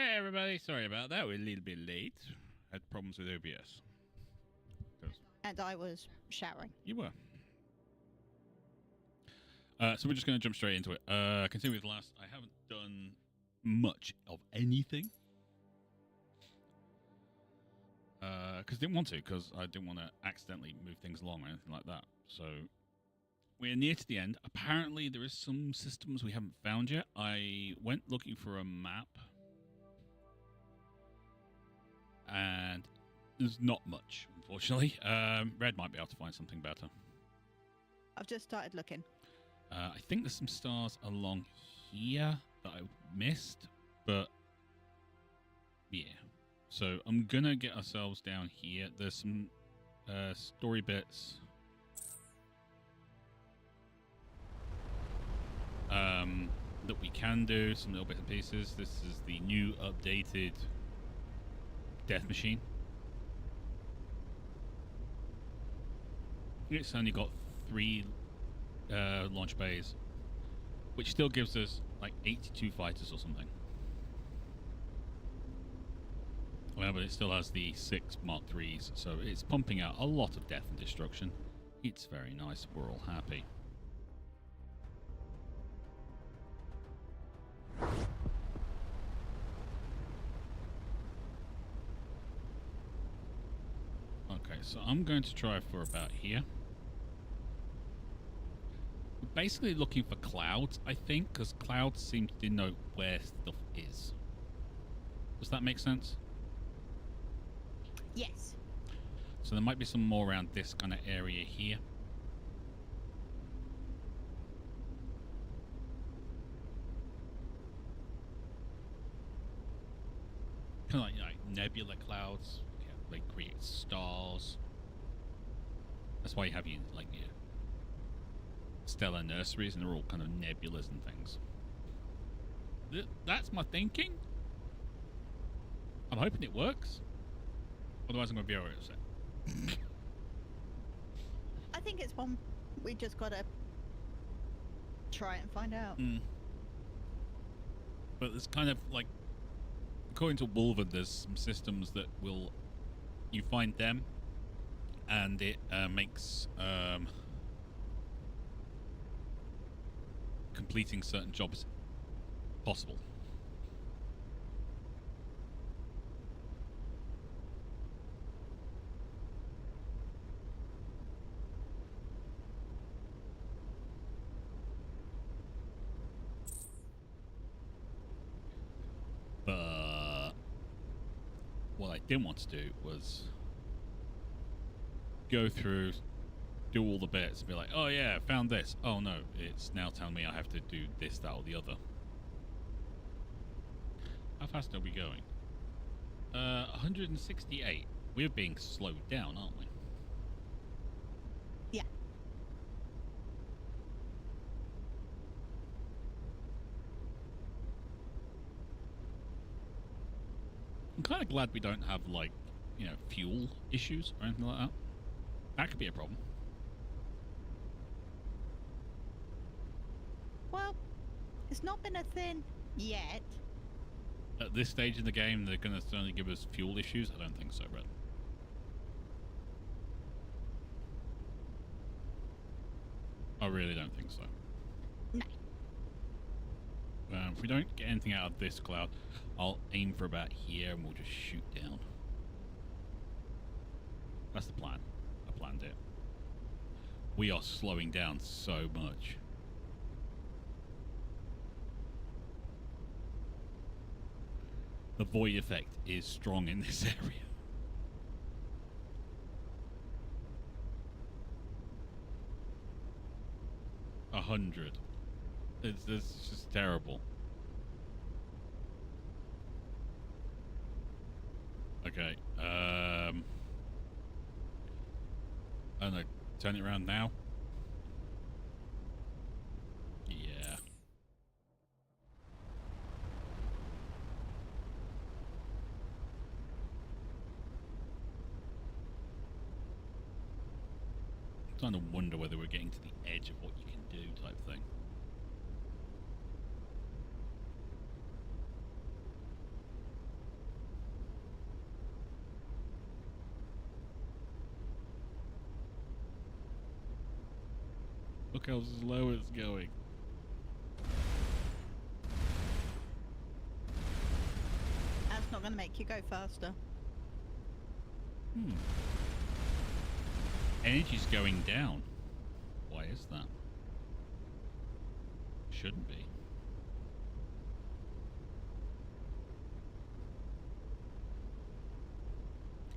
Hey everybody, sorry about that. We're a little bit late. Had problems with OBS. And I was showering. You were. So we're just going to jump straight into it. Continue with last. I haven't done much of anything. Because I didn't want to, because I didn't want to accidentally move things along or anything like that. So we're near to the end. Apparently there is some systems we haven't found yet. I went looking for a map. And there's not much, unfortunately. Red might be able to find something better. I've just started looking. I think there's some stars along here that I missed, but yeah. So I'm going to get ourselves down here. There's some story bits. That we can do, some little bits and pieces. This is the new updated death machine. It's only got 3 launch bays, which still gives us like 82 fighters or something. Well, but it still has the 6 Mark IIIs, so it's pumping out a lot of death and destruction. It's very nice. We're all happy. Okay, so I'm going to try for about here. We're basically looking for clouds, I think, because clouds seem to denote where stuff is. Does that make sense? Yes. So there might be some more around this kind of area here. Kind of like nebula clouds. Yeah, they create stars. That's why you have your stellar nurseries, and they're all kind of nebulas and things. That's my thinking. I'm hoping it works. Otherwise, I'm going to be very upset. I think it's one we just got to try and find out. But there's kind of like, according to Wolver, there's some systems that will, you find them, and it makes completing certain jobs possible. But what I didn't want to do was go through, do all the bits, and be like, oh yeah, found this. Oh no, it's now telling me I have to do this, that, or the other. How fast are we going? 168. We're being slowed down, aren't we? Yeah. I'm kind of glad we don't have, like, fuel issues or anything like that. That could be a problem. Well, it's not been a thing yet. At this stage in the game, they're going to certainly give us fuel issues? I don't think so, Red. I really don't think so. No. If we don't get anything out of this cloud, I'll aim for about here and we'll just shoot down. That's the plan. I planned it. We are slowing down so much. The void effect is strong in this area. $100. It's just terrible. Okay. I don't know. Turn it around now. Yeah. I'm trying to wonder whether we're getting to the edge of what you can do type thing. Look how slow it's going. That's not going to make you go faster. Energy's going down. Why is that? Shouldn't be.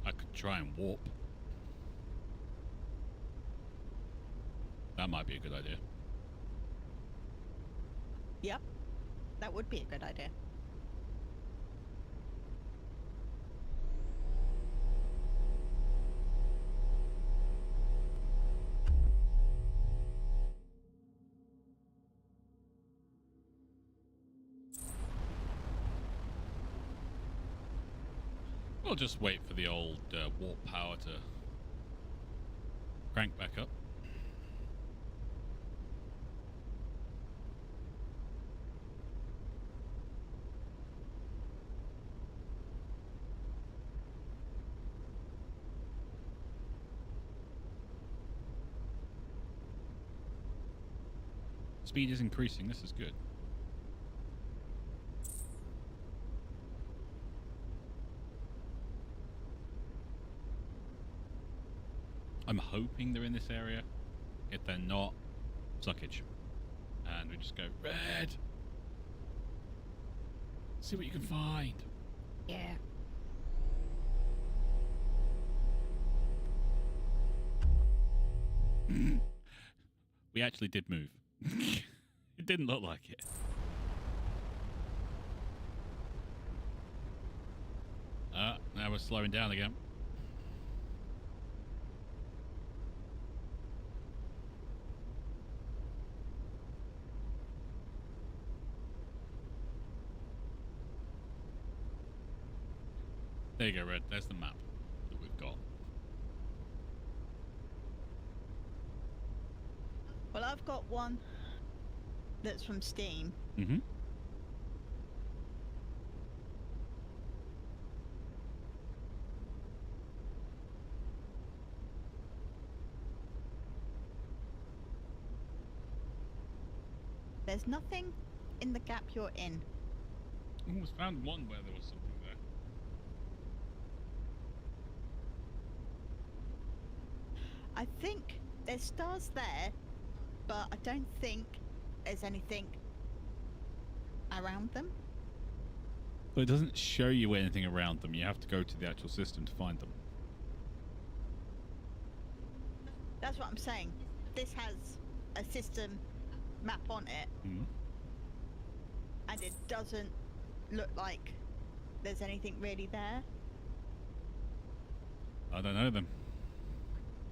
I could try and warp. That might be a good idea. Yep. That would be a good idea. We'll just wait for the old warp power to crank back up. Speed is increasing. This is good. I'm hoping they're in this area. If they're not, suckage. And we just go, red! See what you can find. Yeah. We actually did move. It didn't look like it. Now we're slowing down again. There you go, Red. There's the map that we've got. Well, I've got one that's from Steam. Mm-hmm. There's nothing in the gap you're in. Almost found one where there was something there. I think there's stars there, but I don't think there's anything around them. But it doesn't show you anything around them. You have to go to the actual system to find them. That's what I'm saying. This has a system map on it, and it doesn't look like there's anything really there. I don't know them.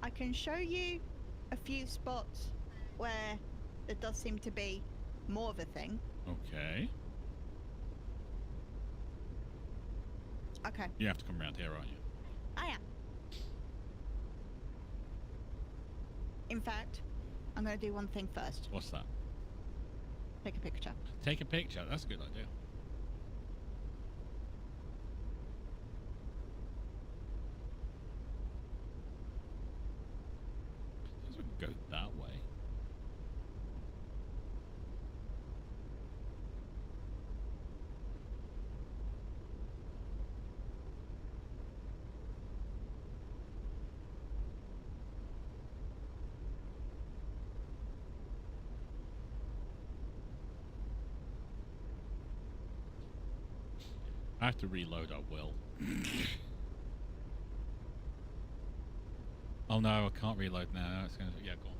I can show you a few spots where there does seem to be more of a thing. Okay. Okay. You have to come around here, aren't you? I am. In fact, I'm going to do one thing first. What's that? Take a picture. Take a picture. That's a good idea. Suppose we can go that way. I have to reload, I will. Oh no, I can't reload now. It's gonna, yeah, go on.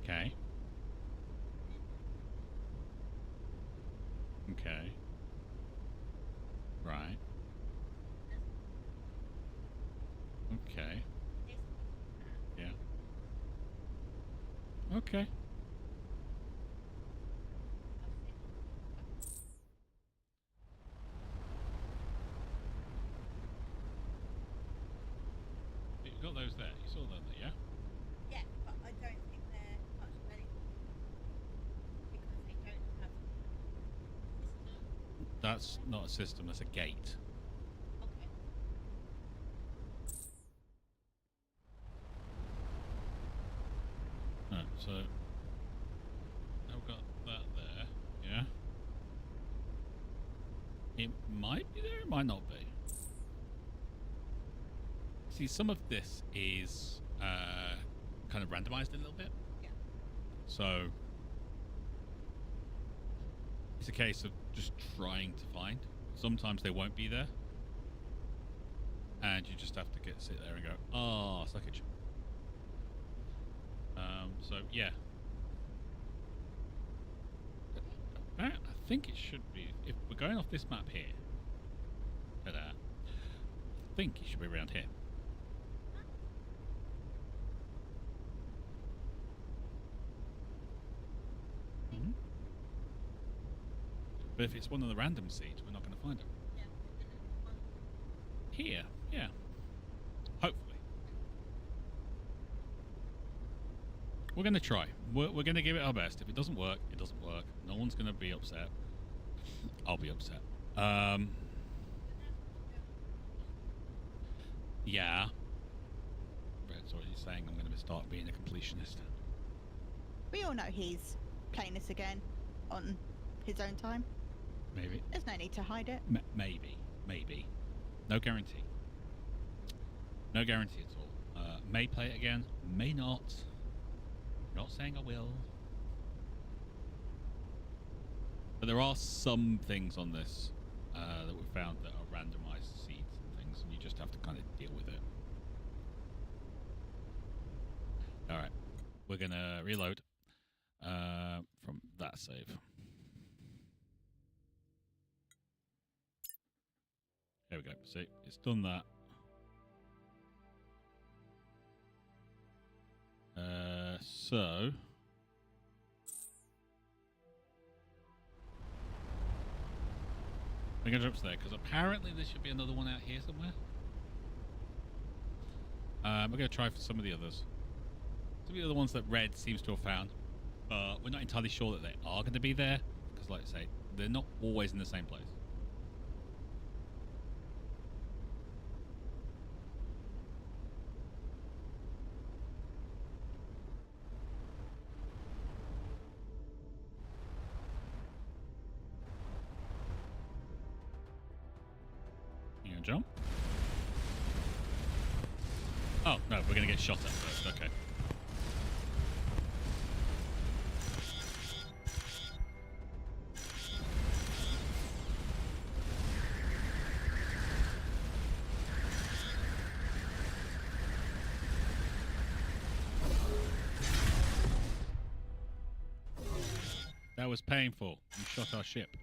Okay. Okay. Right. Okay. Yeah. Okay. You got those there. You saw them there, yeah? Yeah, but I don't think they're much of anything because they don't have system. That's not a system, that's a gate. Okay. So I've got that there. Yeah. It might be there, it might not be. See, some of this is kind of randomized a little bit. Yeah. So it's a case of just trying to find. Sometimes they won't be there. And you just have to sit there and go, oh, suckage. So, yeah. I think it should be, if we're going off this map here, I think it should be around here. Mm-hmm. But if it's one of the random seeds, we're not going to find it. Here, yeah. Hopefully. We're going to try. We're going to give it our best. If it doesn't work, it doesn't work. No one's going to be upset. I'll be upset. Yeah. Red's already saying I'm going to start being a completionist. We all know he's playing this again on his own time. Maybe. There's no need to hide it. Maybe. No guarantee. No guarantee at all. May play it again. May not. Not saying I will. But there are some things on this that we found that are randomized seeds and things, and you just have to kind of deal with it. Alright. We're going to reload from that save. There we go. See, it's done that. So we're going to jump to there because apparently there should be another one out here somewhere. We're going to try for some of the others. Some of the other ones that Red seems to have found. We're not entirely sure that they are going to be there because, like I say, they're not always in the same place. Jump. Oh, no, we're going to get shot at first. Okay. That was painful. You shot our ship. There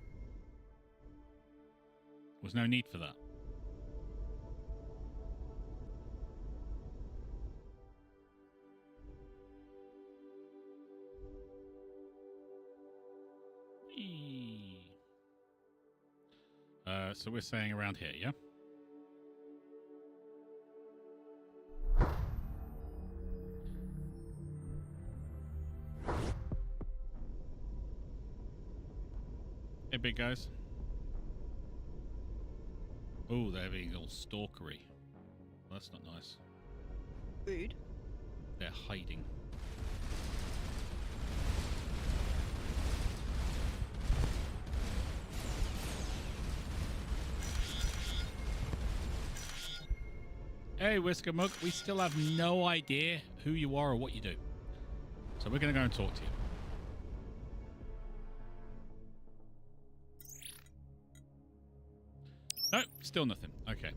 was no need for that. So we're saying around here, yeah? Hey, big guys. Oh, they're being all stalkery. Well, that's not nice. Rude. They're hiding. Hey, Whisker Mug, we still have no idea who you are or what you do. So we're going to go and talk to you. No, still nothing. Okay.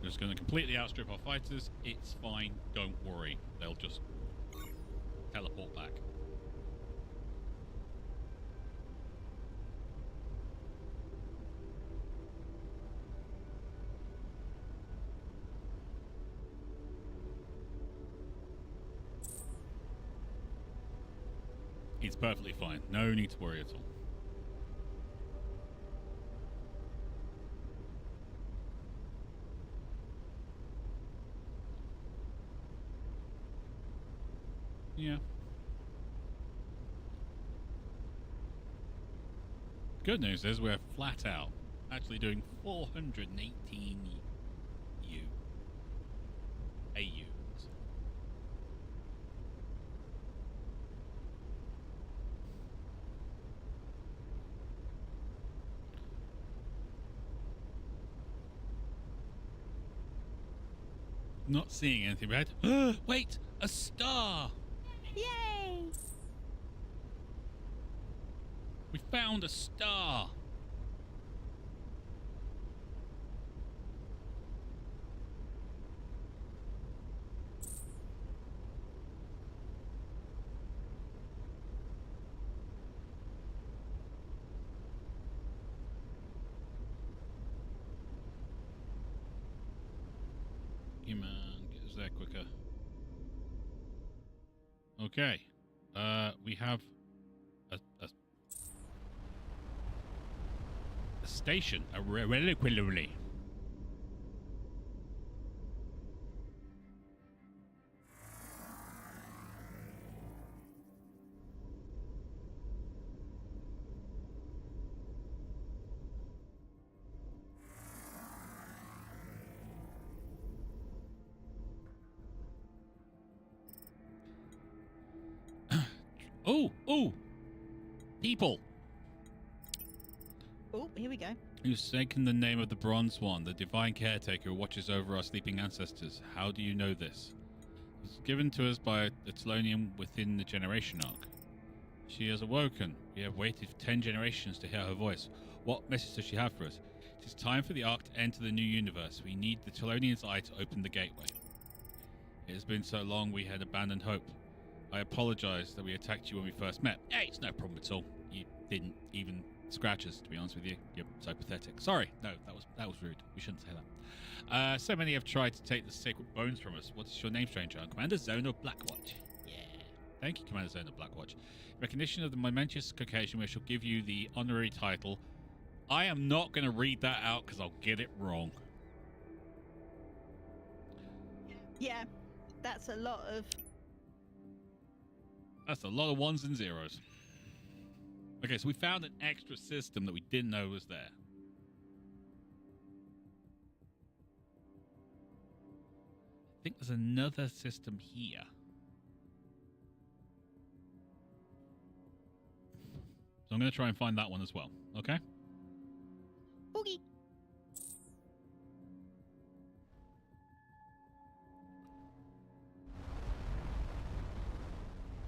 Just going to completely outstrip our fighters. It's fine. Don't worry. They'll just teleport back. It's perfectly fine. No need to worry at all. Yeah. Good news is we're flat out actually doing 418 AUs. Not seeing anything red. Wait, a star! Yay! We found a star! Come on, get us there quicker. Okay. We have a station, a reliquary. Oh! People! Oh, here we go. You've taken the name of the Bronze One, the divine caretaker who watches over our sleeping ancestors. How do you know this? It was given to us by a Telonian within the generation arc. She has awoken. We have waited for 10 generations to hear her voice. What message does she have for us? It is time for the arc to enter the new universe. We need the Telonian's eye to open the gateway. It has been so long we had abandoned hope. I apologize that we attacked you when we first met. Hey, it's no problem at all. You didn't even scratch us, to be honest with you. You're so pathetic. Sorry. No, that was rude. We shouldn't say that. So many have tried to take the sacred bones from us. What is your name, stranger? Commander Zone of Blackwatch. Yeah. Thank you, Commander Zone of Blackwatch. In recognition of the momentous occasion, we shall give you the honorary title. I am not going to read that out because I'll get it wrong. Yeah, that's a lot of... That's a lot of ones and zeros. Okay, so we found an extra system that we didn't know was there. I think there's another system here. So I'm going to try and find that one as well, okay? Boogie.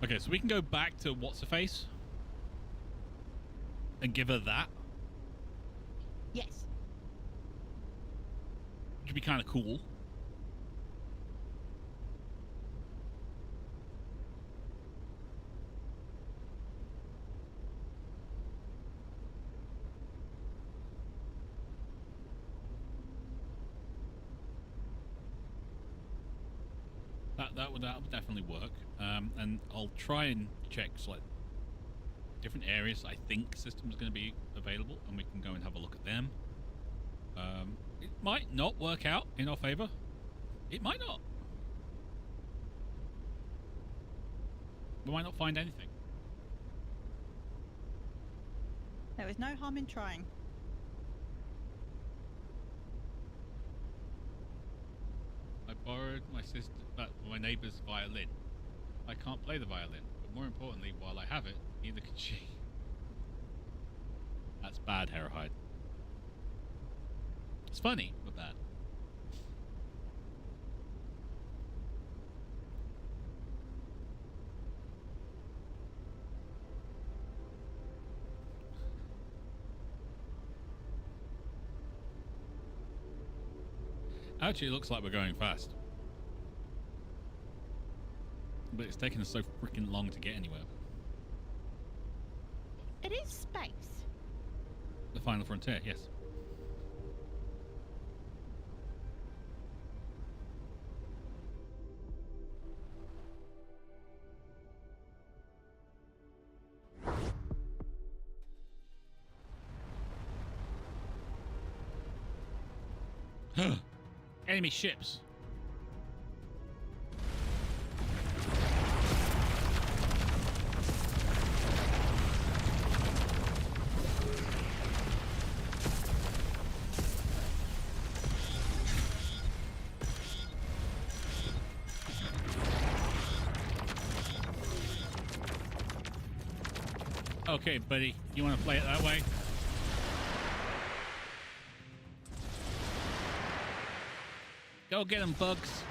Okay, so we can go back to What's-Her-Face and give her that. Yes. Which would be kind of cool. That would definitely work. And I'll try and check like different areas I think systems are going to be available, and we can go and have a look at them. It might not work out in our favor. It might not. We might not find anything. There is no harm in trying. I borrowed my neighbour's violin. I can't play the violin, but more importantly, while I have it, neither can she. That's bad, Harrowhide. It's funny, but bad. Actually, it looks like we're going fast. But it's taken us so freaking long to get anywhere. It is space. The final frontier, yes. Enemy ships. Okay, buddy. You want to play it that way? Go get them, bugs.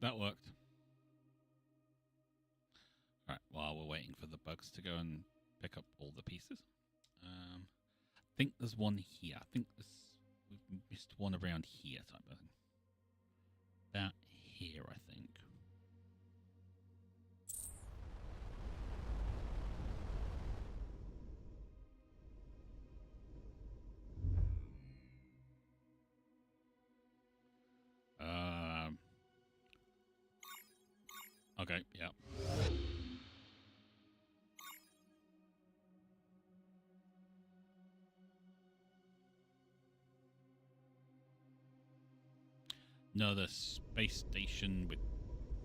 That worked. All right, while we're waiting for the bugs to go and pick up all the pieces. I think there's one here. I think we've missed one around here type of thing. That here, I think. Okay, yeah. No, the space station with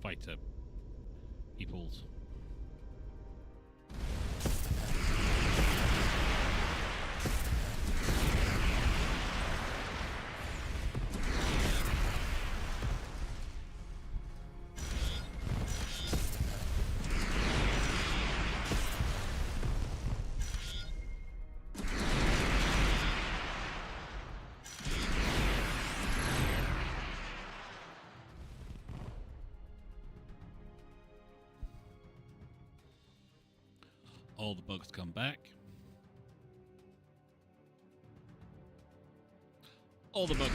fighter peoples. All the bugs come back. All the bugs.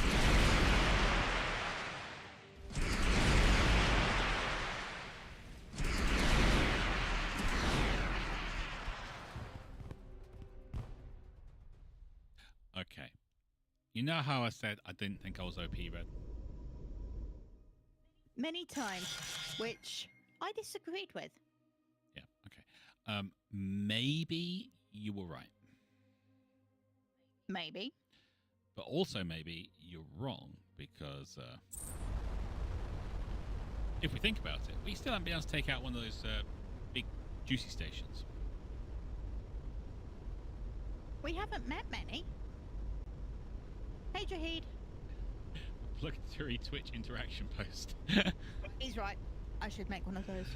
Okay. You know how I said I didn't think I was OP, Red? Many times, which I disagreed with. Yeah, okay. Maybe you were right. Maybe. But also maybe you're wrong, because if we think about it, we still haven't been able to take out one of those big juicy stations. We haven't met many. Hey, Jahid. Obligatory Twitch interaction post. He's right. I should make one of those.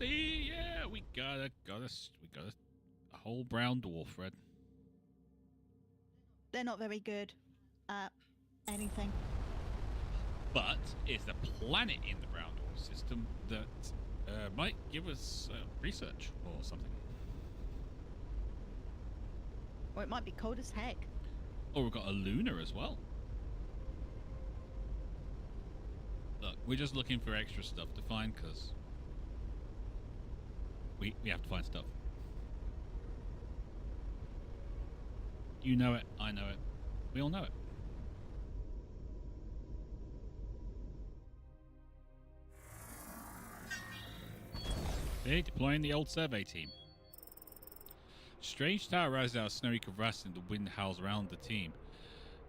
Yeah, we got a whole brown dwarf, Red. They're not very good at anything. But it's the planet in the brown dwarf system that might give us research or something. Or it might be cold as heck. Or we've got a lunar as well. Look, we're just looking for extra stuff to find, because we have to find stuff. You know it, I know it, we all know it. Okay, deploying the old survey team. Strange tower rises out of snowy crevasse and the wind howls around the team.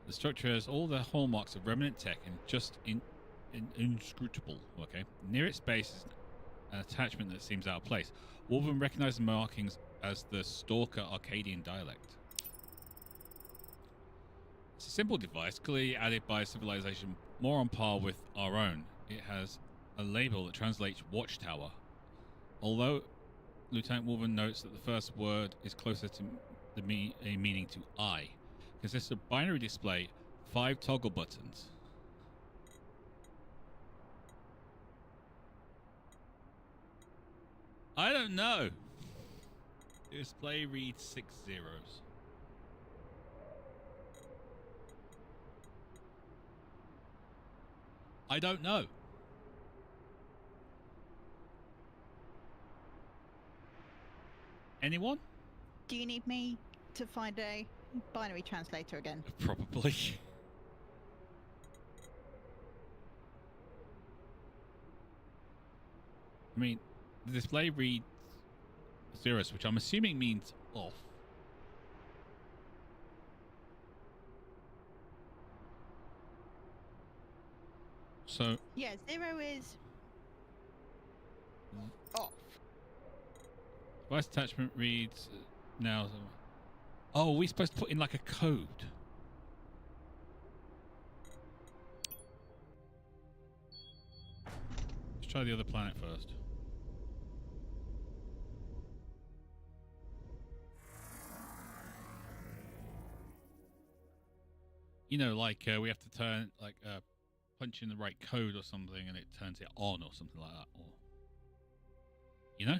The structure has all the hallmarks of remnant tech and just inscrutable. Okay, near its base is an attachment that seems out of place. Wolverine recognizes the markings as the Stalker Arcadian dialect. It's a simple device, clearly added by a civilization more on par with our own. It has a label that translates Watchtower. Although Lieutenant Wolverine notes that the first word is closer to a meaning to eye. It consists of binary display, 5 toggle buttons. I don't know. Display reads 6 zeros. I don't know. Anyone? Do you need me to find a binary translator again? Probably. I mean, the display reads zeros, which I'm assuming means off. So Yeah, 0 is off. device attachment reads now. Oh, are we supposed to put in like a code? Let's try the other planet first. You know, like we have to turn, like, punch in the right code or something, and it turns it on or something like that, or you know.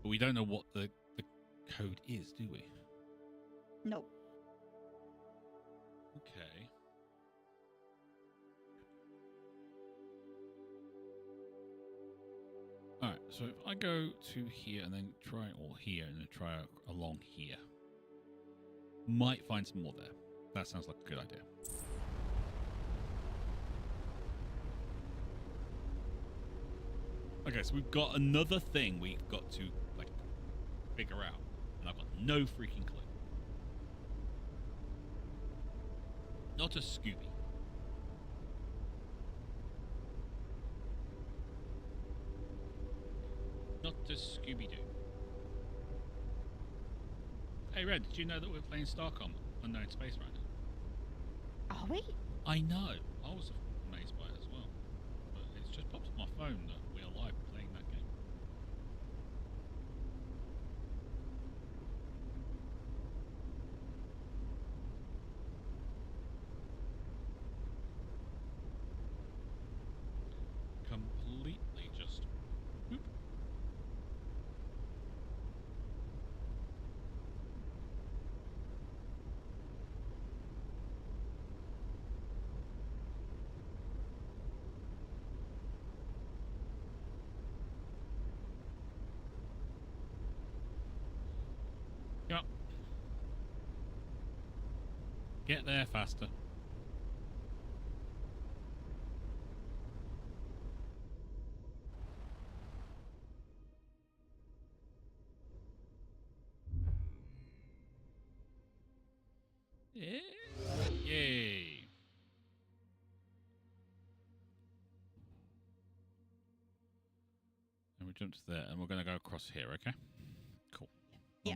But we don't know what the code is, do we? No. Okay. Alright, so if I go to here and then try, or here and then try along here, might find some more there. That sounds like a good idea. Okay, so we've got another thing we've got to, like, figure out, and I've got no freaking clue. Not a Scooby. Not a Scooby-Doo. Hey, Red, did you know that we're playing Starcom, Unknown Space right now? Are we? I know. I was amazed by it as well. But it's just popped on my phone that we're live playing that game. Completely just... Whoop. Come on. Get there faster. Yeah. Yay. And we jumped there, and we're going to go across here, okay? Cool. Yeah.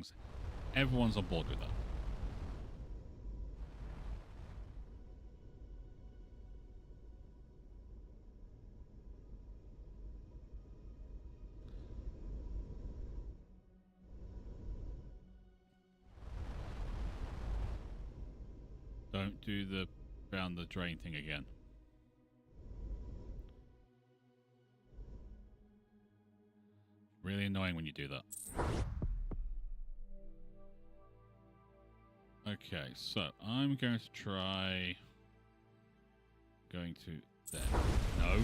Everyone's on board with that. Don't do the down the drain thing again. Really annoying when you do that. Okay, so I'm going to try going to there. No.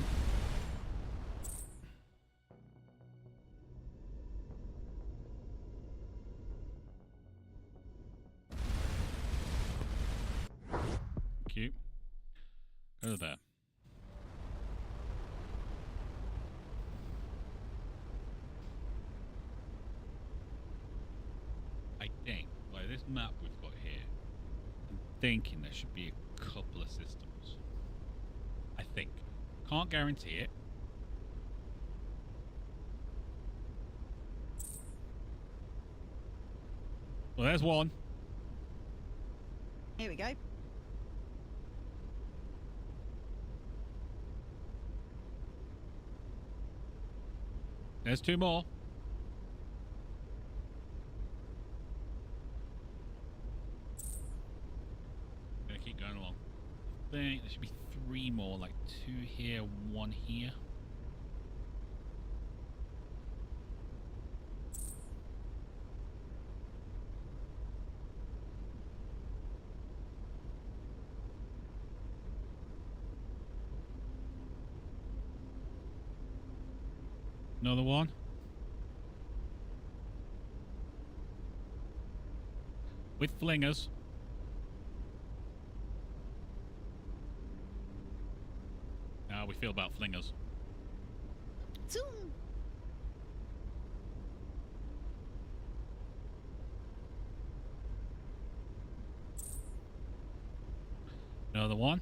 Thank you. Go to there. I think, like this map we've got here, I'm thinking there should be a couple of systems. I think. Can't guarantee it. Well, there's one. Here we go. There's two more. Gonna keep going along. I think there should be three more, like two here, one here. Another one. With flingers. How we feel about flingers? Zoom. Another one.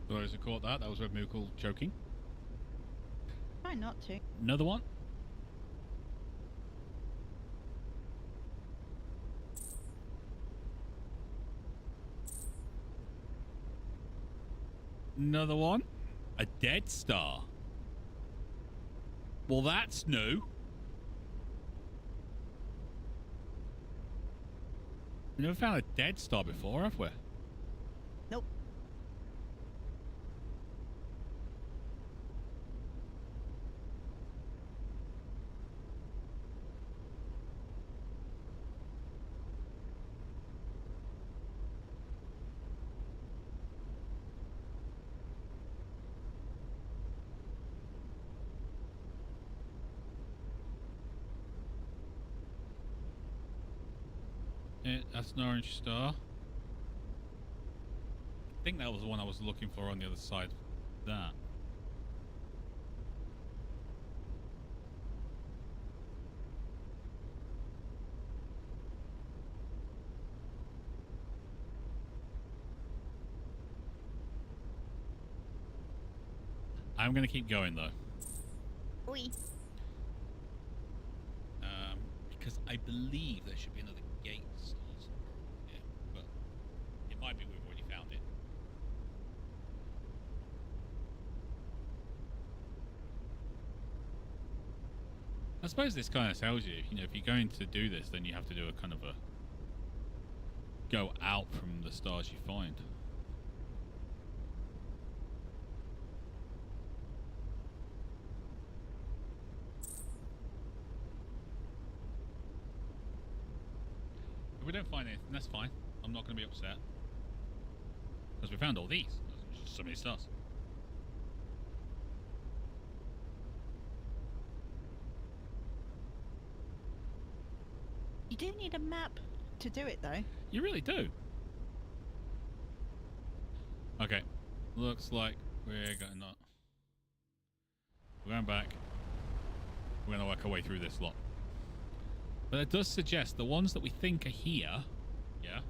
Those who caught that, that was Red Moogle choking. Try not to. Another one. Another one. A dead star. Well, that's new. We never found a dead star before, have we? Nope. Yeah, that's an orange star. I think that was the one I was looking for on the other side of that. I'm going to keep going, though. Oi. Because I believe there should be another gate stars. Yeah, but it might be we've already found it. I suppose this kind of tells you, you know, if you're going to do this, then you have to do a kind of a go out from the stars you find. If we don't find anything, that's fine. I'm not going to be upset. Because we found all these. There's just so many stars. You do need a map to do it, though. You really do. Okay. Looks like we're going not. We're going back. We're going to work our way through this lot. But it does suggest the ones that we think are here, yeah,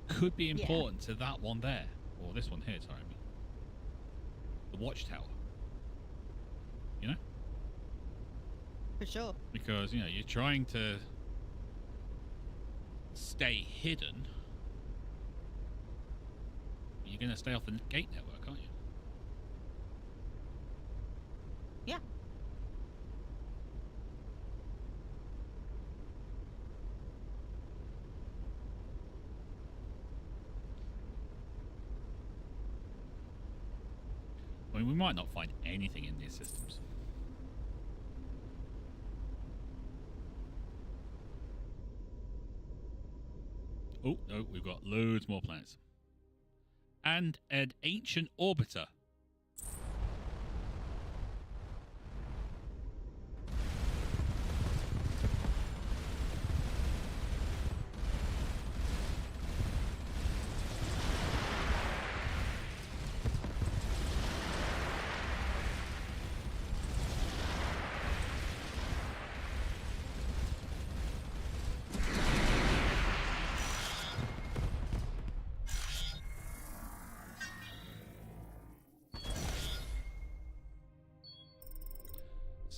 could be important to that one there. Or this one here, sorry. I mean. The watchtower. You know? For sure. Because, you know, you're trying to stay hidden. You're going to stay off the gate network, aren't you? Yeah. I mean, we might not find anything in these systems. Oh, no, we've got loads more planets. And an ancient orbiter.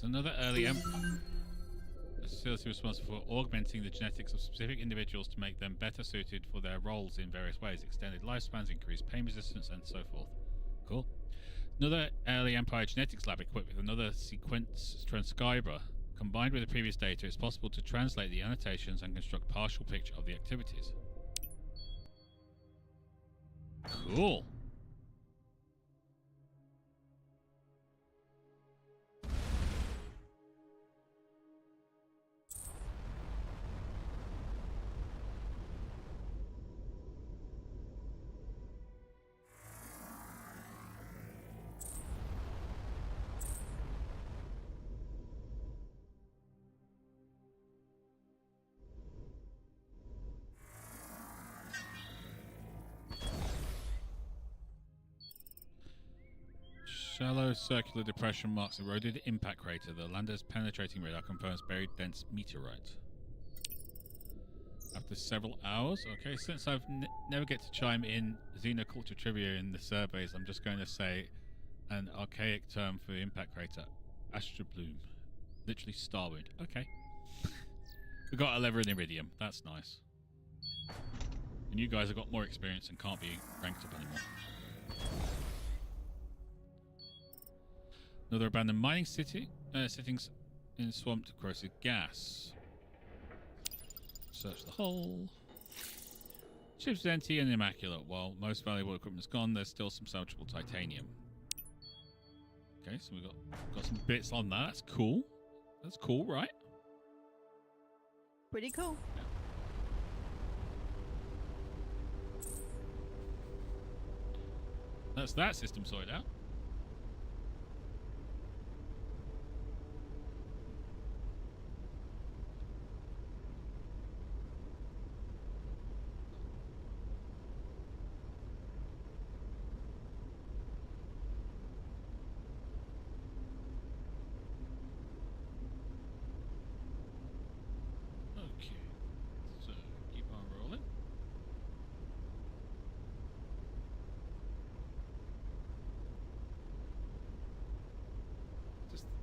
Another early a facility responsible for augmenting the genetics of specific individuals to make them better suited for their roles in various ways, extended lifespans, increased pain resistance, and so forth. Cool. Another early Empire genetics lab equipped with another sequence transcriber. Combined with the previous data, it's possible to translate the annotations and construct partial picture of the activities. Cool. Shallow circular depression marks eroded impact crater. The lander's penetrating radar confirms buried dense meteorite. After several hours, okay, since I've never get to chime in xenoculture trivia in the surveys, I'm just going to say an archaic term for the impact crater, astrobloom, literally starwind. Okay. We got a lever and iridium. That's nice. And you guys have got more experience and can't be ranked up anymore. Another abandoned mining city. Settings in swamped corrosive gas. Search the hull. Ship's empty and immaculate. While most valuable equipment is gone, there's still some salvageable titanium. Okay, so we've got some bits on that. That's cool. That's cool, right? Pretty cool. Yeah. That's that system sorted out.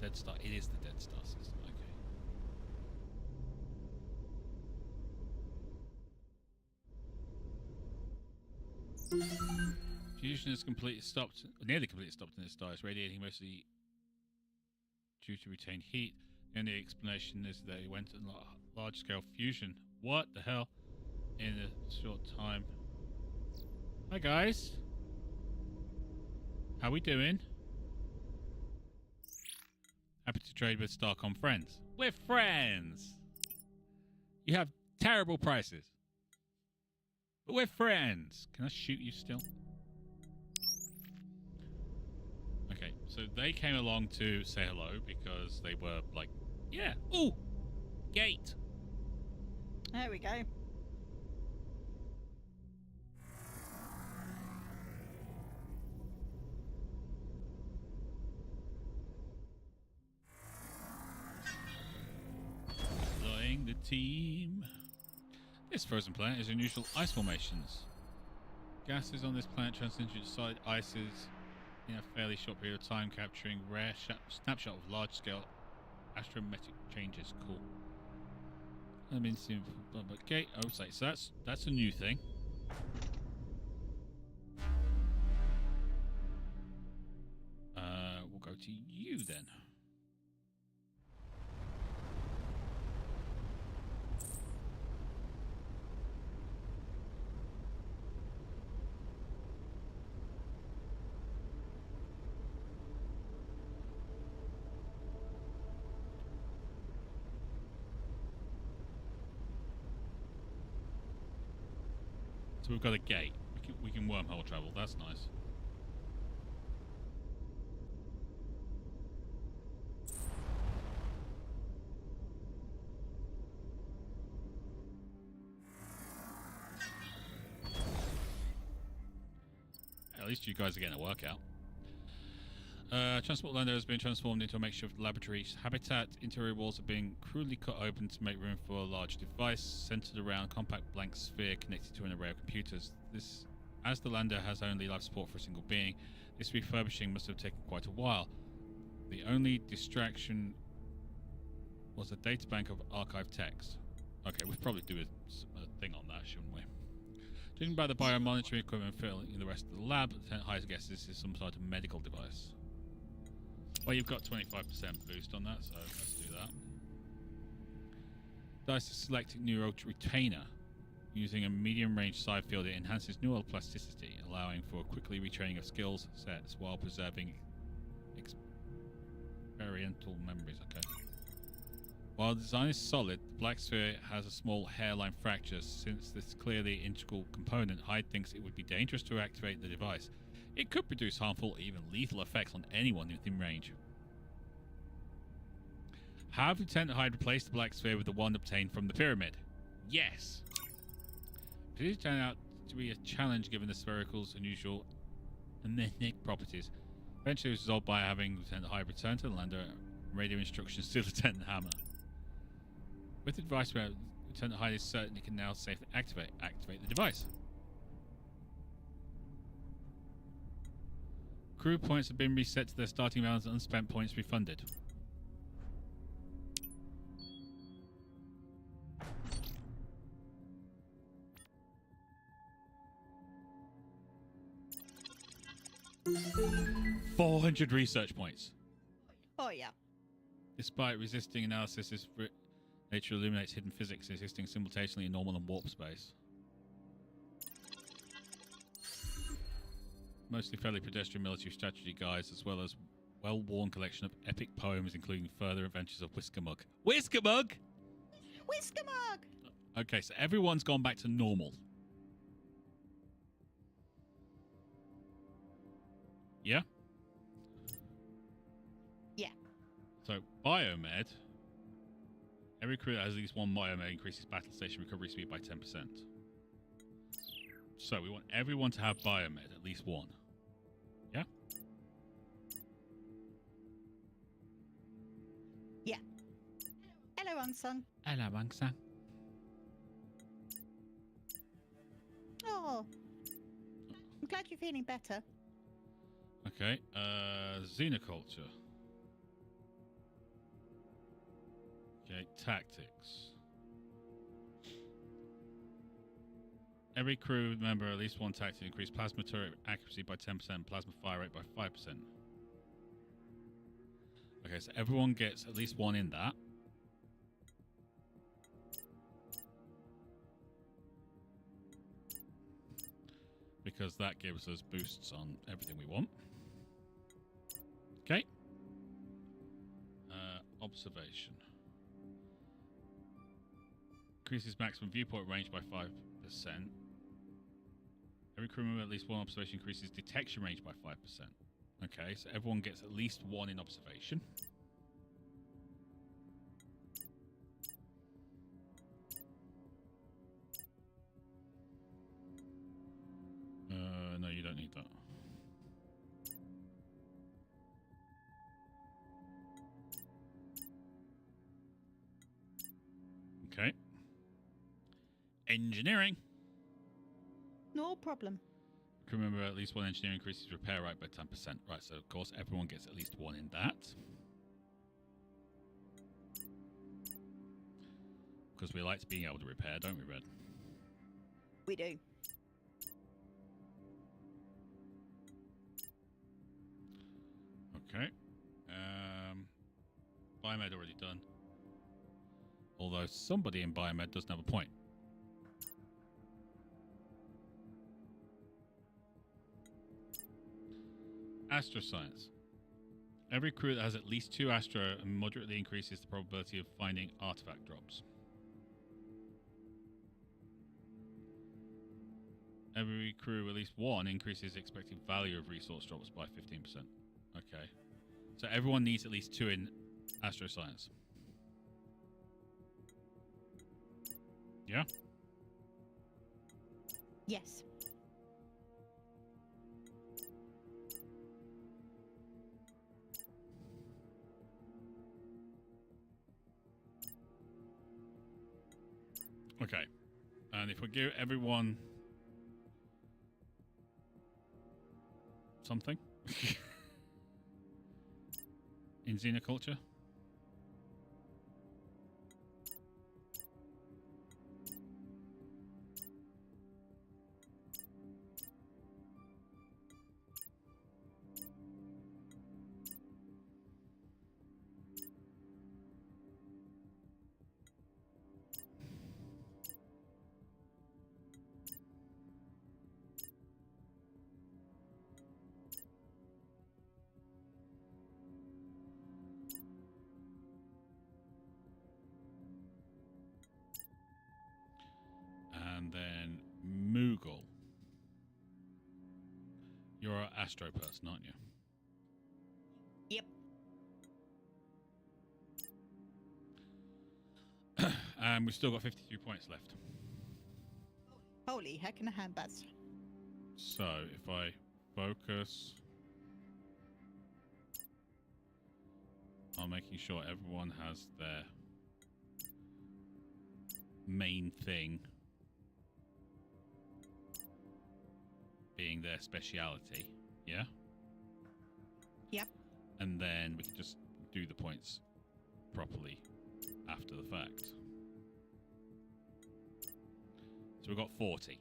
Dead Star. It is the Dead Star system. Okay. Fusion is completely stopped, nearly completely stopped in this star. It's radiating mostly due to retained heat. The only explanation is that it went in large-scale fusion. What the hell? In a short time. Hi guys. How we doing? Happy to trade with Starcom friends. We're friends! You have terrible prices. But we're friends. Can I shoot you still? Okay, so they came along to say hello because they were like, yeah, ooh, gate. There we go. The team. This frozen planet is unusual ice formations. Gases on this planet transition into solid ices in a fairly short period of time, capturing rare snapshot of large-scale astrometric changes. Cool. I mean, okay. Oh, so that's a new thing. We'll go to you then. So we've got a gate. We can wormhole travel. That's nice. At least you guys are getting a workout. Transport lander has been transformed into a makeshift laboratory habitat. Interior walls are being crudely cut open to make room for a large device centered around a compact blank sphere connected to an array of computers. As the lander has only life support for a single being, this refurbishing must have taken quite a while. The only distraction was a databank of archived text. Okay, we'll probably do a thing on that, shouldn't we? Judging by the biomonitoring equipment filling in the rest of the lab, the Lieutenant Hyde guesses this is some sort of medical device. Well, you've got 25% boost on that, so let's do that. Dice is selecting neural retainer. Using a medium-range side field, it enhances neural plasticity, allowing for quickly retraining of skills sets while preserving experiential memories. Okay. While the design is solid, the black sphere has a small hairline fracture. Since this is clearly an integral component, Hyde thinks it would be dangerous to activate the device. It could produce harmful, even lethal effects on anyone within range. Have Lieutenant Hyde replaced the black sphere with the one obtained from the pyramid? Yes! It turned out to be a challenge given the spherical's unusual magnetic properties. Eventually, it was resolved by having Lieutenant Hyde return to the lander and radio instructions to Lieutenant Hammer. With advice where Lieutenant Hyde is certain he can now safely activate the device. Crew points have been reset to their starting balance and unspent points refunded. $400 research points. Oh, yeah. Despite resisting analysis, this nature illuminates hidden physics existing simultaneously in normal and warp space. Mostly fairly pedestrian military strategy guides, as well as well-worn collection of epic poems, including further adventures of Whiskermug. Whiskermug! Whiskermug! Okay, so everyone's gone back to normal. Yeah? Yeah. So, biomed. Every crew that has at least one biomed increases battle station recovery speed by 10%. So, we want everyone to have biomed, at least one. Yeah? Yeah. Hello, Unsung. Hello, Angsang. Oh. I'm glad you're feeling better. Okay, xenoculture. Okay, tactics. Every crew member at least one tactic increase plasma turret accuracy by 10%, plasma fire rate by 5%. Okay, so everyone gets at least one in that. Because that gives us boosts on everything we want. Okay. Observation. Increases maximum viewpoint range by 5%. Every crew member at least one observation increases detection range by 5%. Okay, so everyone gets at least one in observation. No, you don't need that. Okay. Engineering. No problem. Crew member at least one engineering increases repair rate by 10%. Right, so of course everyone gets at least one in that. Because we like being able to repair, don't we, Red? We do. Okay. Biomed already done. Although somebody in Biomed doesn't have a point. Astroscience. Every crew that has at least 2 astro and moderately increases the probability of finding artifact drops. Every crew at least 1 increases the expected value of resource drops by 15%. Okay. So everyone needs at least 2 in astroscience. Yeah? Yes. Okay. And if we give everyone something in xenoculture. And then Moogle. You're an astro person, aren't you? Yep. And we've still got 52 points left. Holy heck in a handbasket. So if I focus on making sure everyone has their main thing being their speciality. Yeah? Yep. And then we can just do the points properly after the fact. So we've got 40.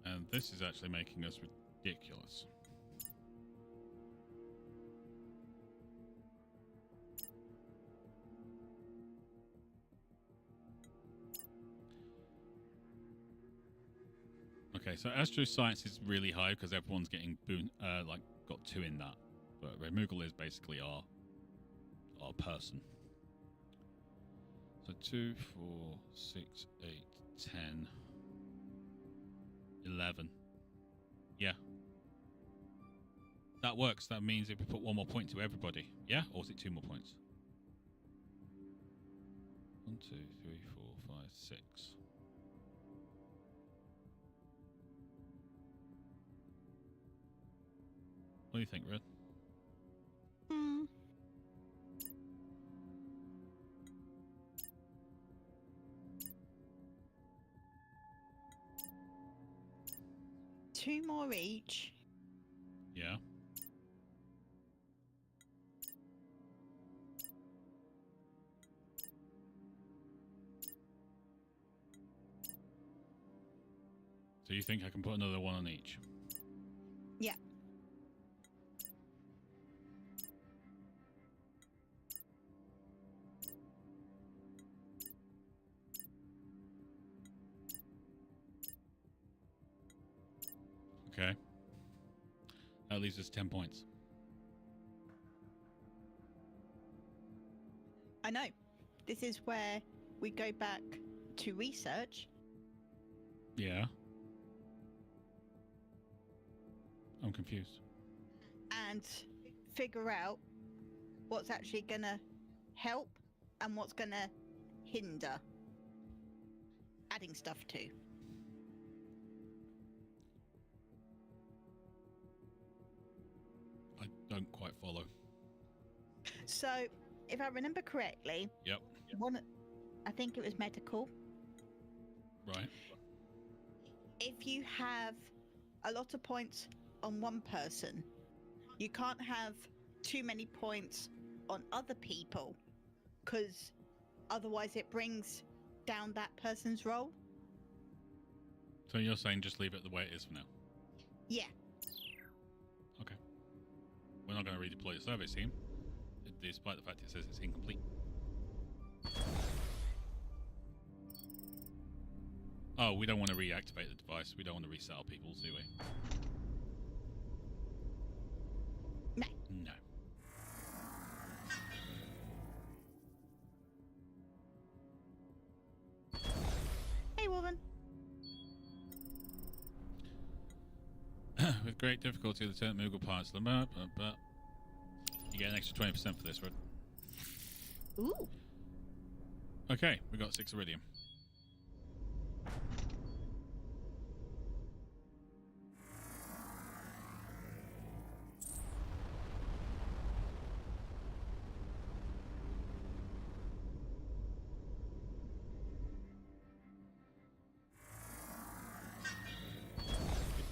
And this is actually making us ridiculous. Okay, so Astro Science is really high because everyone's getting got 2 in that. But Removal is basically our person. So 2, 4, 6, 8, 10, 11. Yeah. That works. That means if we put 1 more point to everybody. Yeah? Or is it 2 more points? 1, 2, 3, 4, 5, 6. What do you think, Red? Hmm. Two more each. Yeah. So you think I can put another 1 on each? Yeah. Okay. That leaves us 10 points. I know. This is where we go back to research. Yeah. I'm confused. And figure out what's actually going to help and what's going to hinder adding stuff to. I don't quite follow. So, if I remember correctly, Yep. I think it was medical. Right. If you have a lot of points on one person, you can't have too many points on other people, because otherwise it brings down that person's roll. So you're saying just leave it the way it is for now? Yeah. Okay. We're not going to redeploy the survey team, despite the fact it says it's incomplete. Oh, we don't want to reactivate the device. We don't want to reset our people, do we? No. No. Hey, woman. With great difficulty, Lieutenant Moogle parts them up, but you get an extra 20% for this, right? Ooh. Okay, we got 6 iridium.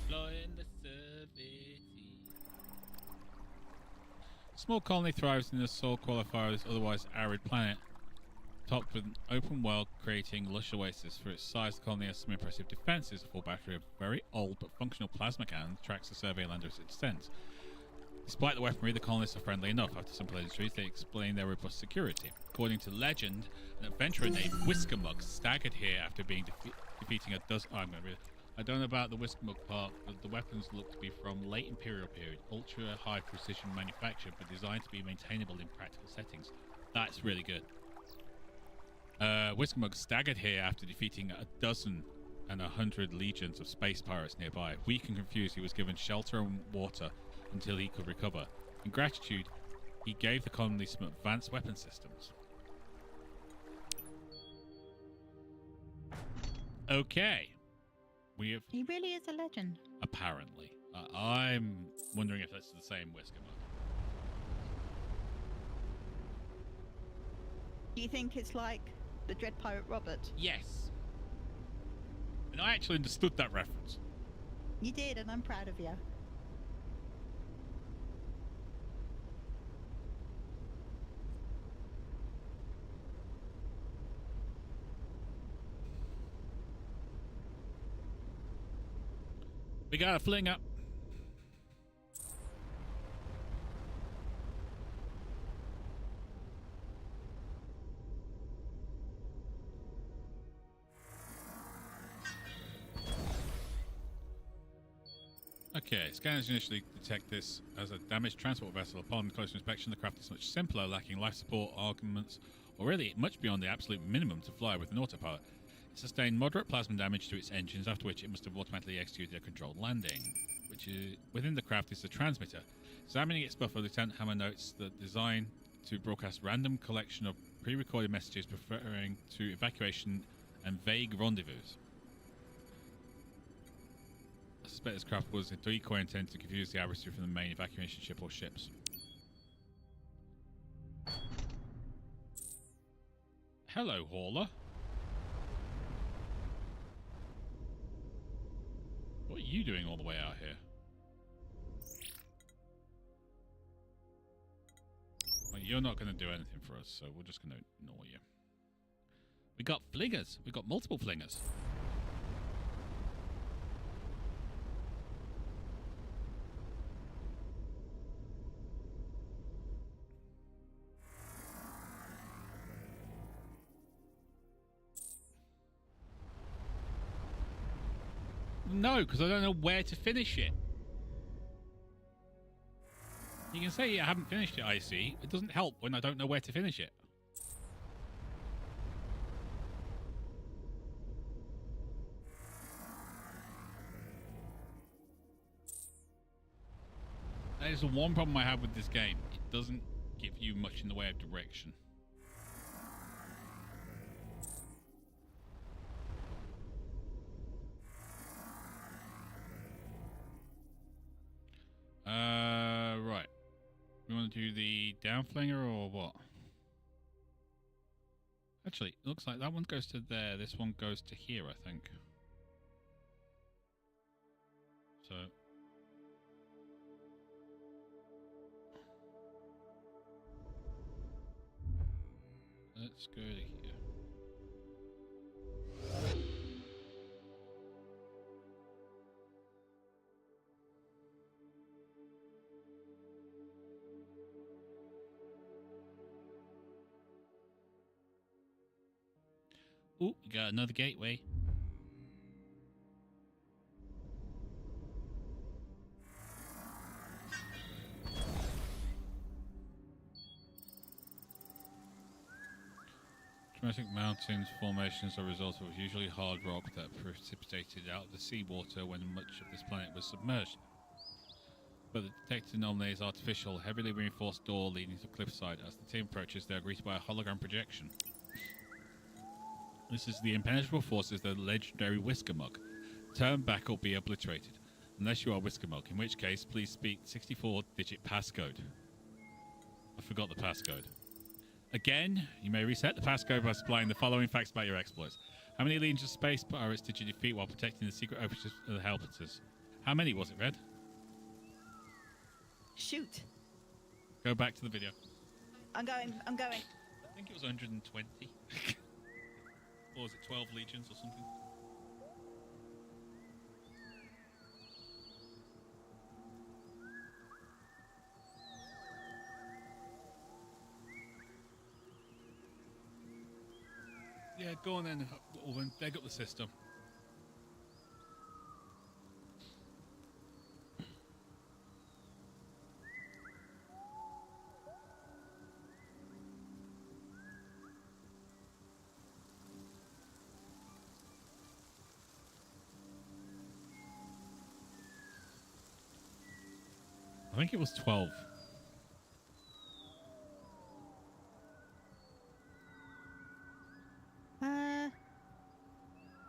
Deploying the survey team. Small colony thrives in the soil qualifier's otherwise arid planet, topped with an open world creating lush oasis. For its size, the colony has some impressive defences. A full battery of very old but functional plasma cannons tracks the survey lander as it descends. Despite the weaponry, the colonists are friendly enough. After some pleasantries, they explain their robust security. According to legend, an adventurer named Whiskermug staggered here after being defeating a dozen... Oh, I don't know about the Whiskermug part, but the weapons look to be from late Imperial period, ultra-high precision manufacture, but designed to be maintainable in practical settings. That's really good. Whiskermug staggered here after defeating a dozen and 100 legions of space pirates nearby. Weak and confused, he was given shelter and water until he could recover. In gratitude, he gave the colony some advanced weapon systems. Okay. We have... He really is a legend. Apparently. I'm wondering if that's the same Whisker Mug. Do you think it's like the Dread Pirate Robert? Yes. And I actually understood that reference. You did, and I'm proud of you. We got a fling up. Okay, scanners initially detect this as a damaged transport vessel. Upon closer inspection, the craft is much simpler, lacking life support, arguments, or really much beyond the absolute minimum to fly with an autopilot. It sustained moderate plasma damage to its engines, after which it must have automatically executed a controlled landing. Which is within the craft is the transmitter. Examining its buffer, Lieutenant Hammer notes the design to broadcast random collection of pre-recorded messages referring to evacuation and vague rendezvous. I suspect this craft was a decoy intended to confuse the adversary from the main evacuation ship or ships. Hello, Hauler. What are you doing all the way out here? Well, you're not going to do anything for us, so we're just going to ignore you. We got flingers. We got multiple flingers. No, because I don't know where to finish it. You can say I haven't finished it, I see. It doesn't help when I don't know where to finish it. That is the one problem I have with this game. It doesn't give you much in the way of direction. Right. We want to do the downflinger or what? Actually, it looks like that one goes to there. This one goes to here, I think. So... let's go to here. Ooh, we got another gateway. Dramatic mountains formations are a result of usually hard rock that precipitated out of the seawater when much of this planet was submerged. But the detected anomaly is artificial, heavily reinforced door leading to cliffside. As the team approaches, they are greeted by a hologram projection. This is the impenetrable forces of the legendary Whisker Mug. Turn back or be obliterated. Unless you are Whisker Mug, in which case, please speak 64-digit passcode. I forgot the passcode. Again, you may reset the passcode by supplying the following facts about your exploits. How many legions of space pirates did you defeat while protecting the secret offices of the Helpers? How many was it, Red? Shoot. Go back to the video. I'm going. I think it was 120. Or was it 12 legions or something? Yeah, go on then, Ulven. Dig up the system. think it was 12.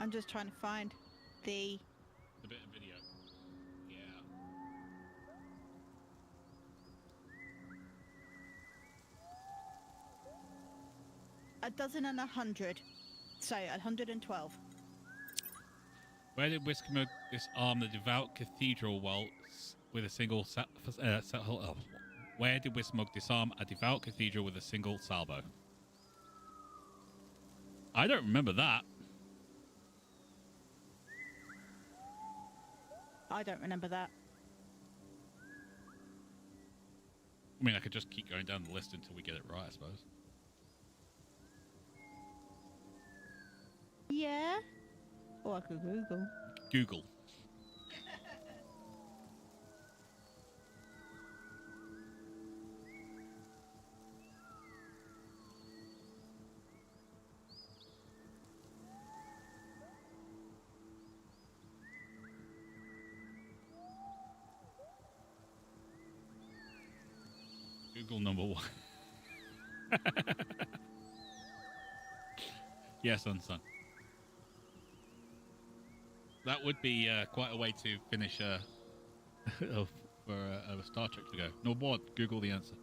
I'm just trying to find the bit of video. Yeah. a dozen and 100. So 112. Where did Whisker disarm the devout cathedral with a single Where did Wismug disarm a devout cathedral with a single salvo? I don't remember that. I don't remember that. I mean, I could just keep going down the list until we get it right, I suppose. Yeah. Or I could Google. Google. Google number 1. Yes, son. That would be quite a way to finish for a Star Trek to go. No, what? Google the answer.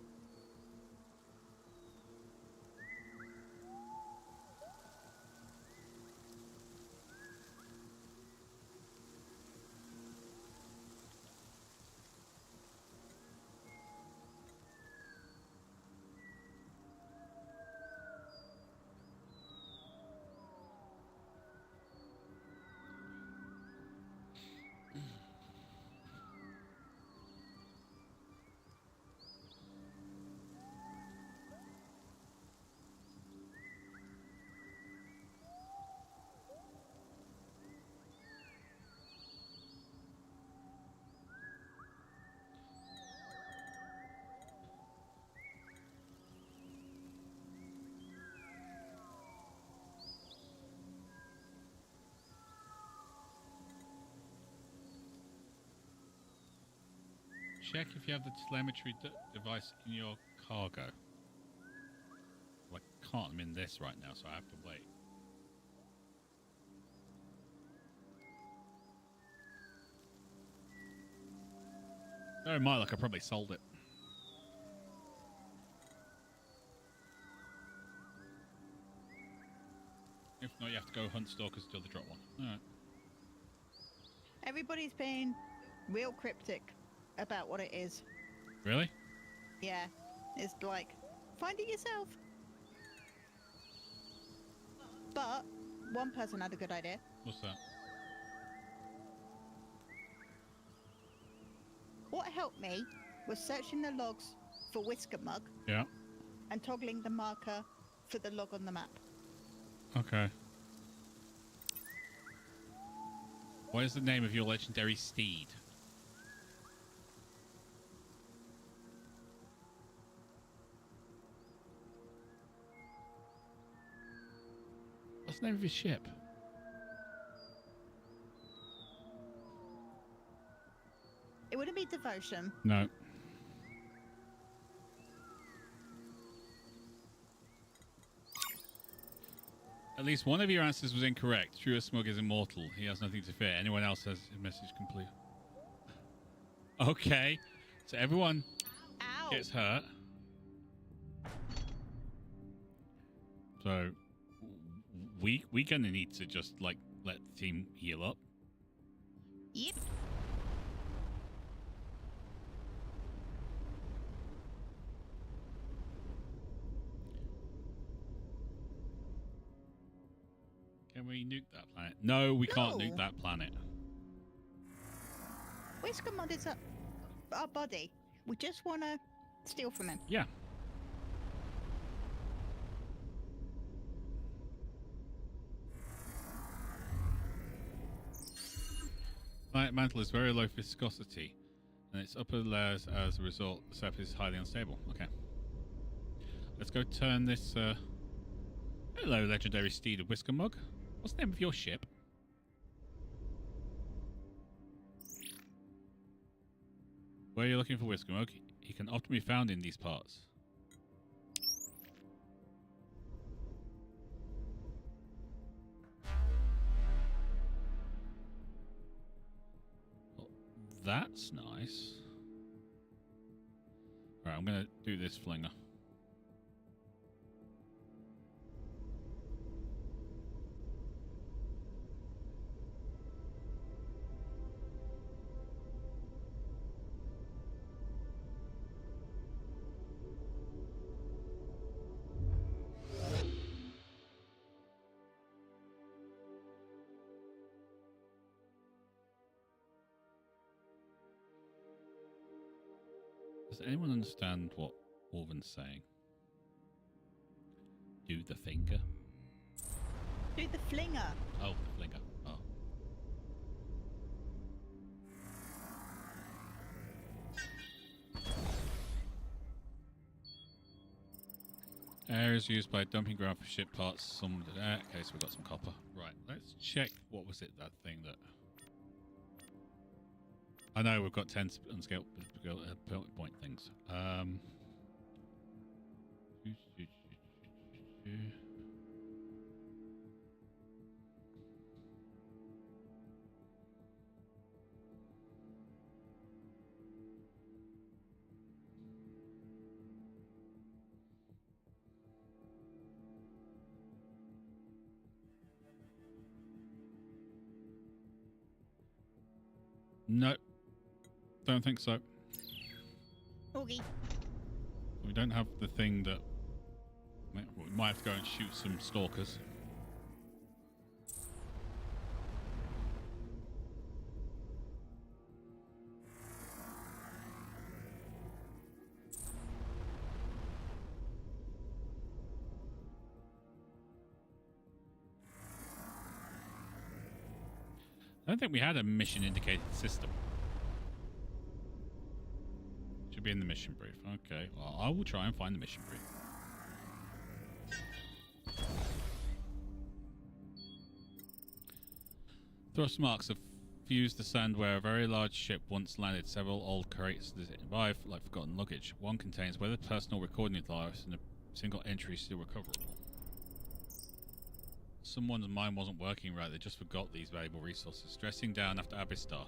Check if you have the telemetry device in your cargo. Well, I can't. I'm in this right now, so I have to wait. Oh my, like I probably sold it. If not, you have to go hunt stalkers till they drop one. Alright. Everybody's been real cryptic about what it is. Really? Yeah. It's like, find it yourself. But one person had a good idea. What's that? What helped me was searching the logs for Whisker Mug. Yeah. And toggling the marker for the log on the map. Okay. What is the name of your legendary steed? What's the name of his ship? It wouldn't be Devotion. No. At least one of your answers was incorrect. True Smug is immortal. He has nothing to fear. Anyone else has his message complete. Okay. So everyone gets hurt. So we gonna need to just like let the team heal up. Yep. Can we nuke that planet? No, we can't nuke that planet. Whisker Mud is our body. We just want to steal from him. Yeah. Planet mantle is very low viscosity, and its upper layers as a result, the surface is highly unstable. Okay. Let's go turn this. Hello, legendary steed of Whisker Mug. What's the name of your ship? Where are you looking for Wiscombe? Okay, he can often be found in these parts. Well, that's nice. Alright, I'm going to do this flinger. Does anyone understand what Orvan's saying? Do the finger? Do the flinger. Oh, the flinger. Oh. Areas used by dumping ground for ship parts. Some okay, so we've got some copper. Right, let's check. What was it? That thing that. I know we've got 10 unscaled point things. No, don't think so. Okay. We don't have the thing that... We might have to go and shoot some stalkers. I don't think we had a mission indicated system. Should be in the mission brief. Okay, well, I will try and find the mission brief. Thrust marks have fused the sand where a very large ship once landed. Several old crates survive like forgotten luggage. One contains weathered personal recording device and a single entry still recoverable. Someone's mind wasn't working right. They just forgot these valuable resources. Dressing down after Abistar,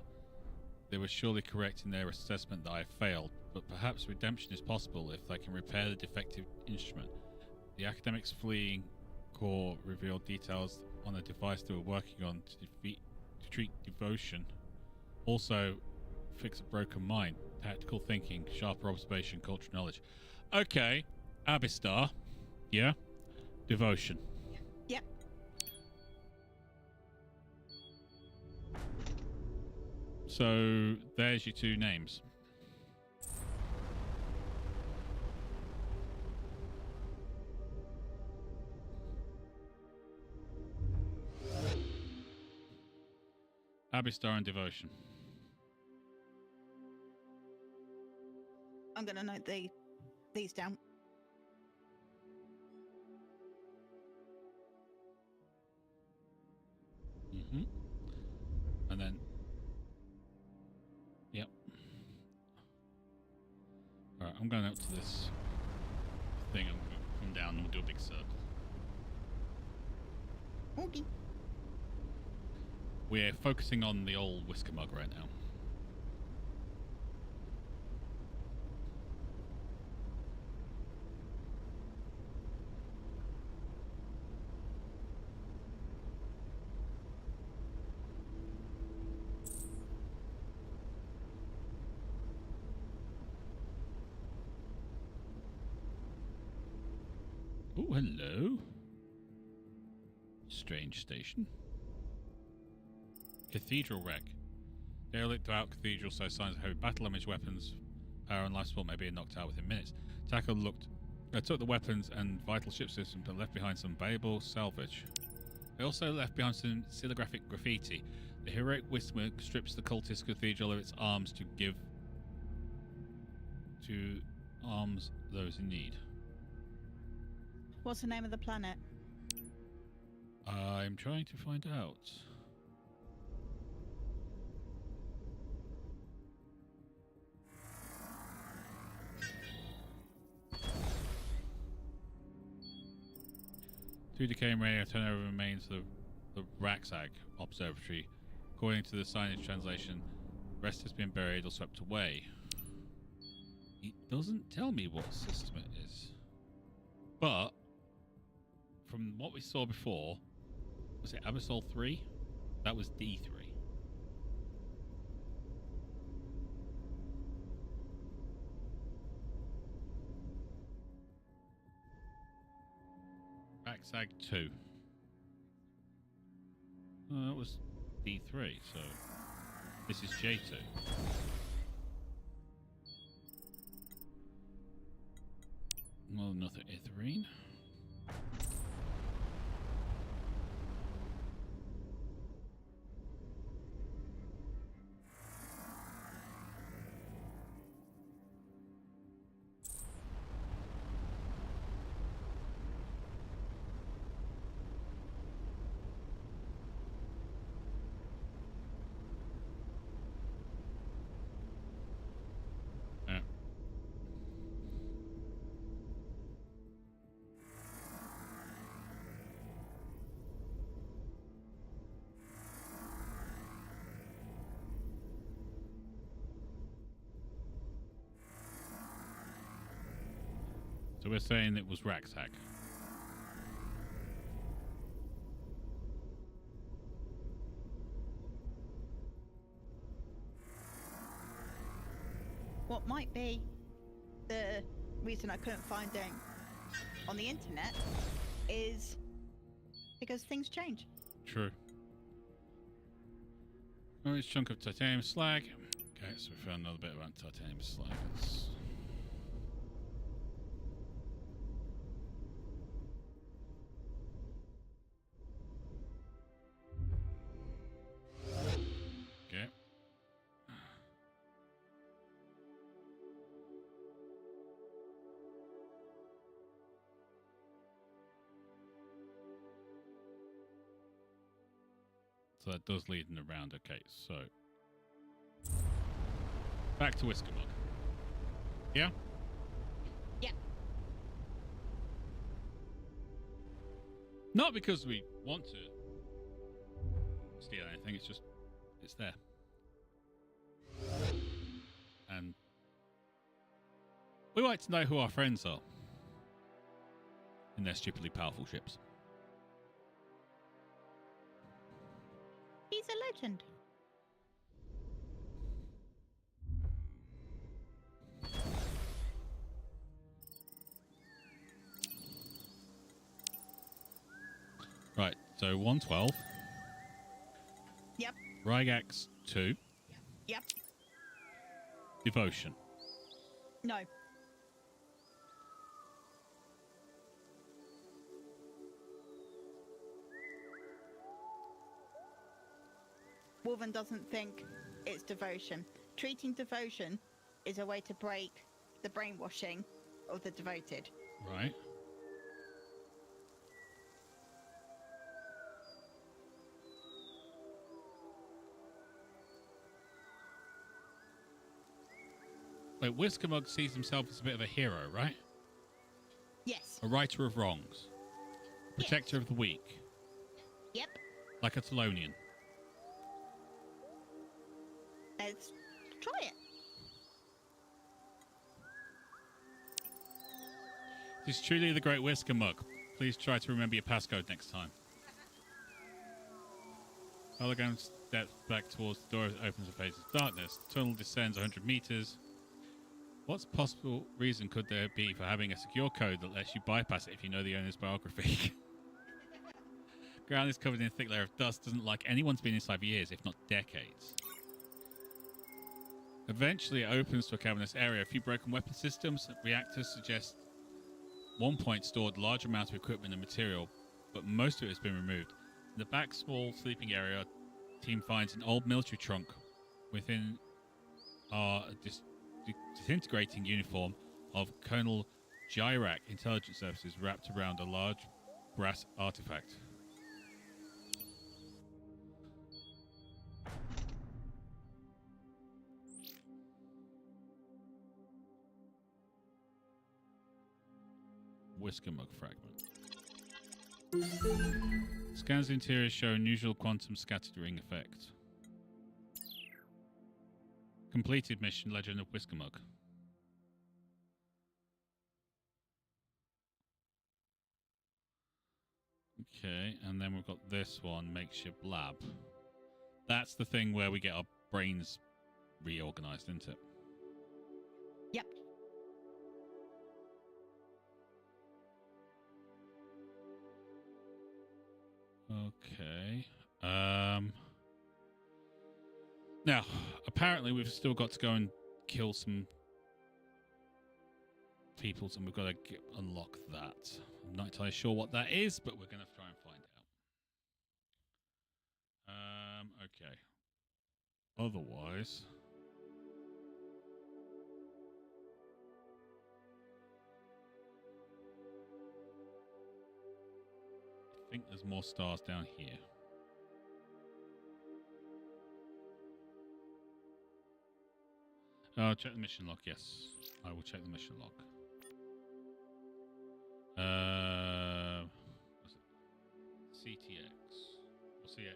they were surely correct in their assessment that I failed, but perhaps redemption is possible if they can repair the defective instrument. The academics fleeing corps revealed details on a device they were working on to treat devotion. Also, fix a broken mind, tactical thinking, sharper observation, cultural knowledge. Okay, Abistar. Yeah? Devotion. Yep. So, there's your two names. Abistar and Devotion. I'm gonna note these down. Mm-hmm. And then, yep. Alright, I'm going out to this thing. I'm going to come down and we'll do a big circle. Okay. We're focusing on the old whisker mug right now. Oh, hello. Strange station. Cathedral wreck. Derelict to out cathedral, so signs of heavy battle damage, weapons, power and life support may be knocked out within minutes. Attacker took the weapons and vital ship systems but left behind some valuable salvage. They also left behind some silographic graffiti. The heroic Whisper strips the cultist cathedral of its arms to give to arms those in need. What's the name of the planet? I'm trying to find out. Through decaying radio turnover remains the Raxag Observatory. According to the signage translation, the rest has been buried or swept away. It doesn't tell me what system it is. But, from what we saw before, was it Abyssal 3? That was D3. Raxag 2. Oh, that was D3, so this is J2. Well, another Itherine. So we're saying it was Raxag. What might be the reason I couldn't find it on the internet is because things change. True. Oh, it's a chunk of titanium slag. Okay, so we found another bit around titanium slag. Okay. So that does lead in around. Okay, so back to Whiskermug. Yeah? Yeah. Not because we want to steal anything, it's just, it's there. And we like to know who our friends are in their stupidly powerful ships. He's a legend. Right, so 112. Yep. Rygax 2. Yep. Devotion. No. Wolven doesn't think it's devotion. Treating devotion is a way to break the brainwashing of the devoted. Right. Wait, Whiskermug sees himself as a bit of a hero, right? Yes. A righter of wrongs. Protector of the weak. Yep. Like a Talonian. Let's try it. This is truly the great Whiskermug. Please try to remember your passcode next time. Hologram steps back towards the door as it opens a phase of darkness. The tunnel descends 100 meters. What possible reason could there be for having a secure code that lets you bypass it if you know the owner's biography? Ground is covered in a thick layer of dust. Doesn't like anyone's been inside for years, if not decades. Eventually, it opens to a cavernous area. A few broken weapon systems. Reactors suggest one point stored large amounts of equipment and material, but most of it has been removed. In the back small sleeping area, team finds an old military trunk. Within are disintegrating uniform of Colonel Gyrak Intelligence Services wrapped around a large brass artifact. Whiskermug fragment. Scans the interior show unusual quantum scattering effect. Completed mission, Legend of Whisker Mug. Okay, and then we've got this one, makeshift lab. That's the thing where we get our brains reorganized, isn't it? Yep. Okay. Now, apparently we've still got to go and kill some people, and we've got to unlock that. I'm not entirely sure what that is, but we're going to try and find out. Okay. Otherwise, I think there's more stars down here. Check the mission log. Yes, I will check the mission log. What's it? CTX or CXTA?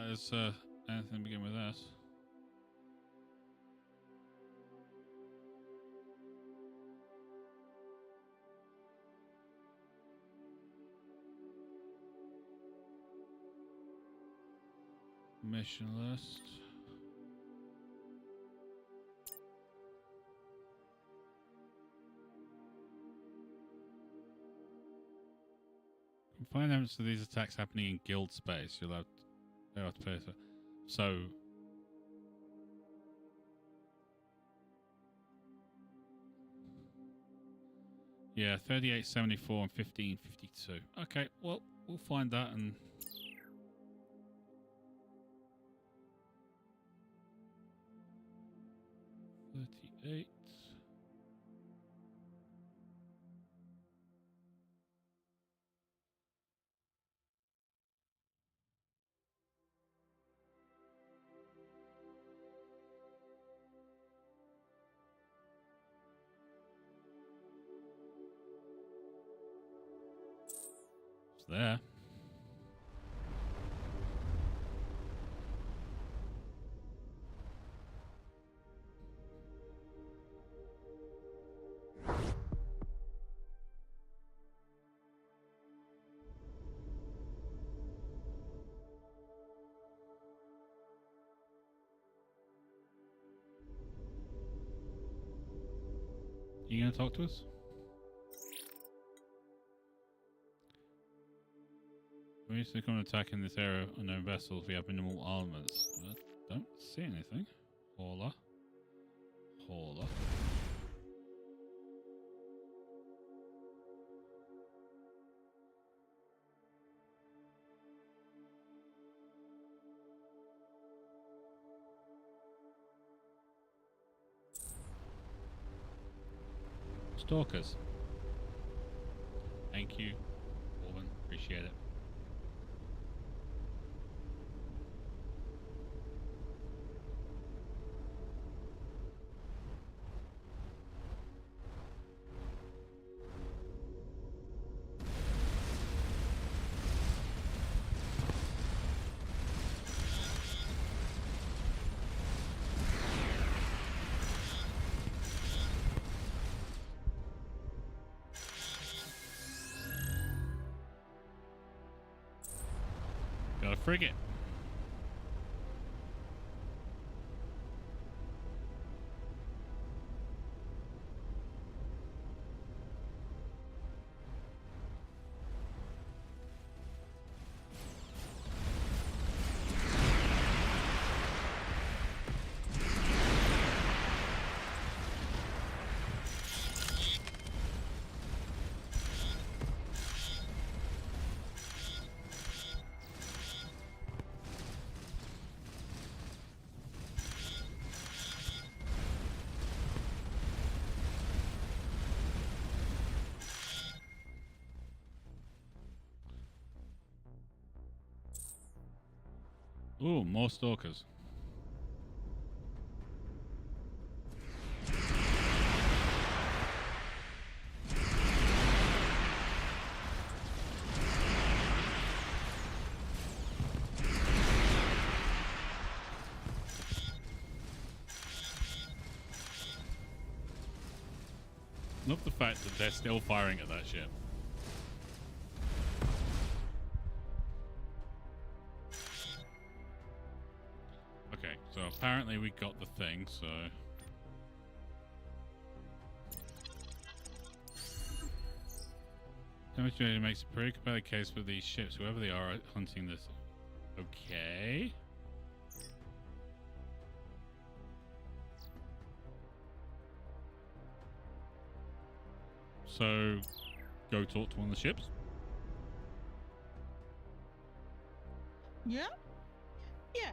There's anything to begin with us. Mission list. Find evidence of these attacks happening in guild space. You'll have to pay for. So. Yeah, 3874 and 1552. Okay, well, we'll find that and. 38. It's there. You gonna talk to us? We used to come attacking this area of unknown vessels. We have minimal armors. I don't see anything. Hauler. Hauler. Stalkers. Thank you, Orban. Appreciate it. Got a frigate. Ooh, more stalkers. Love the fact that they're still firing at that ship. Okay, so apparently we got the thing, so... Demonstrator makes a pretty compelling case for these ships, whoever they are hunting this. Okay. So, go talk to one of the ships. Yeah? Yeah.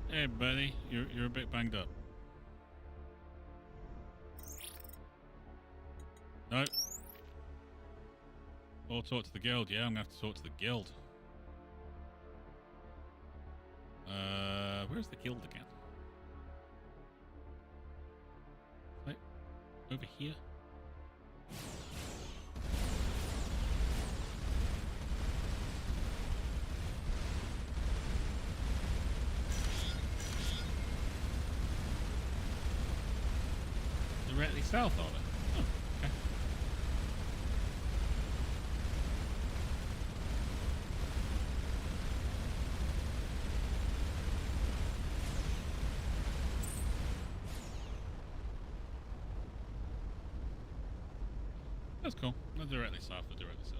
Hey, buddy, you're a bit banged up. No. Or talk to the guild. Yeah, I'm gonna have to talk to the guild. Where's the guild again? Right over here. Directly south of it. Oh, okay. That's cool. Not directly south, but directly south.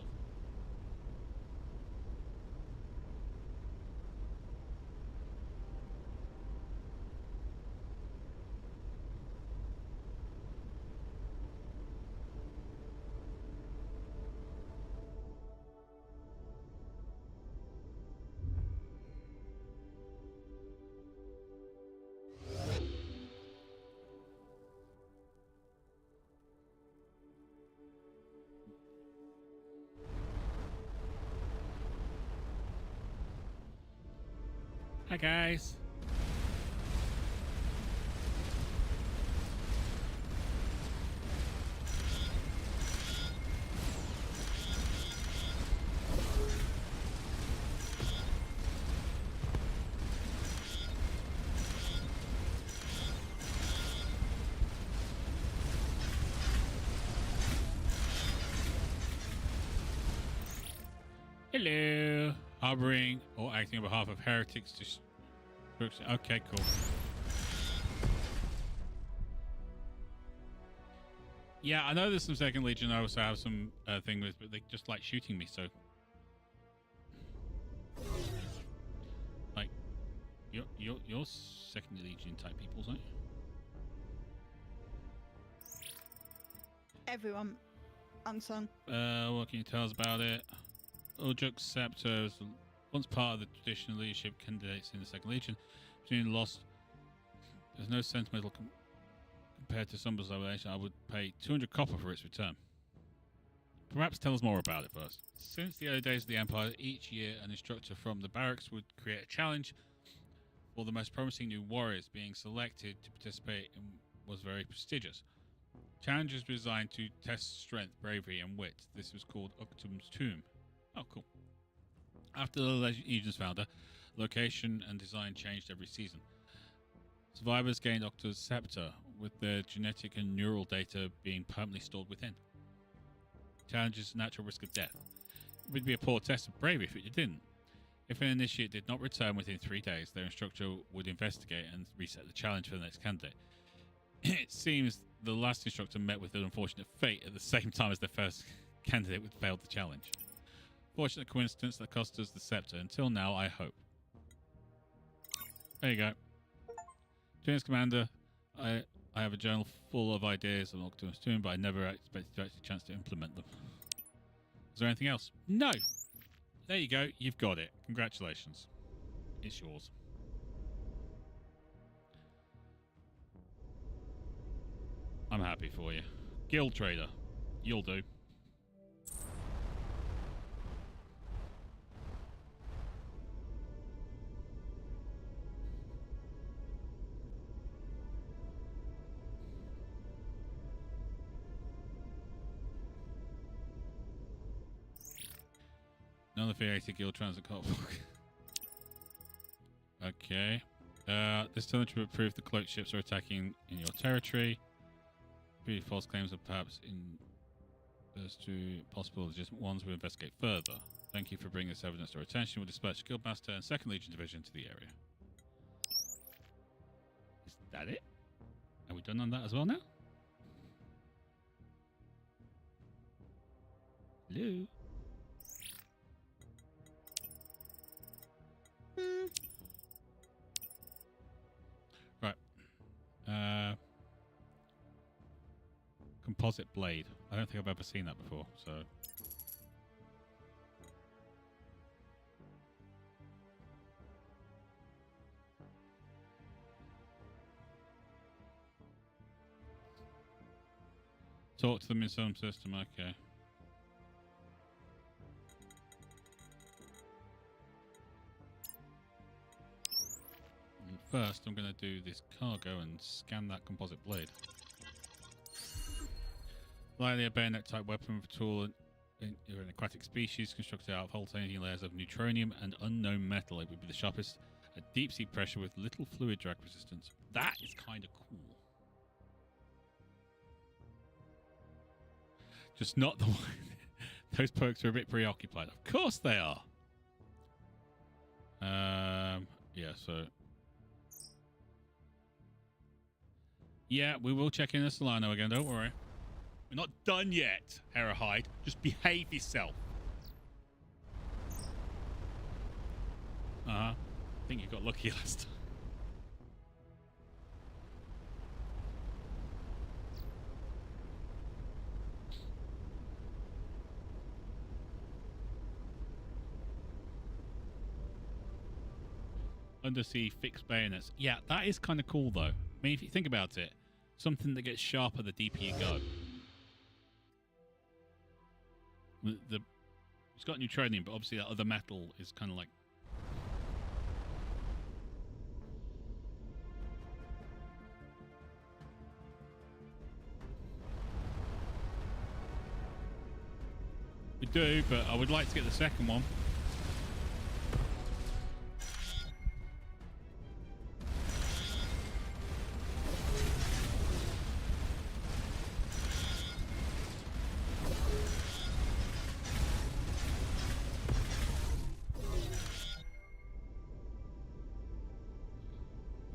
Hi guys. Hello. Harboring or acting on behalf of heretics to... Okay, cool. Yeah, I know there's some Second Legion I also have some thing with, but they just like shooting me, so... Like, you're Second Legion type peoples, aren't you? Everyone, unsung. What can you tell us about it? Ujuk Scepter was once part of the traditional leadership candidates in the Second Legion. Between lost, there's no sentimental compared to Somber's revelation. I would pay 200 copper for its return. Perhaps tell us more about it first. Since the early days of the Empire, each year an instructor from the barracks would create a challenge for the most promising new warriors. Being selected to participate in was very prestigious. Challenges were designed to test strength, bravery, and wit. This was called Uktum's Tomb. Oh, cool. After the Legion's founder, location and design changed every season. Survivors gained Octa's Scepter, with their genetic and neural data being permanently stored within. Challenges natural risk of death. It would be a poor test of bravery if it didn't. If an initiate did not return within 3 days, their instructor would investigate and reset the challenge for the next candidate. It seems the last instructor met with an unfortunate fate at the same time as their first candidate would failed the challenge. Fortunate coincidence that cost us the scepter. Until now, I hope. There you go. James Commander, I have a journal full of ideas on Octopus Tomb, but I never expected to actually chance to implement them. Is there anything else? No! There you go. You've got it. Congratulations. It's yours. I'm happy for you. Guild trader. You'll do. Another affiliated guild transit cult. Okay. This telemetry will prove the cloaked ships are attacking in your territory. Pretty false claims of perhaps in those two possible legitimate ones. We'll investigate further. Thank you for bringing this evidence to our attention. We'll dispatch Guildmaster and 2nd Legion Division to the area. Is that it? Are we done on that as well now? Hello? Right. Composite blade. I don't think I've ever seen that before, so... Talk to them in some system, okay. And first, I'm going to do this cargo and scan that composite blade. Likely a bayonet-type weapon with a tool in an aquatic species constructed out of alternating layers of neutronium and unknown metal. It would be the sharpest at deep-sea pressure with little fluid drag resistance. That is kind of cool. Just not the one. Those perks are a bit preoccupied. Of course they are. Yeah, so... Yeah, we will check in the Solano again, don't worry. We're not done yet, Herahide. Just behave yourself. Uh-huh. I think you got lucky last time. Undersea fixed bayonets. Yeah, that is kind of cool, though. I mean, if you think about it, something that gets sharper the deeper you go. It's got neutronium, but obviously that other metal is kind of like... We do, but I would like to get the second one.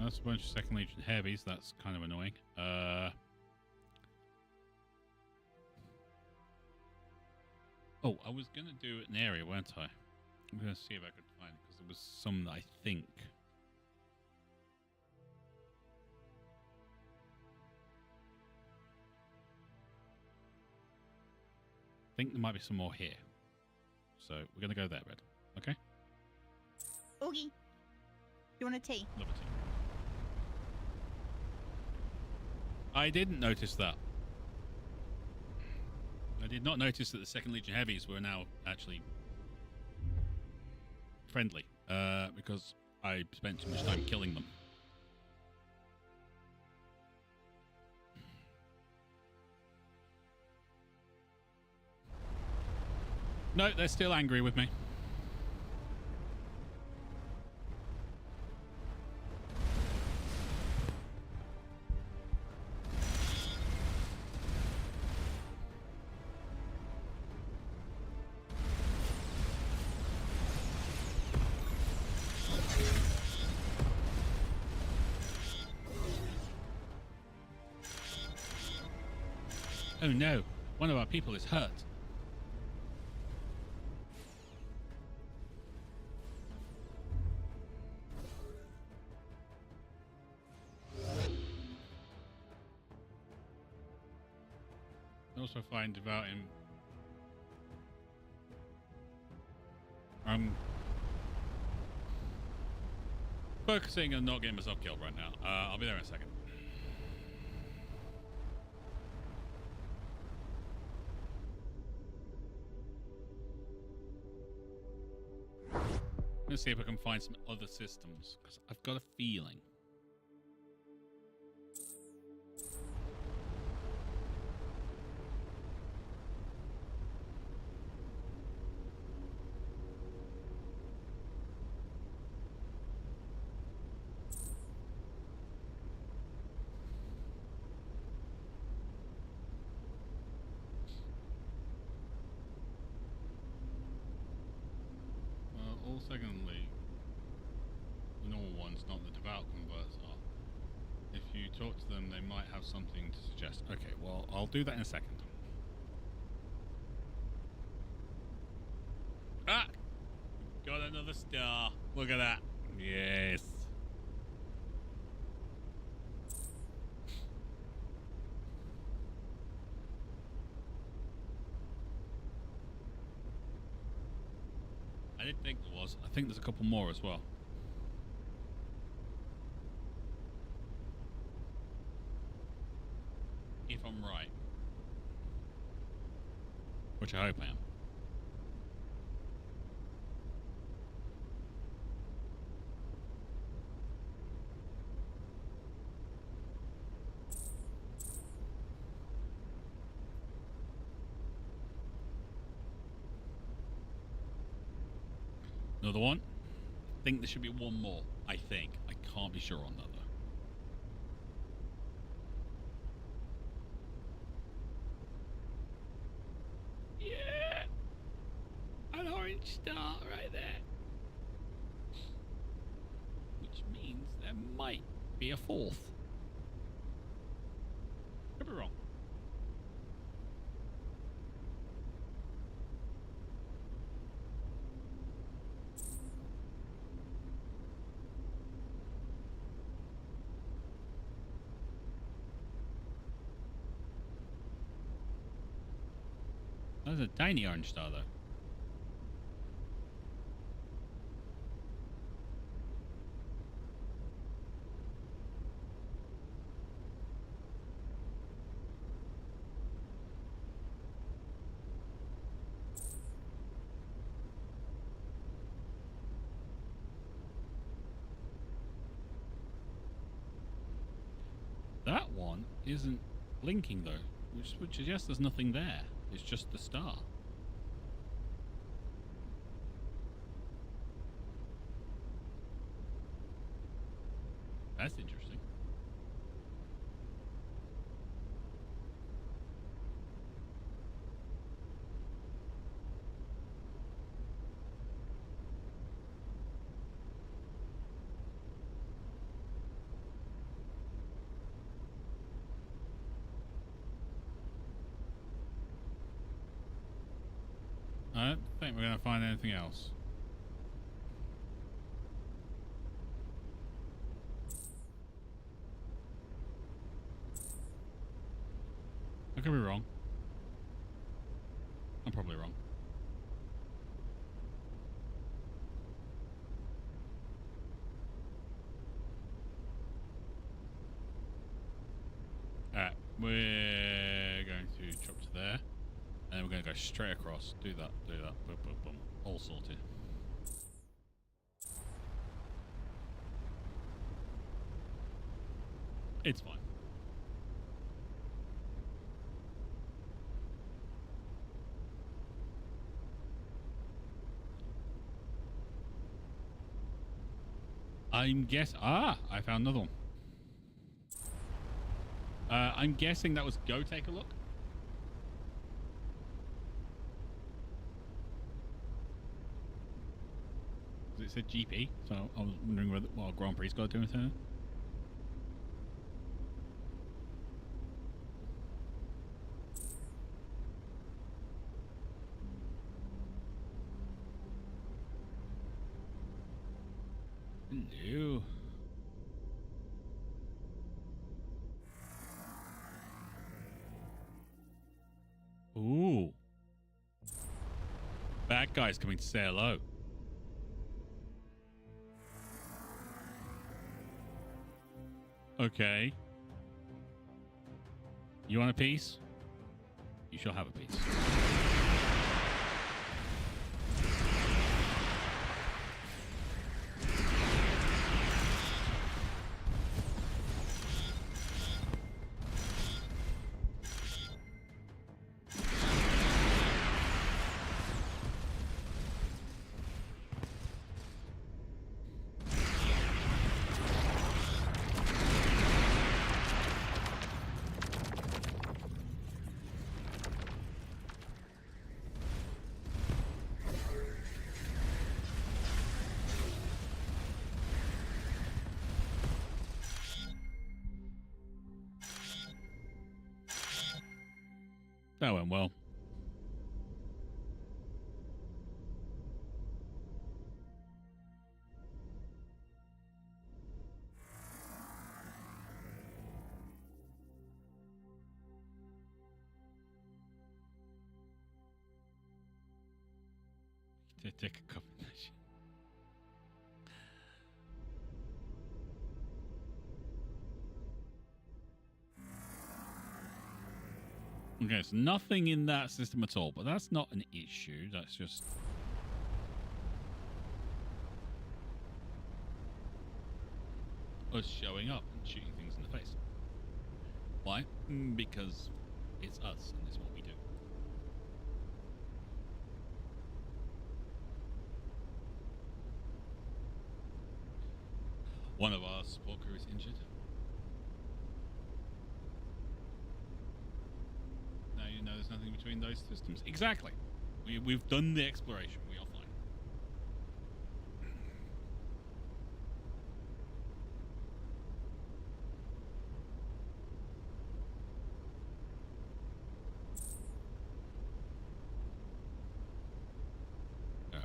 That's a bunch of 2nd Legion heavies. That's kind of annoying. Oh, I was going to do an area, weren't I? I'm going to see if I could find it, because there was some that I think... there might be some more here. So we're going to go there, Red. Okay? Oogie, you want a tea? Love a tea. I didn't notice that. I did not notice that the 2nd Legion heavies were now actually friendly, because I spent too much time killing them. No, they're still angry with me. Oh no, one of our people is hurt. Also find about him. I'm focusing on not getting myself killed right now. I'll be there in a second. Let's see if I can find some other systems, because I've got a feeling. Secondly, the normal ones, not the devout converts, are. If you talk to them, they might have something to suggest. Okay, well, I'll do that in a second. Ah! Got another star. Look at that. Yes. I didn't think there was. I think there's a couple more as well. If I'm right. Which I hope I am. Another one. I think there should be one more. I think. I can't be sure on that though. Yeah! An orange star right there. Which means there might be a fourth. Could be wrong. There's a tiny orange star, though. That one isn't blinking, though, which would suggest there's nothing there. It's just the star. That's interesting. I don't think we're going to find anything else. I could be wrong. I'm probably wrong. Alright, we're going to chop to there. And then we're going to go straight across. Do that, do that. Boom, boom, boom. All sorted. It's fine. I found another one. I'm guessing that was go take a look. It said GP, so I was wondering whether Grand Prix got to do anything. Hello. Ooh. Bad guy's coming to say hello. Okay. You want a piece? You shall have a piece. That went well. To take a combination. Okay, so nothing in that system at all, but that's not an issue. That's just us showing up and shooting things in the face. Why? Because it's us and it's what we do. One of our support crew is injured. Now you know there's nothing between those systems. Exactly. We've done the exploration. We are fine.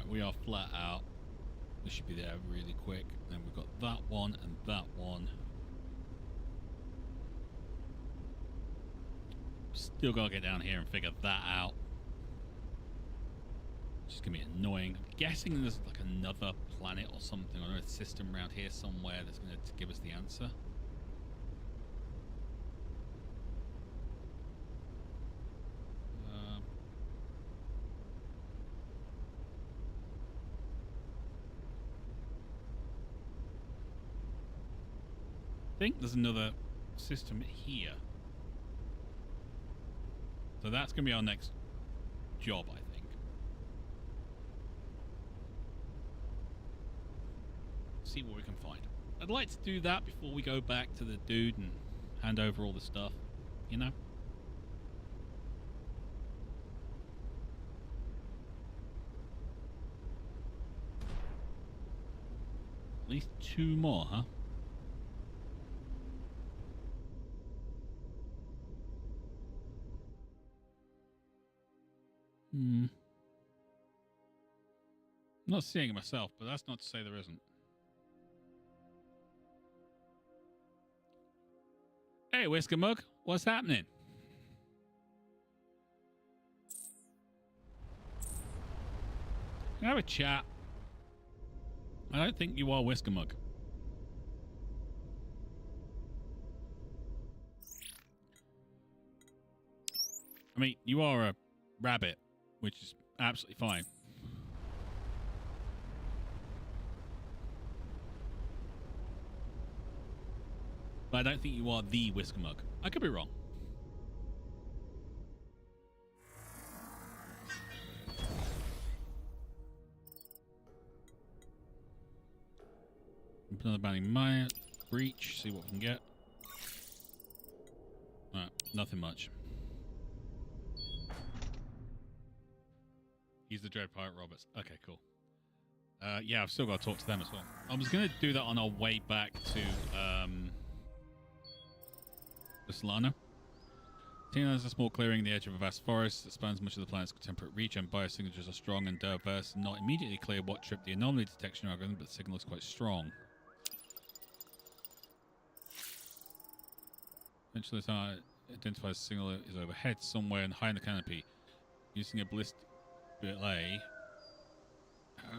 We are flat out. We should be there really quick. Then we've got that one and that one. Still gotta get down here and figure that out. It's just gonna be annoying. I'm guessing there's like another planet or something or a system around here somewhere that's gonna give us the answer. I think there's another system here. So that's going to be our next job, I think. See what we can find. I'd like to do that before we go back to the dude and hand over all the stuff, you know? At least 2 more, huh? I'm not seeing it myself, but that's not to say there isn't. Hey, Whisker Mug, what's happening? Can I have a chat? I don't think you are Whisker Mug. I mean, you are a rabbit, which is absolutely fine. But I don't think you are the Whisker Mug. I could be wrong. Another bounding mine, breach, see what we can get. Alright, nothing much. He's the Dread Pirate Roberts. Okay, cool. Yeah, I've still got to talk to them as well. I was going to do that on our way back to Solana. Tina is a small clearing in the edge of a vast forest that spans much of the planet's temperate region. Biosignatures are strong and diverse. Not immediately clear what tripped the anomaly detection algorithm, but the signal is quite strong. Eventually, it identifies the signal is overhead somewhere and high in the canopy. Using a ballistic belay,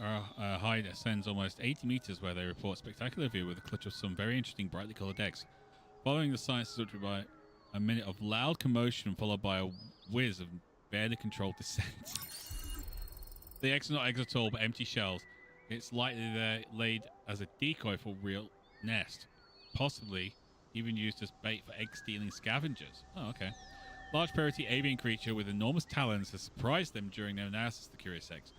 height ascends almost 80 meters, where they report spectacular view with a clutch of some very interesting brightly colored eggs. Following the science is uttered by a minute of loud commotion, followed by a whiz of barely controlled descent. The eggs are not eggs at all, but empty shells. It's likely they're laid as a decoy for real nest, possibly even used as bait for egg-stealing scavengers. Oh, okay. Large parity avian creature with enormous talons has surprised them during their analysis of the curious eggs.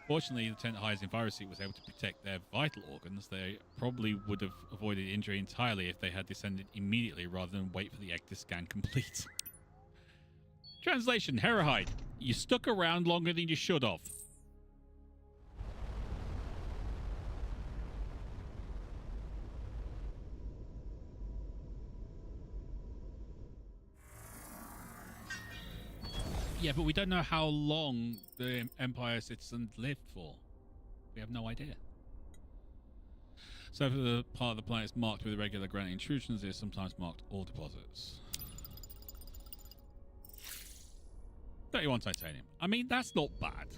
Fortunately, Lieutenant Hyde's envirosuit was able to protect their vital organs. They probably would have avoided injury entirely if they had descended immediately rather than wait for the egg to scan complete. Translation, Herahide, you stuck around longer than you should have. Yeah, but we don't know how long the Empire citizens lived for. We have no idea. So for the part of the planet is marked with irregular granite intrusions, it is sometimes marked ore deposits. 31 titanium. I mean, that's not bad.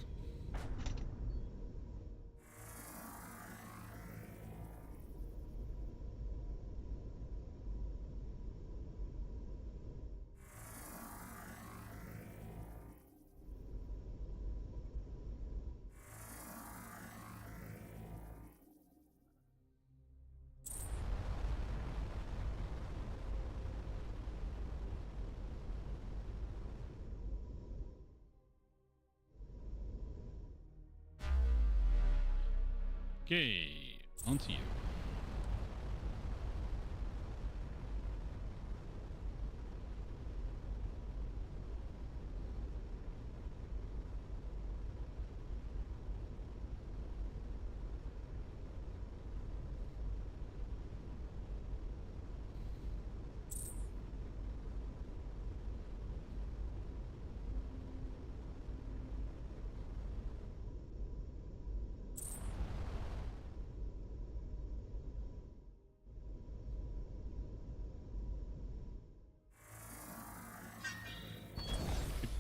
Okay, on to you.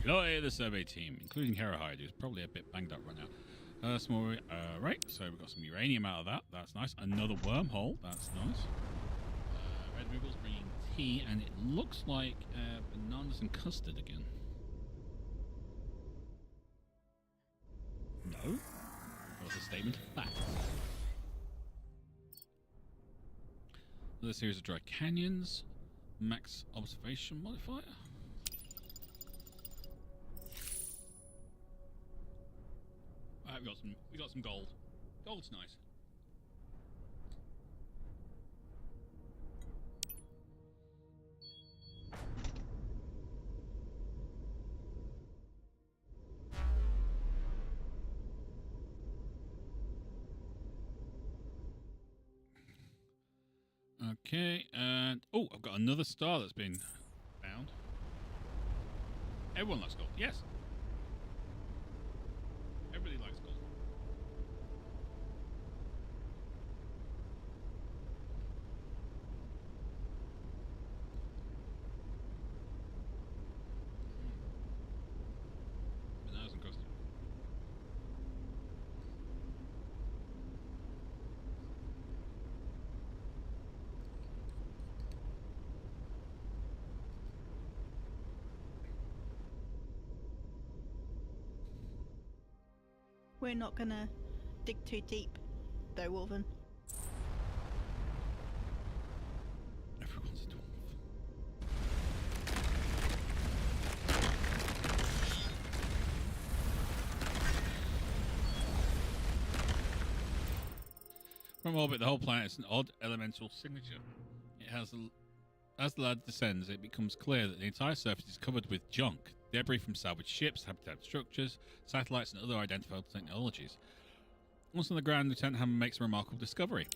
Deploy the survey team, including Herahide, who's probably a bit banged up right now. Small, right, so we've got some uranium out of that. That's nice. Another wormhole. That's nice. Red Wiggles bringing tea, and it looks like bananas and custard again. No. That was a statement of fact. Another series of dry canyons. Max observation modifier. Alright, we got some gold. Gold's nice. Okay, and oh, I've got another star that's been found. Everyone likes gold. Yes. Everybody likes gold. Bananas and custard. We're not gonna dig too deep, though, Wolven. Everyone's a dwarf. From orbit, the whole planet is an odd elemental signature. It has, as the lad descends, it becomes clear that the entire surface is covered with junk. Debris from salvaged ships, habitat structures, satellites, and other identifiable technologies. Once on the ground, Lieutenant Hammer makes a remarkable discovery.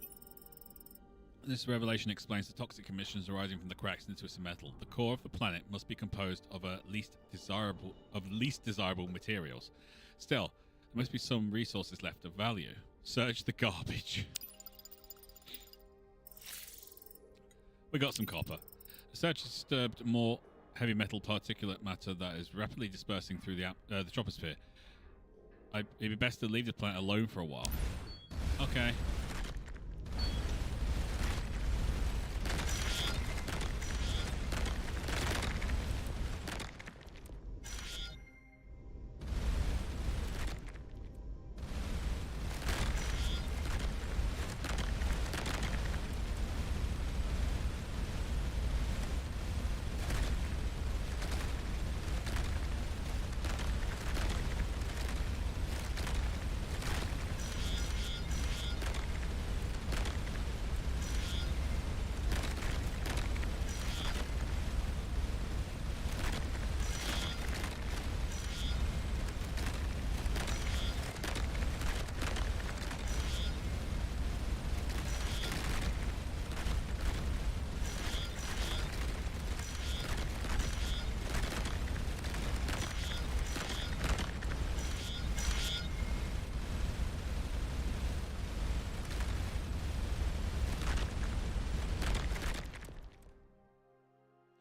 This revelation explains the toxic emissions arising from the cracks into its metal. The core of the planet must be composed of least desirable materials. Still, there must be some resources left of value. Search the garbage. We got some copper. The search has disturbed more heavy metal particulate matter that is rapidly dispersing through the troposphere. It'd be best to leave the planet alone for a while. Okay.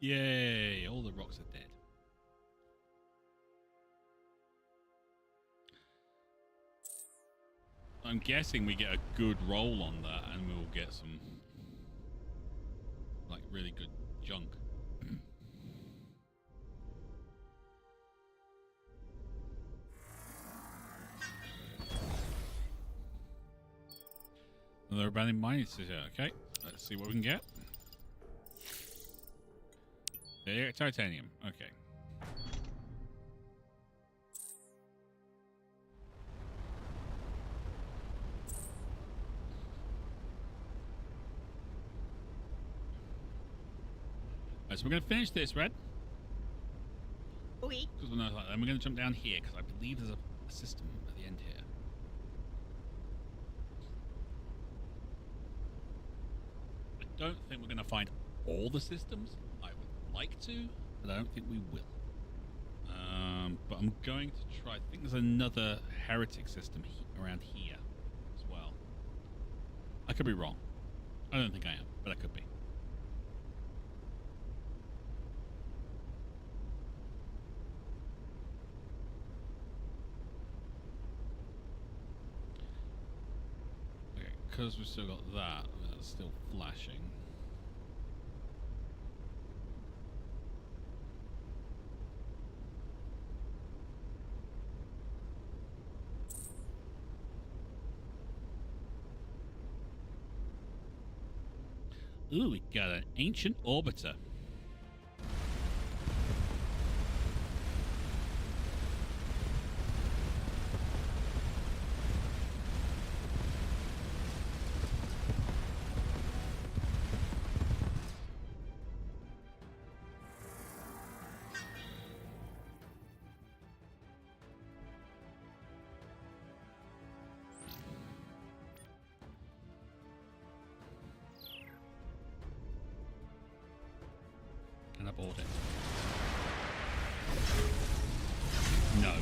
Yay! All the rocks are dead. I'm guessing we get a good roll on that, and we'll get some like really good junk. Another abandoned mining system. Okay, let's see what we can get. There, titanium. Okay. Right, so we're going to finish this, Red. Okay. Because we're not like that. And we're going to jump down here because I believe there's a system at the end here. I don't think we're going to find all the systems. I would like to, but I don't think we will. But I'm going to try. I think there's another heretic system around here as well. I could be wrong. I don't think I am, but I could be. Okay, because we've still got that, that's still flashing. Ooh, we got an ancient orbiter. And I bought it. No.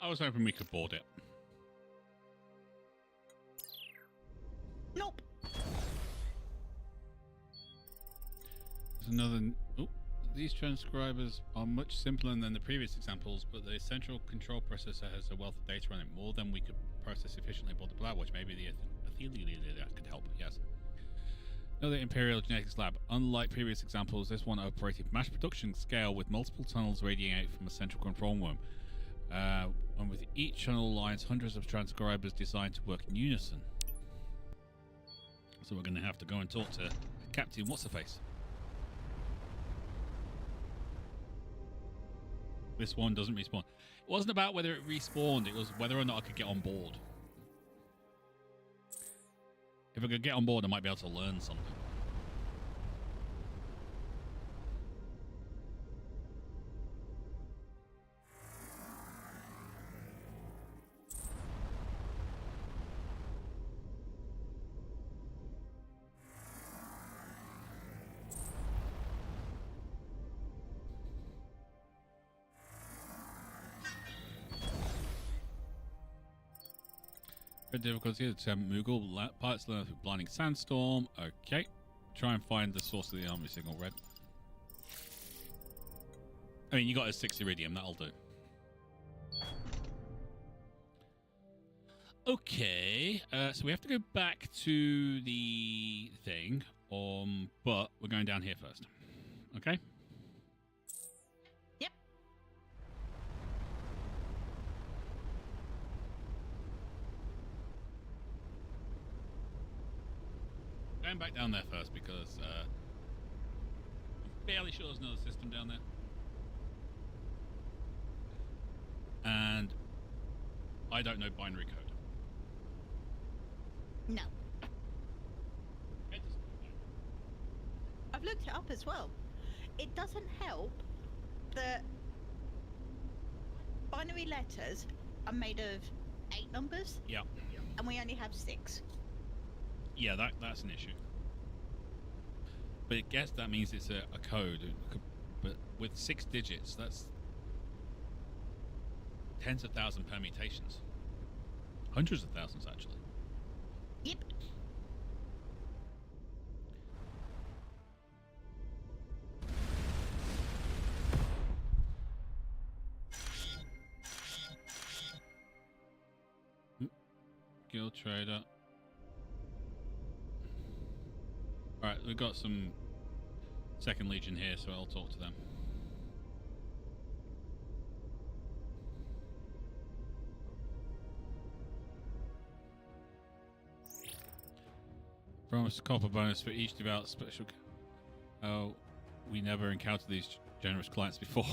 I was hoping we could board it. Nope. There's another... Oh, these transcribers are much simpler than the previous examples, but the central control processor has a wealth of data on it, more than we could process efficiently aboard the Black Watch. Maybe the that could help, yes. Another Imperial Genetics Lab. Unlike previous examples, this one operated mass production scale with multiple tunnels radiating out from a central control room. And with each channel lines, hundreds of transcribers designed to work in unison. So we're going to have to go and talk to Captain What's-Her-Face. This one doesn't respawn. It wasn't about whether it respawned, it was whether or not I could get on board. If I could get on board, I might be able to learn something. Difficulty to Moogle pilots learn through blinding sandstorm. Okay, try and find the source of the army signal. Red. I mean, you got a 6 iridium. That'll do. Okay, so we have to go back to the thing, but we're going down here first. Okay. Yep. Going back down there first because I'm fairly sure there's another system down there. And I don't know binary code. No. I've looked it up as well. It doesn't help that binary letters are made of 8 numbers. Yeah. And we only have 6. Yeah, that's an issue. But I guess that means it's a code. But with 6 digits, that's tens of thousand permutations. Hundreds of thousands, actually. Yep. Guild trader. Alright, we've got some Second Legion here, so I'll talk to them. Promised copper bonus for each devout special. Oh, we never encountered these generous clients before.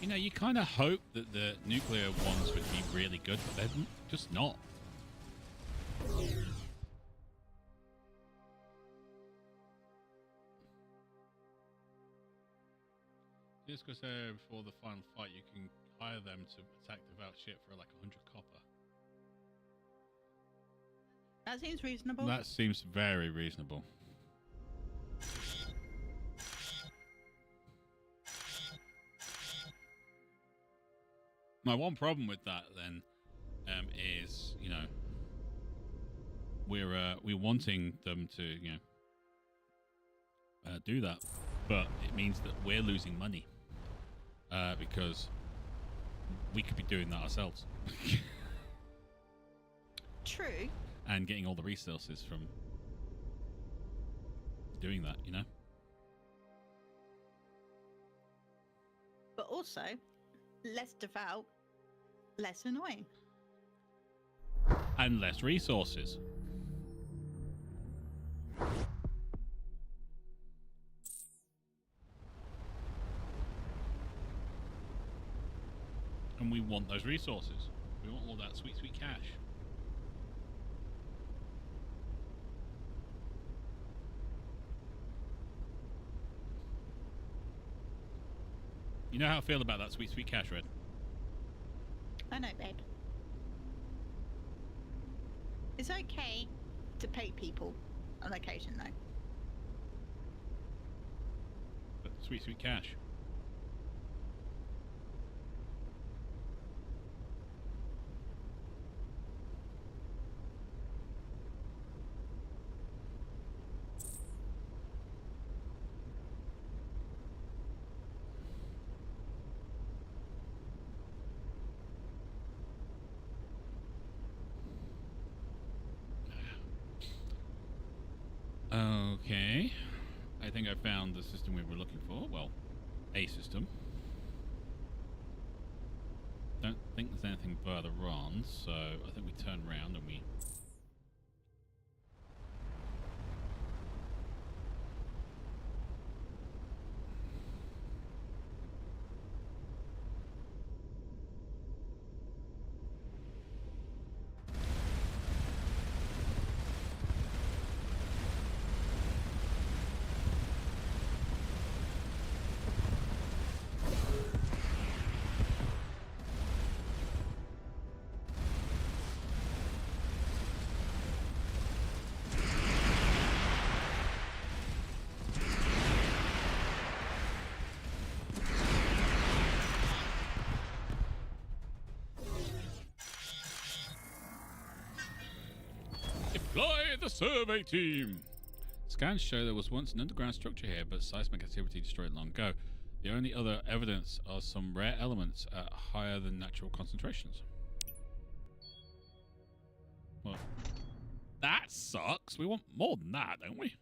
You know, you kind of hope that the nuclear ones would be really good, but they're just not. Just because before the final fight, you can hire them to attack the devout ship for like 100 copper. That seems reasonable. That seems very reasonable. My one problem with that then is, you know, we're wanting them to, you know, do that, but it means that we're losing money because we could be doing that ourselves. True. And getting all the resources from doing that, you know. But also, less devout, less annoying. And less resources. And we want those resources. We want all that sweet, sweet cash. You know how I feel about that sweet, sweet cash, Red? I know, babe. It's okay to pay people on occasion, though. But sweet, sweet cash. Okay, I think I found the system we were looking for. Well, a system. Don't think there's anything further on, so I think we turn around and we... Deploy the survey team! Scans show there was once an underground structure here, but seismic activity destroyed it long ago. The only other evidence are some rare elements at higher than natural concentrations. Well, that sucks. We want more than that, don't we?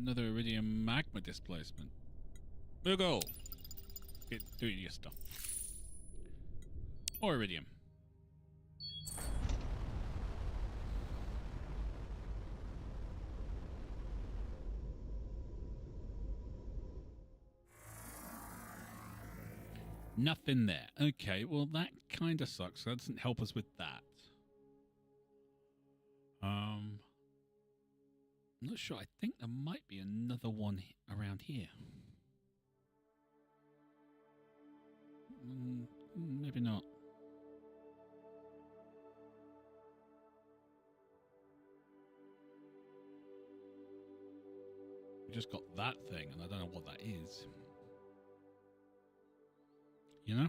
Another iridium magma displacement. Moogle! Get doing your stuff. More iridium. Nothing there. Okay, well that kind of sucks. That doesn't help us with that. I'm not sure. I think there might be another one around here. Maybe not. We just got that thing, and I don't know what that is. You know?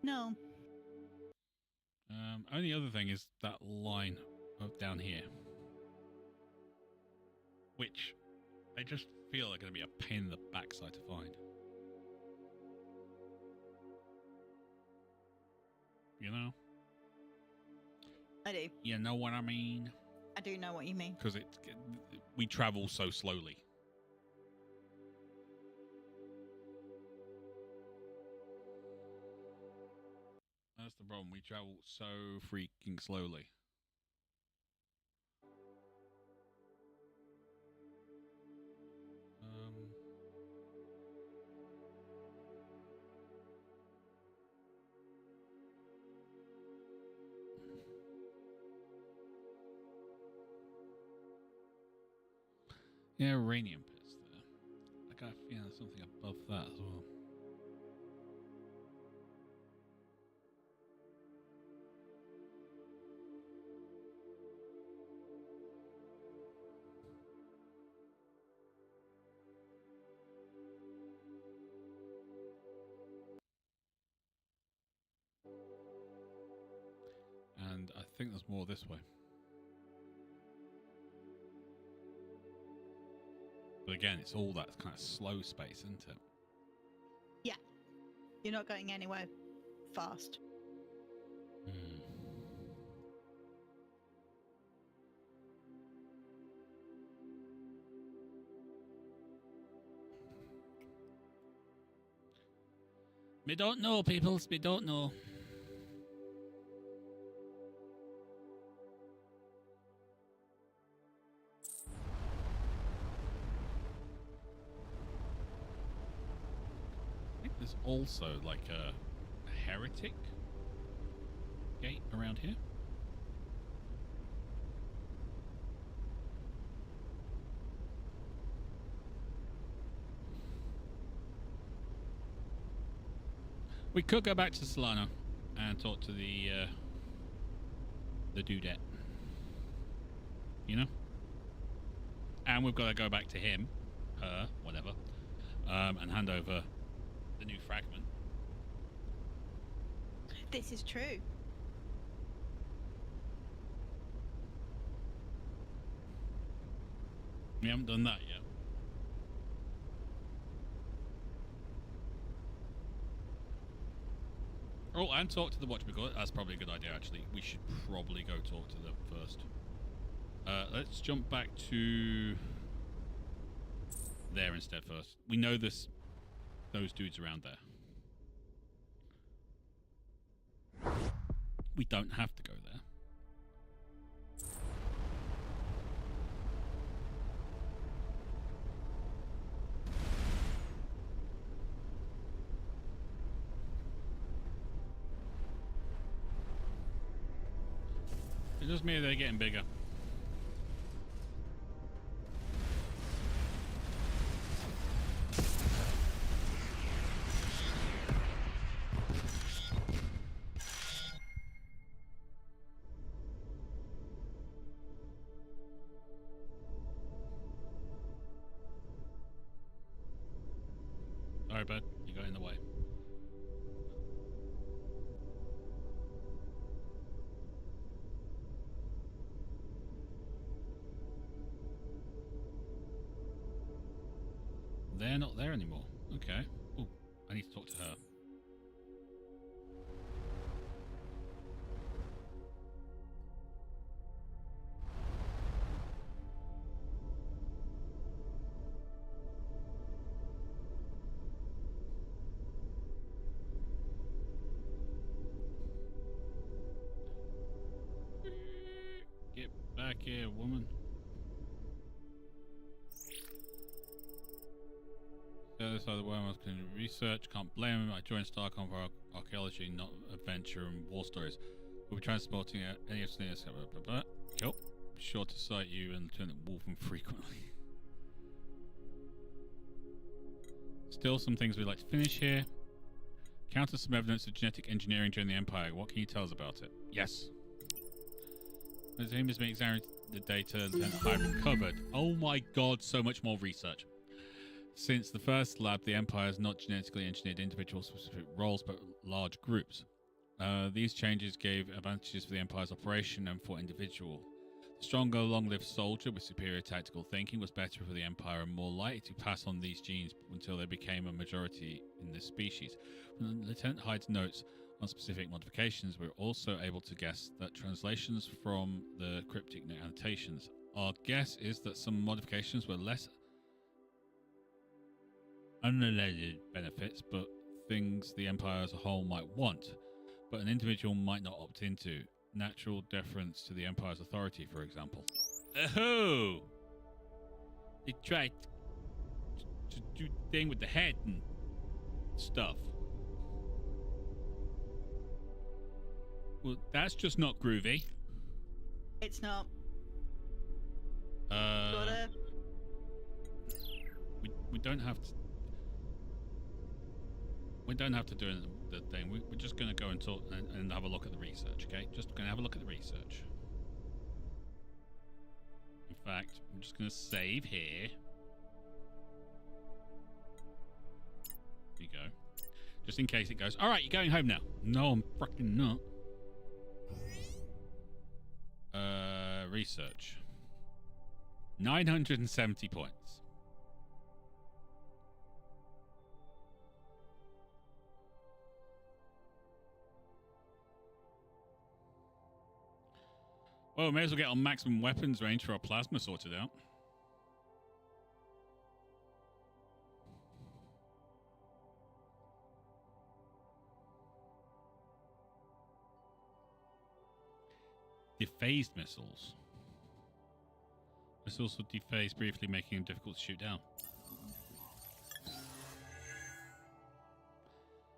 No. Only other thing is that line of down here, which I just feel are going to be a pain in the backside to find. You know? I do. You know what I mean? I do know what you mean. Because we travel so slowly. That's the problem. We travel so freaking slowly. Yeah, uranium pits there. I got a feeling there's something above that as well. And I think there's more this way. But again, it's all that kind of slow space, isn't it? Yeah. You're not going anywhere fast. We don't know, peoples. We don't know. I think there's also like a heretic gate around here. We could go back to Solana and talk to the dudette. You know? And we've got to go back to him, her, whatever, and hand over the new fragment. This is true. We haven't done that yet. Oh, and talk to the Watchmaker. That's probably a good idea, actually. We should probably go talk to them first. Let's jump back to there instead first. We know those dudes around there. We don't have to go there. It just means they're getting bigger. Sorry, bud. You got in the way. They're not there anymore. Okay. Oh, I need to talk to her. back here, woman. The other side of the world, I was going to research. Can't blame him. I joined Starcom for archaeology, not adventure and war stories. We'll be transporting any of this. Cool. Be sure to cite you and turn it wolfen frequently. Still some things we'd like to finish here. Counter some evidence of genetic engineering during the Empire. What can you tell us about it? Yes. The team has been examining the data that I've recovered. Oh my god, so much more research. Since the first lab, the Empire has not genetically engineered individual specific roles, but large groups. These changes gave advantages for the Empire's operation and for individual. The stronger, long-lived soldier with superior tactical thinking was better for the Empire and more likely to pass on these genes until they became a majority in this species. From Lieutenant Hyde's notes on specific modifications, we're also able to guess that translations from the cryptic annotations. Our guess is that some modifications were less unrelated benefits, but things the Empire as a whole might want, but an individual might not opt into. Natural deference to the Empire's authority, for example. Oh! They tried to do the thing with the head and stuff. Well, that's just not groovy. It's not. We don't have to. We don't have to do the thing. We're just going to go and talk and have a look at the research, okay? Just going to have a look at the research. In fact, I'm just going to save here. There you go. Just in case it goes, all right, you're going home now. No, I'm fucking not. Research. 970 points. Well, may as well get on maximum weapons range for our plasma sorted out. Dephased missiles. Missiles will dephase briefly, making them difficult to shoot down.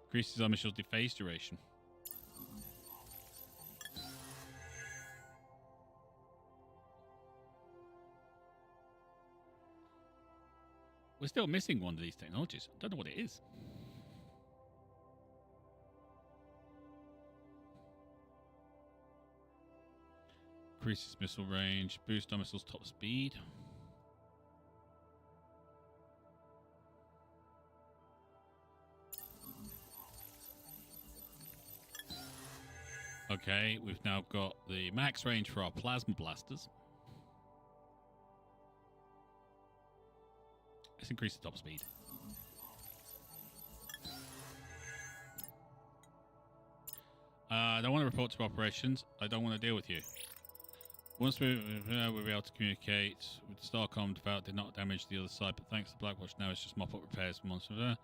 Increases our missile dephase duration. We're still missing one of these technologies. I don't know what it is. Increases missile range. Boost our missile's top speed. Okay, we've now got the max range for our plasma blasters. Let's increase the top speed. I don't want to report to operations. I don't want to deal with you. Once we'll be able to communicate with Starcom. Devout did not damage the other side, but thanks to Blackwatch now it's just mop up repairs for monsters.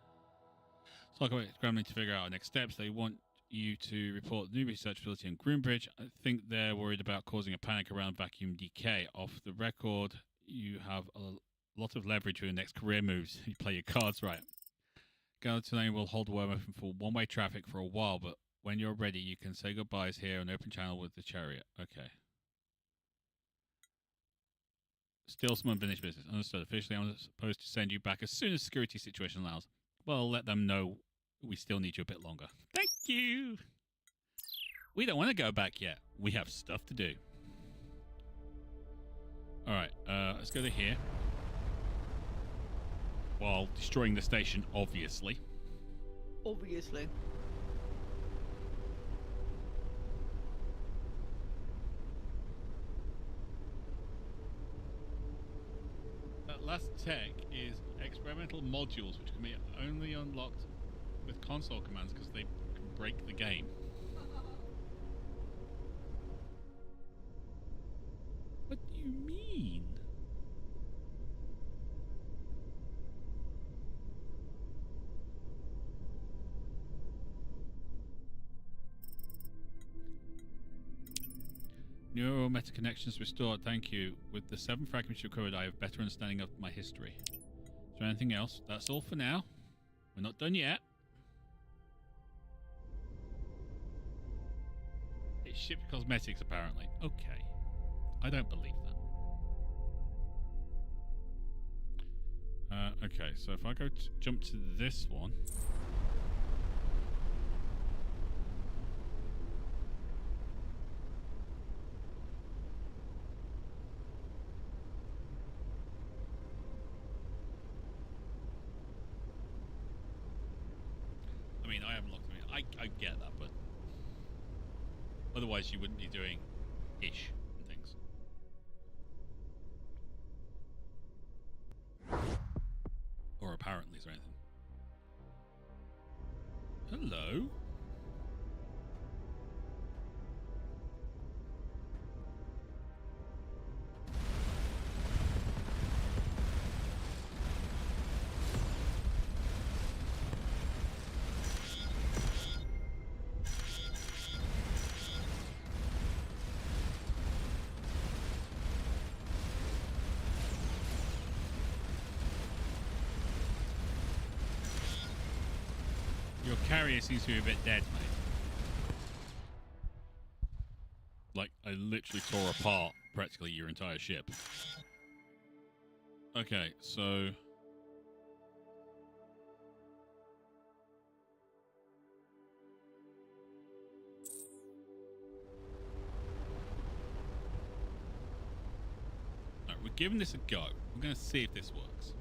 Starcom is scrambling to figure out our next steps. They want you to report the new research facility in Groombridge. I think they're worried about causing a panic around vacuum decay. Off the record, you have a lot of leverage for your next career moves. You play your cards right. Galatasaray will hold the worm open for one-way traffic for a while, but when you're ready, you can say goodbyes here on open channel with the chariot. Okay. Still some unfinished business. Understood. Officially, I'm supposed to send you back as soon as the security situation allows. Well, let them know we still need you a bit longer. Thank you! We don't want to go back yet. We have stuff to do. Alright, let's go to here. While destroying the station, obviously. Obviously. That last tech is experimental modules, which can be only unlocked with console commands because they can break the game. What do you mean? Neural meta connections restored. Thank you. With the 7 fragments recovered, I have better understanding of my history. Is there anything else? That's all for now. We're not done yet. It's ship cosmetics, apparently. Okay. I don't believe that. Okay, so if I go jump to this one. I mean, I haven't looked at it. I get that, but otherwise you wouldn't be doing ish and things. Or apparently, is there anything? Hello? Your carrier seems to be a bit dead, mate. Like, I literally tore apart practically your entire ship. Okay, so... Alright, we're giving this a go. We're going to see if this works.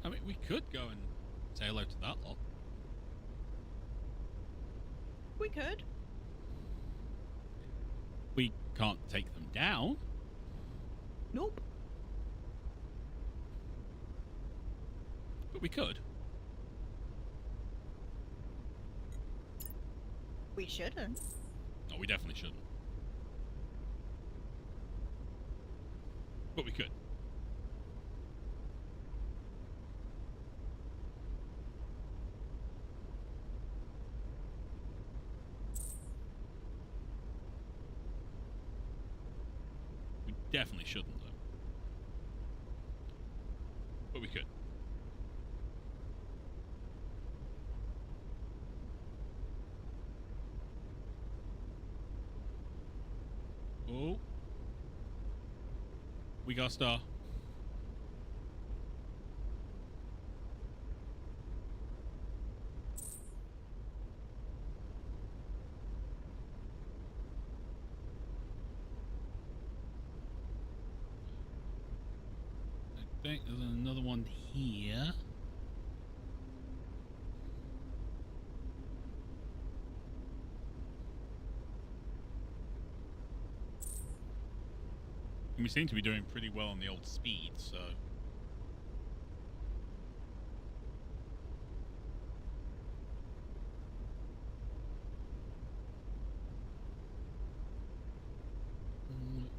I mean, we could go and say hello to that lot. We could. We can't take them down. Nope. But we could. We shouldn't. No, we definitely shouldn't. But we could. We definitely shouldn't, though. But we could. Oh. We got a star. I think there's another one here. And we seem to be doing pretty well on the old speed, so...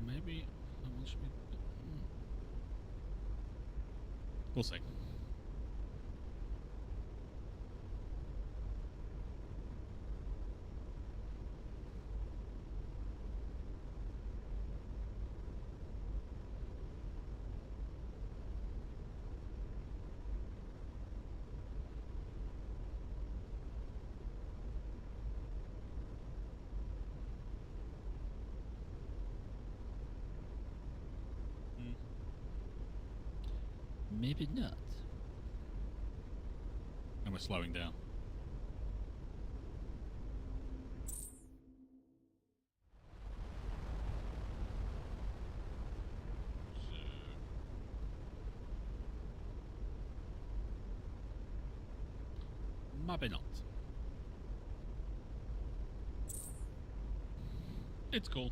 maybe... how much should we... We'll see. Maybe not. And we're slowing down. Maybe not. It's cool.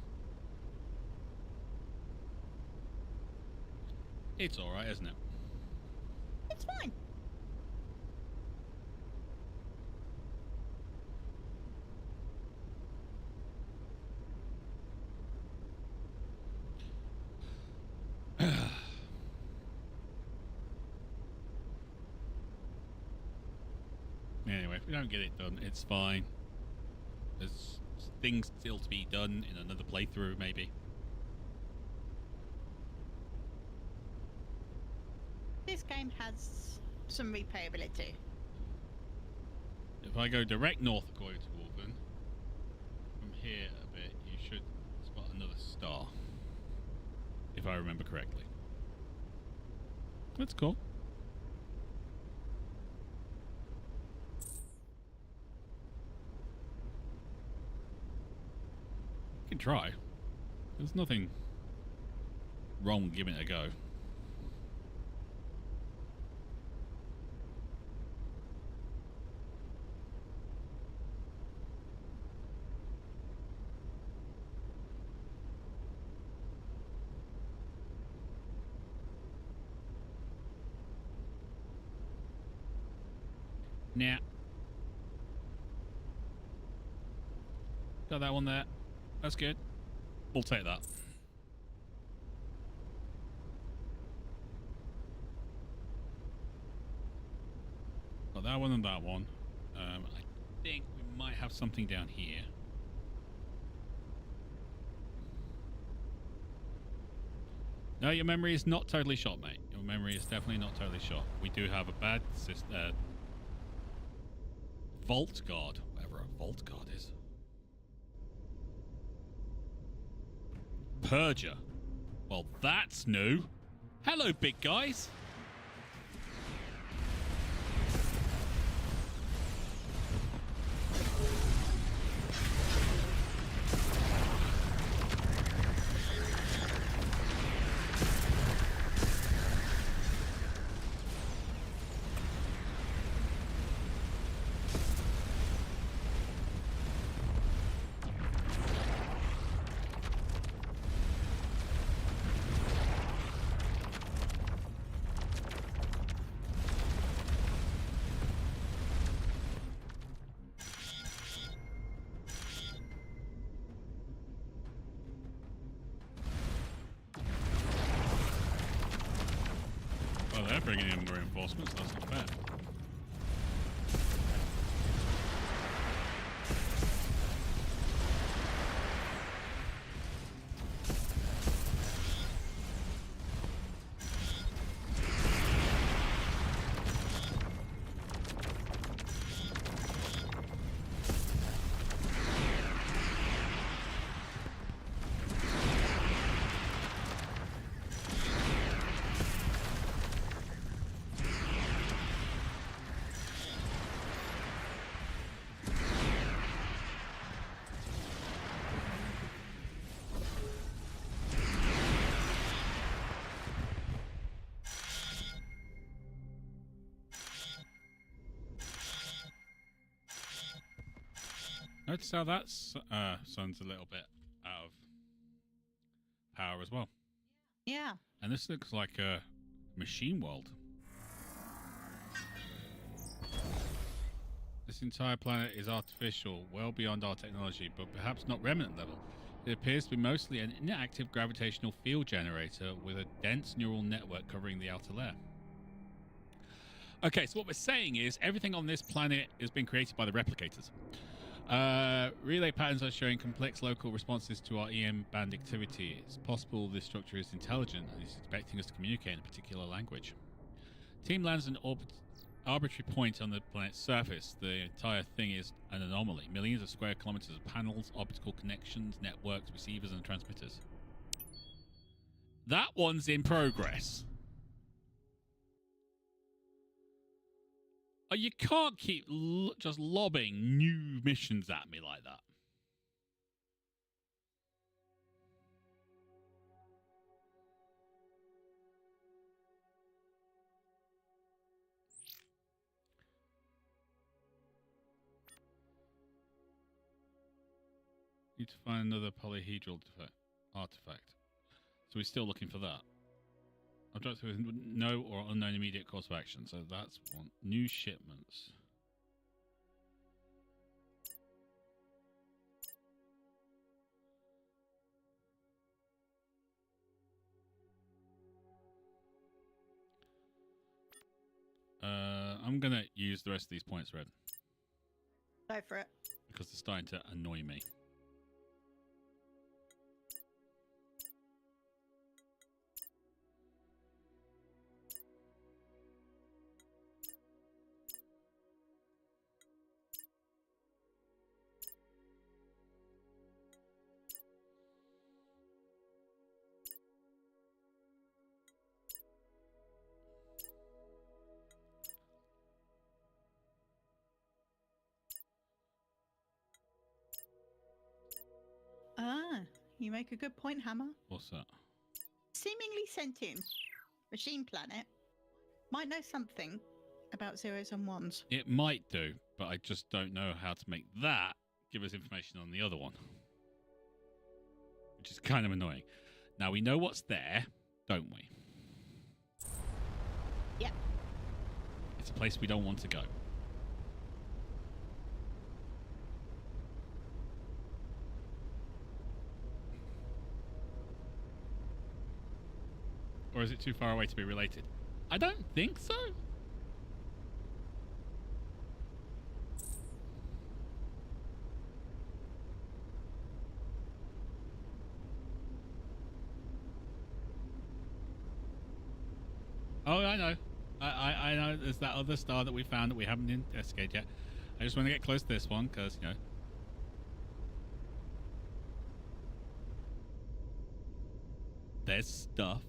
It's all right, isn't it? It's fine. Anyway, if we don't get it done, it's fine. There's things still to be done in another playthrough, maybe. This game has some replayability. If I go direct north according to Wolven, from here a bit, you should spot another star. If I remember correctly. That's cool. You can try. There's nothing wrong with giving it a go. Nah. Got that one there. That's good. We'll take that. Got that one and that one. I think we might have something down here. No, your memory is not totally shot, mate. Your memory is definitely not totally shot. We do have a bad vault guard, whatever a vault guard is. Purger. Well, that's new. Hello, big guys. They're bringing in reinforcements. That's not bad. Notice how that sun's a little bit out of power as well. Yeah. And this looks like a machine world. This entire planet is artificial, well beyond our technology, but perhaps not remnant level. It appears to be mostly an inactive gravitational field generator with a dense neural network covering the outer layer. Okay, so what we're saying is everything on this planet has been created by the replicators. Relay patterns are showing complex local responses to our EM band activity. It's possible this structure is intelligent and is expecting us to communicate in a particular language. Team lands an arbitrary point on the planet's surface. The entire thing is an anomaly. Millions of square kilometers of panels, optical connections, networks, receivers, and transmitters. That one's in progress. You can't keep just lobbing new missions at me like that. Need to find another polyhedral artifact. So we're still looking for that. Objective with no or unknown immediate course of action. So that's one. New shipments. I'm gonna use the rest of these points, Red. Go for it. Because they're starting to annoy me. Ah, you make a good point, Hammer. What's that? Seemingly sentient machine planet might know something about zeros and ones. It might do, but I just don't know how to make that give us information on the other one. Which is kind of annoying. Now, we know what's there, don't we? Yeah. It's a place we don't want to go. Or is it too far away to be related? I don't think so. Oh, I know. I know there's that other star that we found that we haven't investigated yet. I just want to get close to this one because, you know. There's stuff.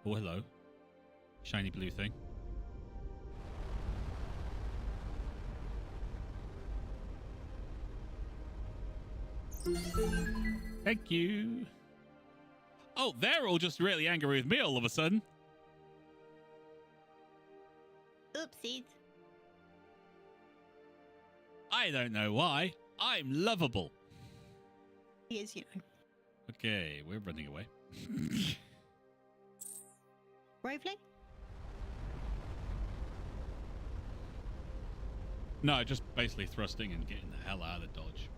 Oh, hello. Shiny blue thing. Thank you. Oh, they're all just really angry with me all of a sudden. Oopsies. I don't know why. I'm lovable. He is, you know. Okay, we're running away. Bravely? No, just basically thrusting and getting the hell out of Dodge.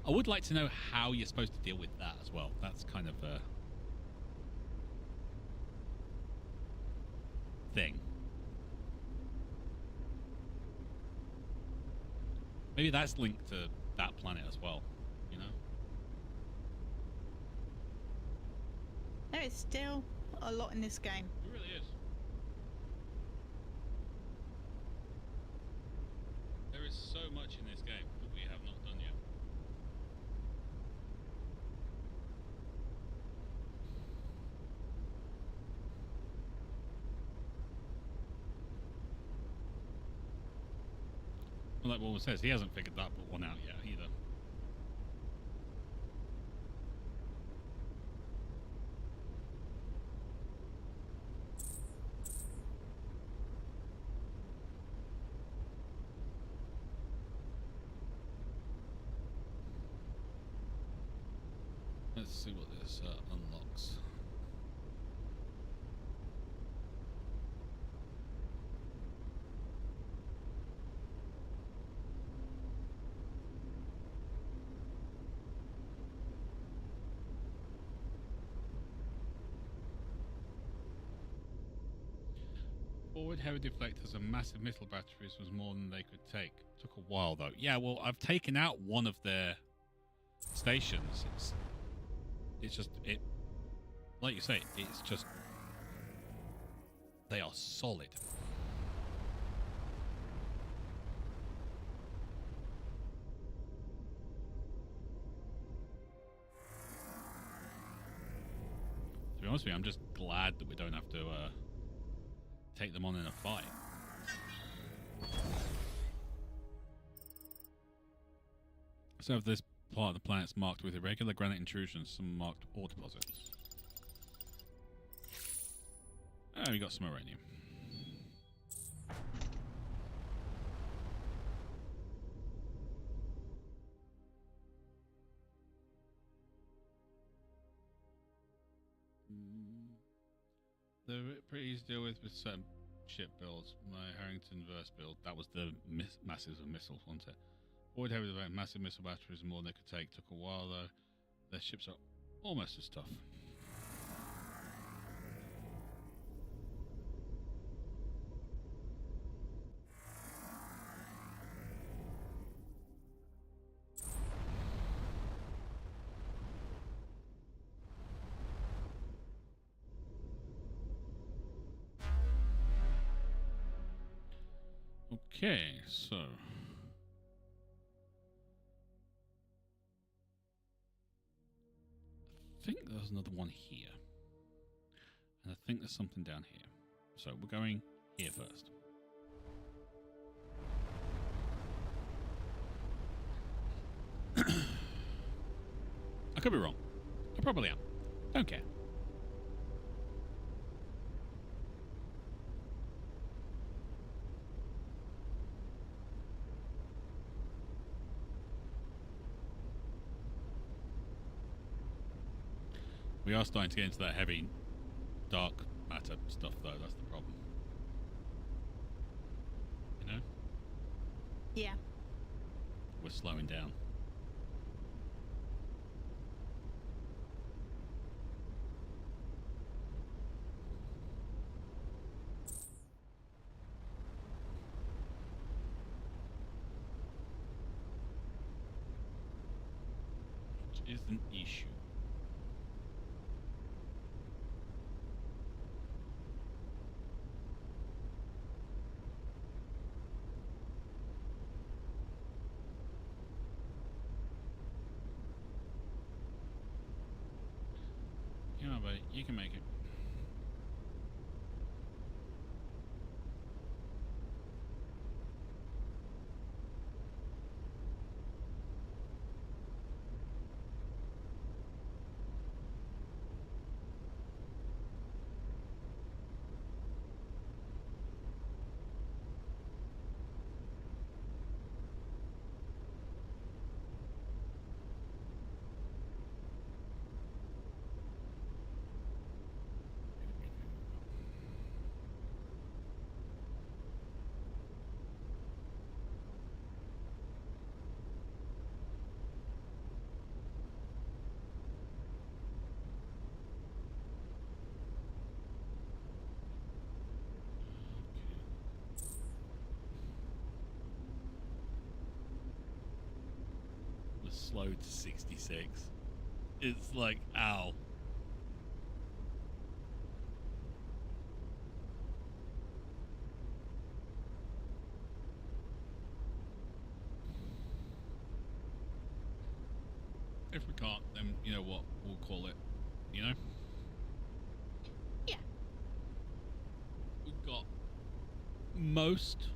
I would like to know how you're supposed to deal with that as well. That's kind of a thing. Maybe that's linked to that planet as well, you know? There is still a lot in this game. It really is. There is so much in this game that we have not done yet. Well, like Wolf says, he hasn't figured that one out yet either. Let's see what this unlocks. Forward heavy deflectors and massive missile batteries was more than they could take. Took a while though. Yeah, well, I've taken out one of their stations. It's just, like you say, it's just, they are solid. To be honest with you, I'm just glad that we don't have to take them on in a fight. So this part of the planet's marked with irregular granite intrusions, some marked ore deposits. Oh, we got some uranium. They're pretty easy to deal with certain ship builds. My Harrington verse build, that was the massive missiles, wasn't it? Void heavy event, massive missile batteries and more than they could take. Took a while though. Their ships are almost as tough. Okay, so I think there's another one here. And I think there's something down here. So we're going here first. I could be wrong. I probably am. Don't care. We are starting to get into that heavy, dark matter stuff, though. That's the problem. You know? Yeah. We're slowing down. Which is an issue. Yeah, but you can make it. Slow to 66. It's like, ow. If we can't, then you know what? We'll call it. You know? Yeah. We've got most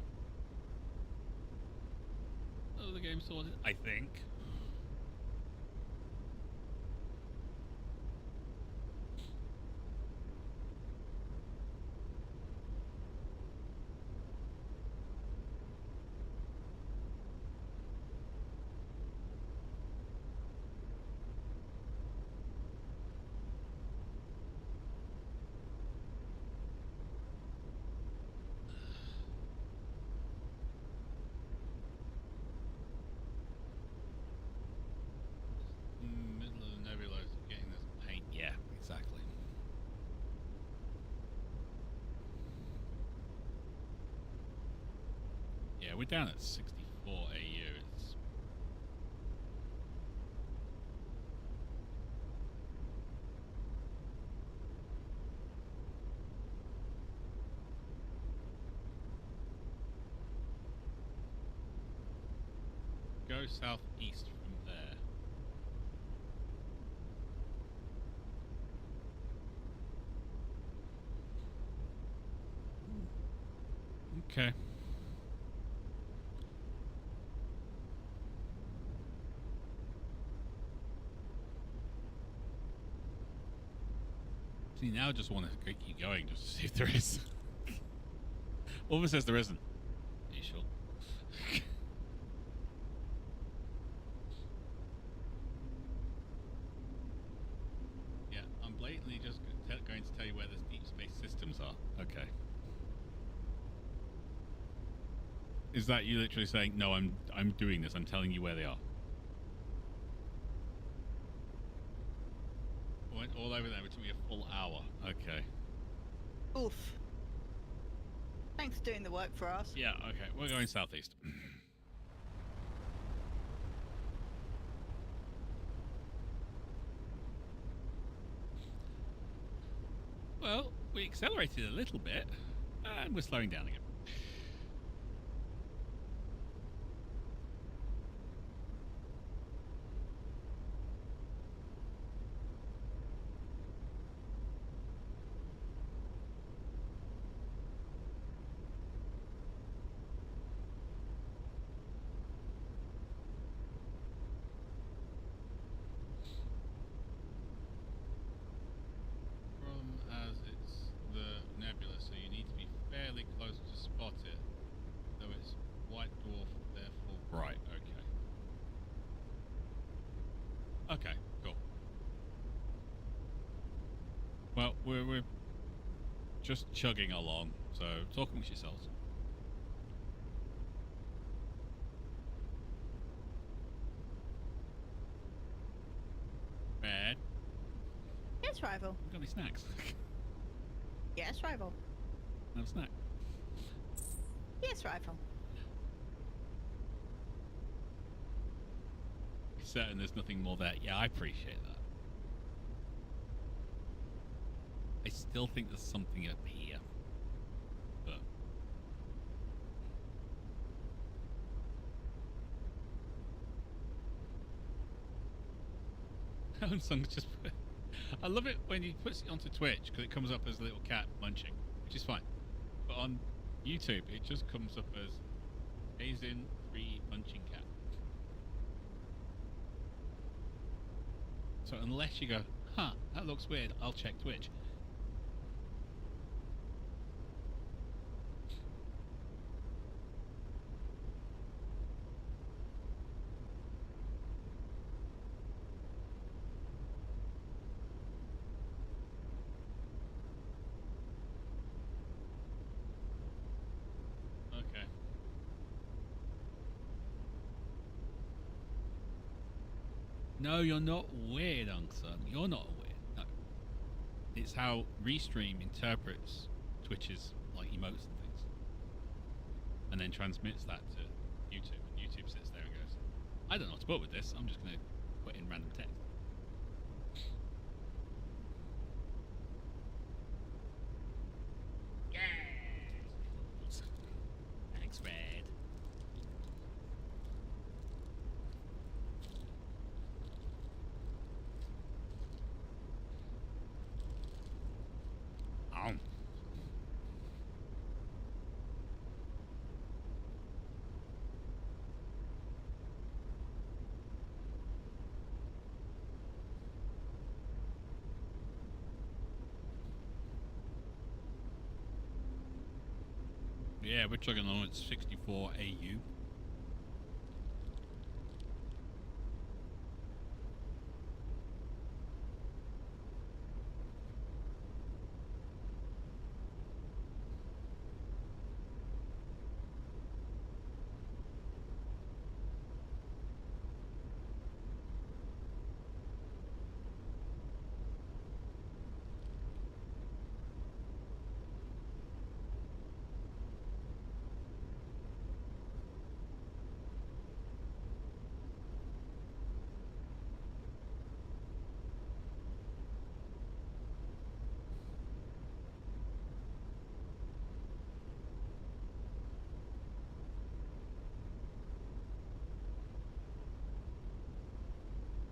of the game sorted, I think. Middle of the nebula is getting this paint. Yeah, exactly. Yeah, we're down at 64 AU. It's go southeast from there. Okay. See, now I just want to keep going just to see if there is. Ulva says there isn't. Are you sure? Yeah, I'm blatantly just going to tell you where the deep space systems are. Okay. Is that you literally saying, no, I'm doing this, I'm telling you where they are? Went all over there, it took me a full hour. Okay. Oof. Thanks for doing the work for us. Yeah, okay. We're going southeast. Well, we accelerated a little bit, and we're slowing down again. As it's the nebula, so you need to be fairly close to spot it. Though it's white dwarf, therefore bright. Okay. Okay, cool. Well, we're just chugging along, so talk amongst yourselves. Bad. Yes, rival. You got any snacks? Yes, rival. No snack. Yes, rival. Be certain there's nothing more there. Yeah, I appreciate that. I still think there's something up here. But Helen Song's just I love it when he puts it onto Twitch because it comes up as a little cat munching, which is fine. But on YouTube, it just comes up as Aizen 3 munching cat. So unless you go, huh, that looks weird, I'll check Twitch. No, you're not weird, Ungsun. You're not weird. No. It's how Restream interprets Twitch's like emotes and things. And then transmits that to YouTube. And YouTube sits there and goes, I don't know what to put with this. I'm just going to put in random text. Yes! Thanks, Red. Yeah, we're chugging along at 64 AU.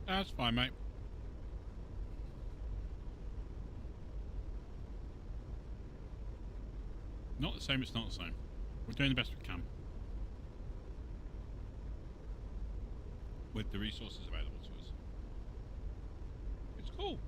That's fine, mate. Not the same, it's not the same. We're doing the best we can. With the resources available to us. It's cool.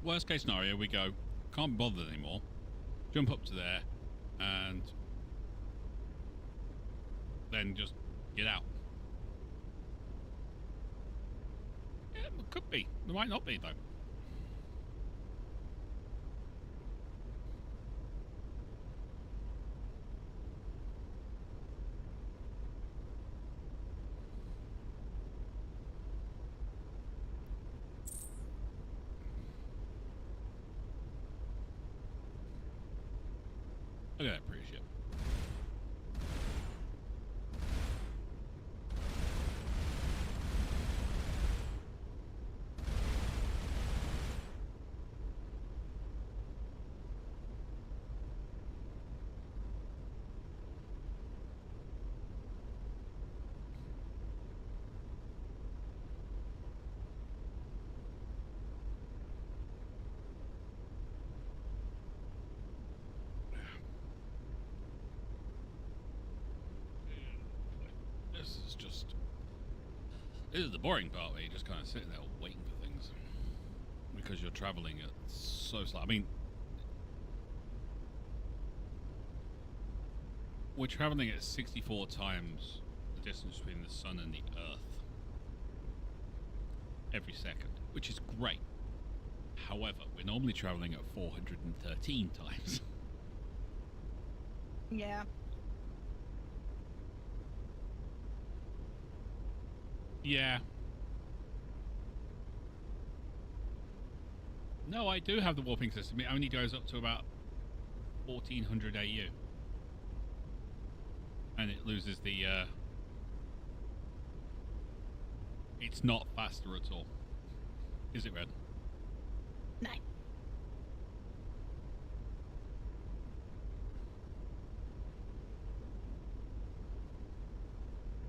worst case scenario, we go, can't be bothered anymore, jump up to there, and then just get out. Yeah, it could be. There might not be, though. Look at that pretty ship. This is the boring part where you're just kind of sitting there waiting for things because you're traveling at so slow. I mean, we're traveling at 64 times the distance between the sun and the Earth every second, which is great. However, we're normally traveling at 413 times. Yeah. Yeah. No, I do have the warping system. It only goes up to about 1400 AU. And it loses the, it's not faster at all. Is it, Red? No.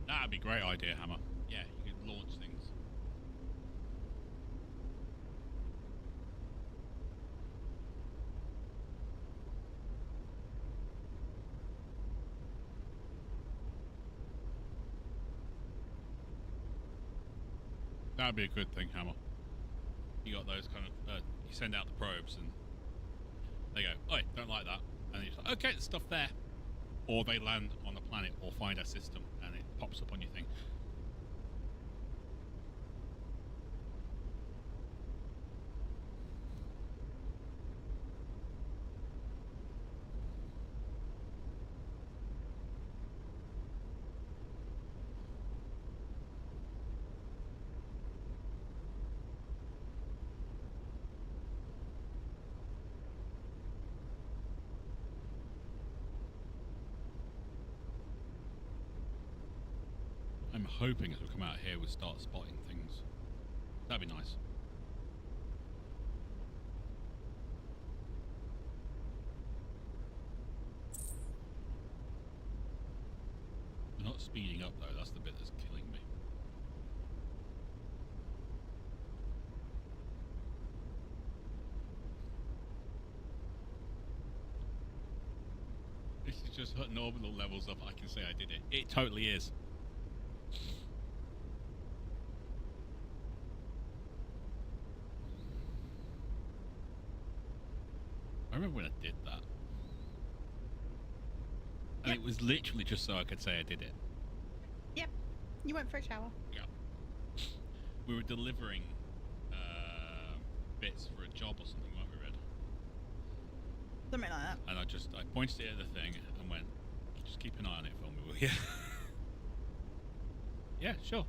That'd be a great idea, Hammer. Yeah, you could launch things. That'd be a good thing, Hammer. You got those kind of, you send out the probes and they go, oi, don't like that. And you're like, okay, there's stuff there. Or they land on a planet or find a system and it pops up on your thing. I'm hoping as we come out here we'll start spotting things. That'd be nice. We're not speeding up though, that's the bit that's killing me. This is just at orbital levels up, I can say I did it. It totally is. I remember when I did that. And Yep. it was literally just so I could say I did it. Yep. You went for a shower. Yeah. We were delivering bits for a job or something, weren't we, Red? Something like that. And I pointed it at the thing and went, just keep an eye on it for me, will you? Yeah, sure.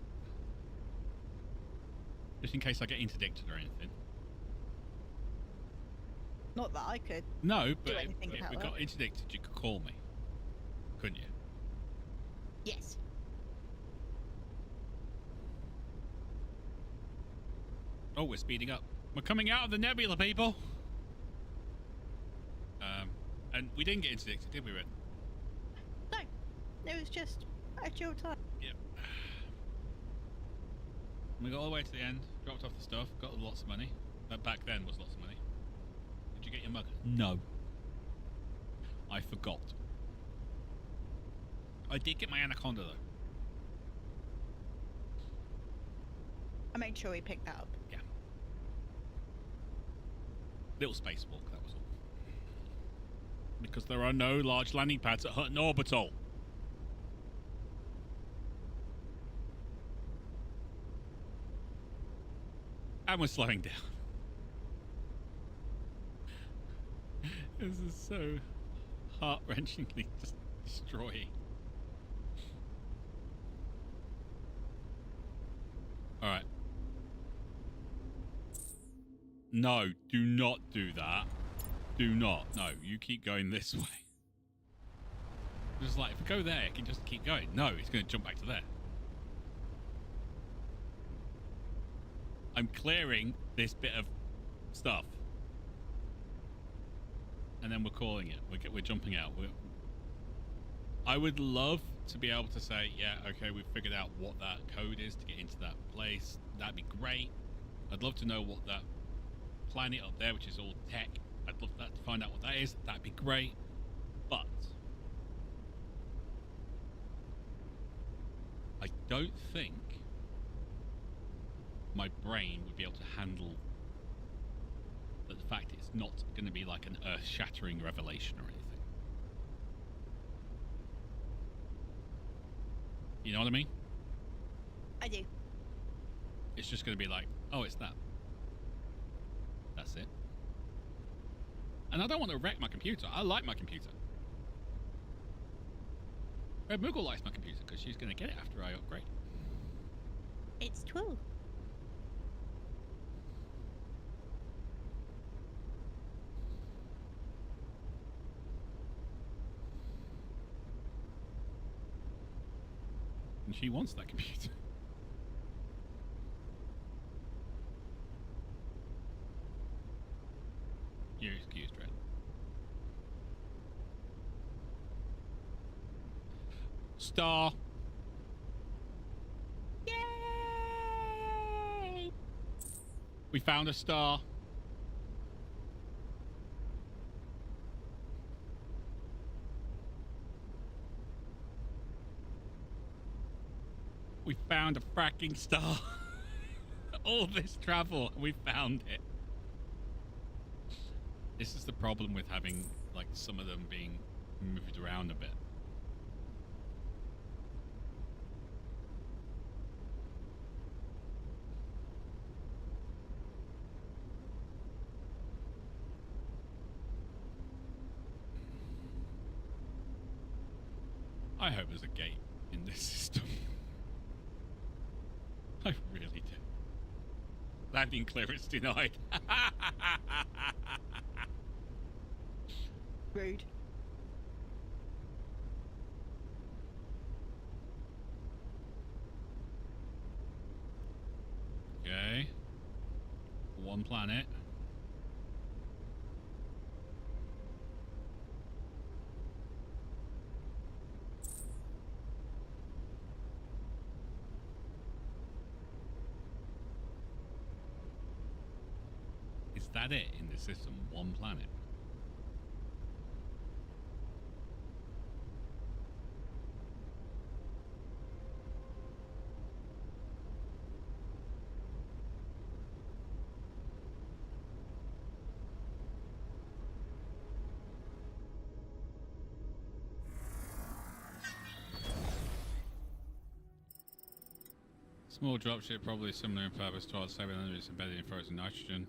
Just in case I get interdicted or anything. Not that I could. No, but Do if anything we about got that. interdicted, you could call me. Couldn't you? Yes. Oh, we're speeding up. We're coming out of the nebula, people! And we didn't get interdicted, did we, Red? No. It was just a chill time. Yep. We got all the way to the end, dropped off the stuff, got lots of money. That back then was lots of money. Did you get your mug? No. I forgot. I did get my anaconda though. I made sure we picked that up. Yeah. Little spacewalk, that was all. Because there are no large landing pads at Hutton Orbital. And we're slowing down. This is so heart-wrenchingly just destroying. Alright. No, do not do that. Do not. No, you keep going this way. Just like, if we go there, it can just keep going. No, it's going to jump back to there. I'm clearing this bit of stuff. And then we're calling it. We're jumping out. I would love to be able to say, yeah, okay, we've figured out what that code is to get into that place. That'd be great. I'd love to know what that planet up there, which is all tech, I'd love that to find out what that is. That'd be great. But I don't think my brain would be able to handle the fact it's not going to be like an earth-shattering revelation or anything. You know what I mean? I do. It's just going to be like, oh, it's that. That's it. And I don't want to wreck my computer. I like my computer. Red Moogle likes my computer because she's going to get it after I upgrade. It's true. And she wants that computer. You're excused, Red. Star. Yay! We found a star. We found a fracking star. All this travel, we found it. This is the problem with having, like, some of them being moved around a bit. I hope there's a gate in this system. I really do. Landing clearance denied. Rude. Okay. One planet. Is that it in the system? One planet? Small dropship, probably similar in purpose to our 700 is embedded in frozen nitrogen.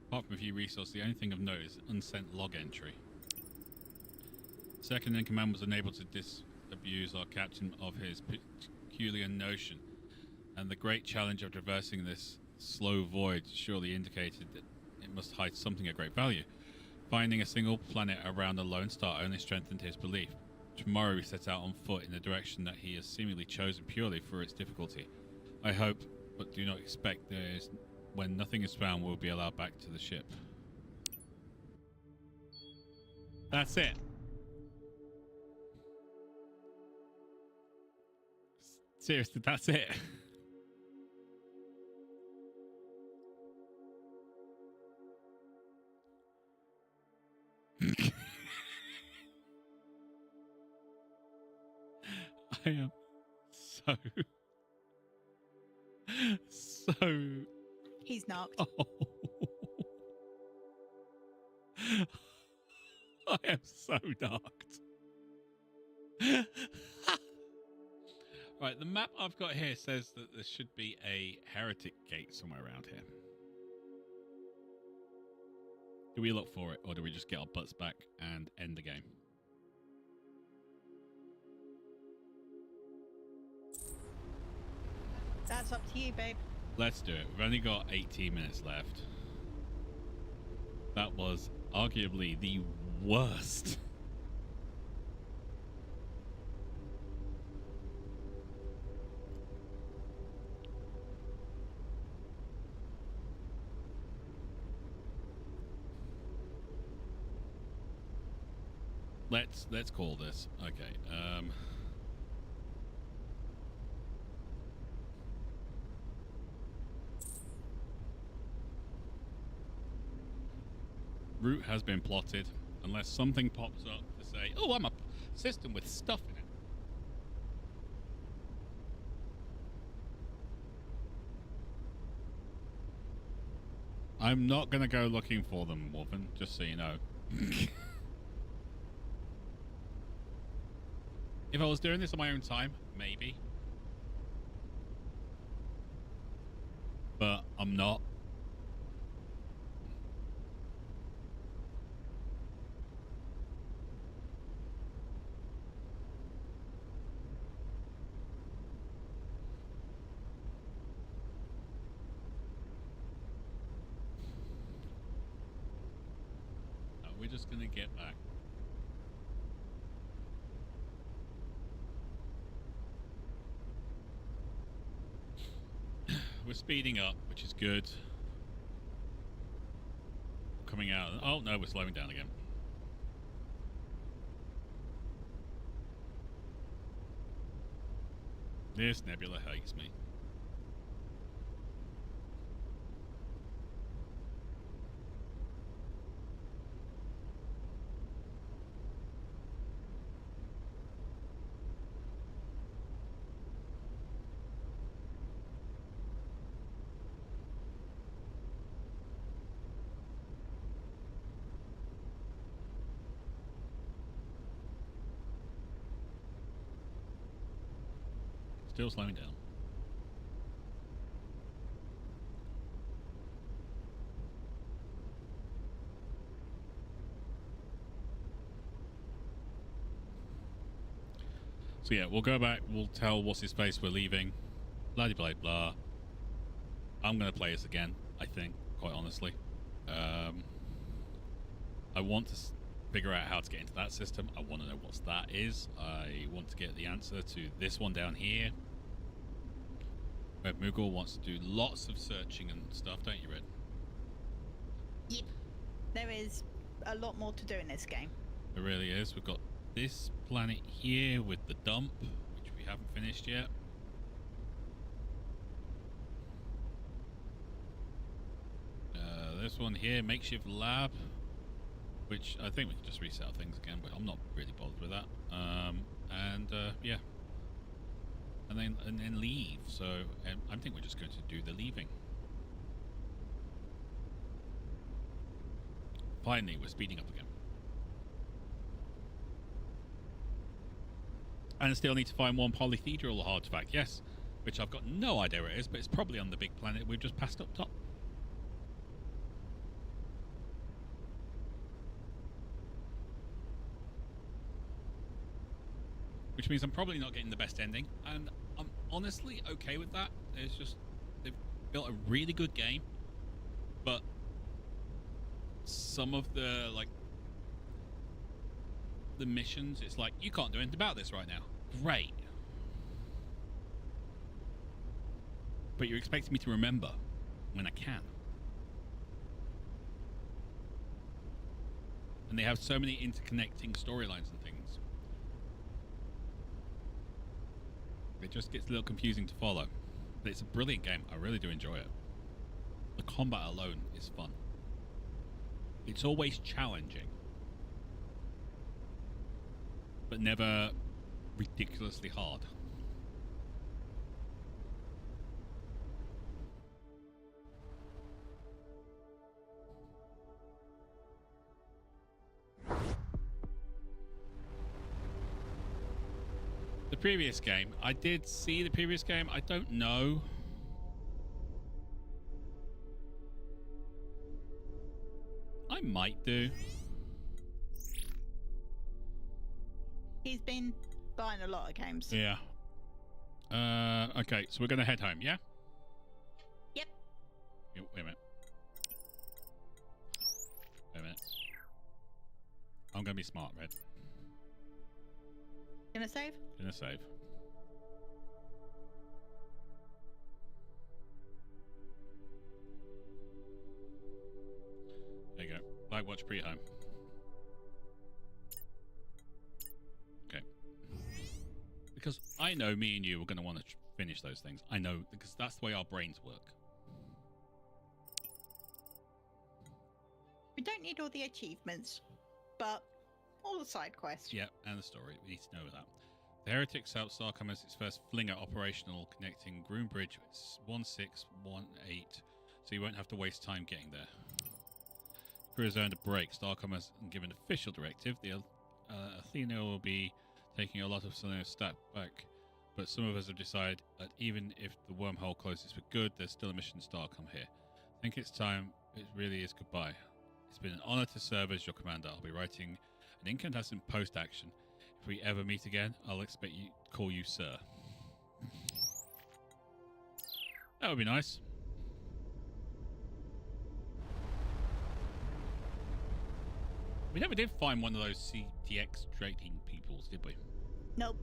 Apart from a few resources, the only thing of note is unsent log entry. Second in command was unable to disabuse our captain of his peculiar notion, and the great challenge of traversing this slow void surely indicated that it must hide something of great value. Finding a single planet around a lone star only strengthened his belief. Tomorrow we set out on foot in the direction that he has seemingly chosen purely for its difficulty. I hope, but do not expect there is. When nothing is found, we'll be allowed back to the ship. That's it. Seriously, that's it. I am so... He's knocked. Oh. I am so darked. Right, the map I've got here says that there should be a heretic gate somewhere around here. Do we look for it, or do we just get our butts back and end the game? That's up to you, babe. Let's do it. We've only got 18 minutes left. That was arguably the worst. Let's call this. Okay. Route has been plotted, unless something pops up to say, "Oh, I'm a system with stuff in it." I'm not gonna go looking for them, Wolfen, just so you know. If I was doing this on my own time, maybe. But I'm not. We're just gonna get back. We're speeding up, which is good. Coming out. Oh no, we're slowing down again. This nebula hates me. Still slowing down. So yeah, we'll go back. We'll tell what's his face we're leaving. Blah blah blah. I'm gonna play this again. I think, quite honestly, I want to figure out how to get into that system. I want to know what that is. I want to get the answer to this one down here. Red Moogle wants to do lots of searching and stuff, don't you, Red? Yep. There is a lot more to do in this game. There really is. We've got this planet here with the dump, which we haven't finished yet. This one here, makeshift lab, which I think we can just reset our things again, but I'm not really bothered with that. Yeah. And then leave. So I think we're just going to do the leaving. Finally, we're speeding up again. And I still need to find one polyhedral artifact, yes, which I've got no idea where it is, but it's probably on the big planet we've just passed up top. Which means I'm probably not getting the best ending, and I'm honestly okay with that. It's just they've built a really good game, but some of the missions, it's like, you can't do anything about this right now. Great. But you're expecting me to remember when I can. And they have so many interconnecting storylines and things. It just gets a little confusing to follow. But it's a brilliant game. I really do enjoy it. The combat alone is fun. It's always challenging, but never ridiculously hard. previous game. I did see the previous game. I don't know. I might do. He's been buying a lot of games. Yeah. Okay, so we're going to head home, yeah? Yep. Wait a minute. Wait a minute. I'm going to be smart, Red. Gonna save? Gonna save. There you go. Like watch pre-home. Okay. Because I know me and you are going to want to finish those things. I know, because that's the way our brains work. We don't need all the achievements, but all the side quests. Yeah, and the story. We need to know that. The Heretics helped Starcom as its first flinger operational, connecting Groombridge 1618, so you won't have to waste time getting there. Crew has earned a break. Starcom has given official directive. The Athena will be taking a lot of Selenium stat back, but some of us have decided that even if the wormhole closes for good, there's still a mission Starcom here. I think it's time. It really is goodbye. It's been an honor to serve as your commander. I'll be writing an incandescent post-action. If we ever meet again, I'll expect you to call you sir. That would be nice. We never did find one of those CTX trading peoples, did we? Nope.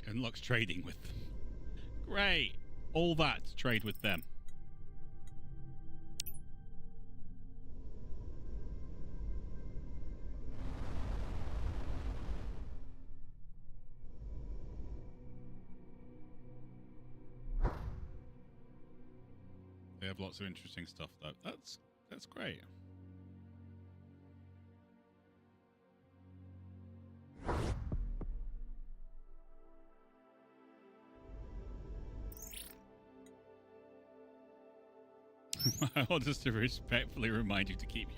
Unlocks trading with them. Great. All that to trade with them. They have lots of interesting stuff though. That's great. My orders to respectfully remind you to keep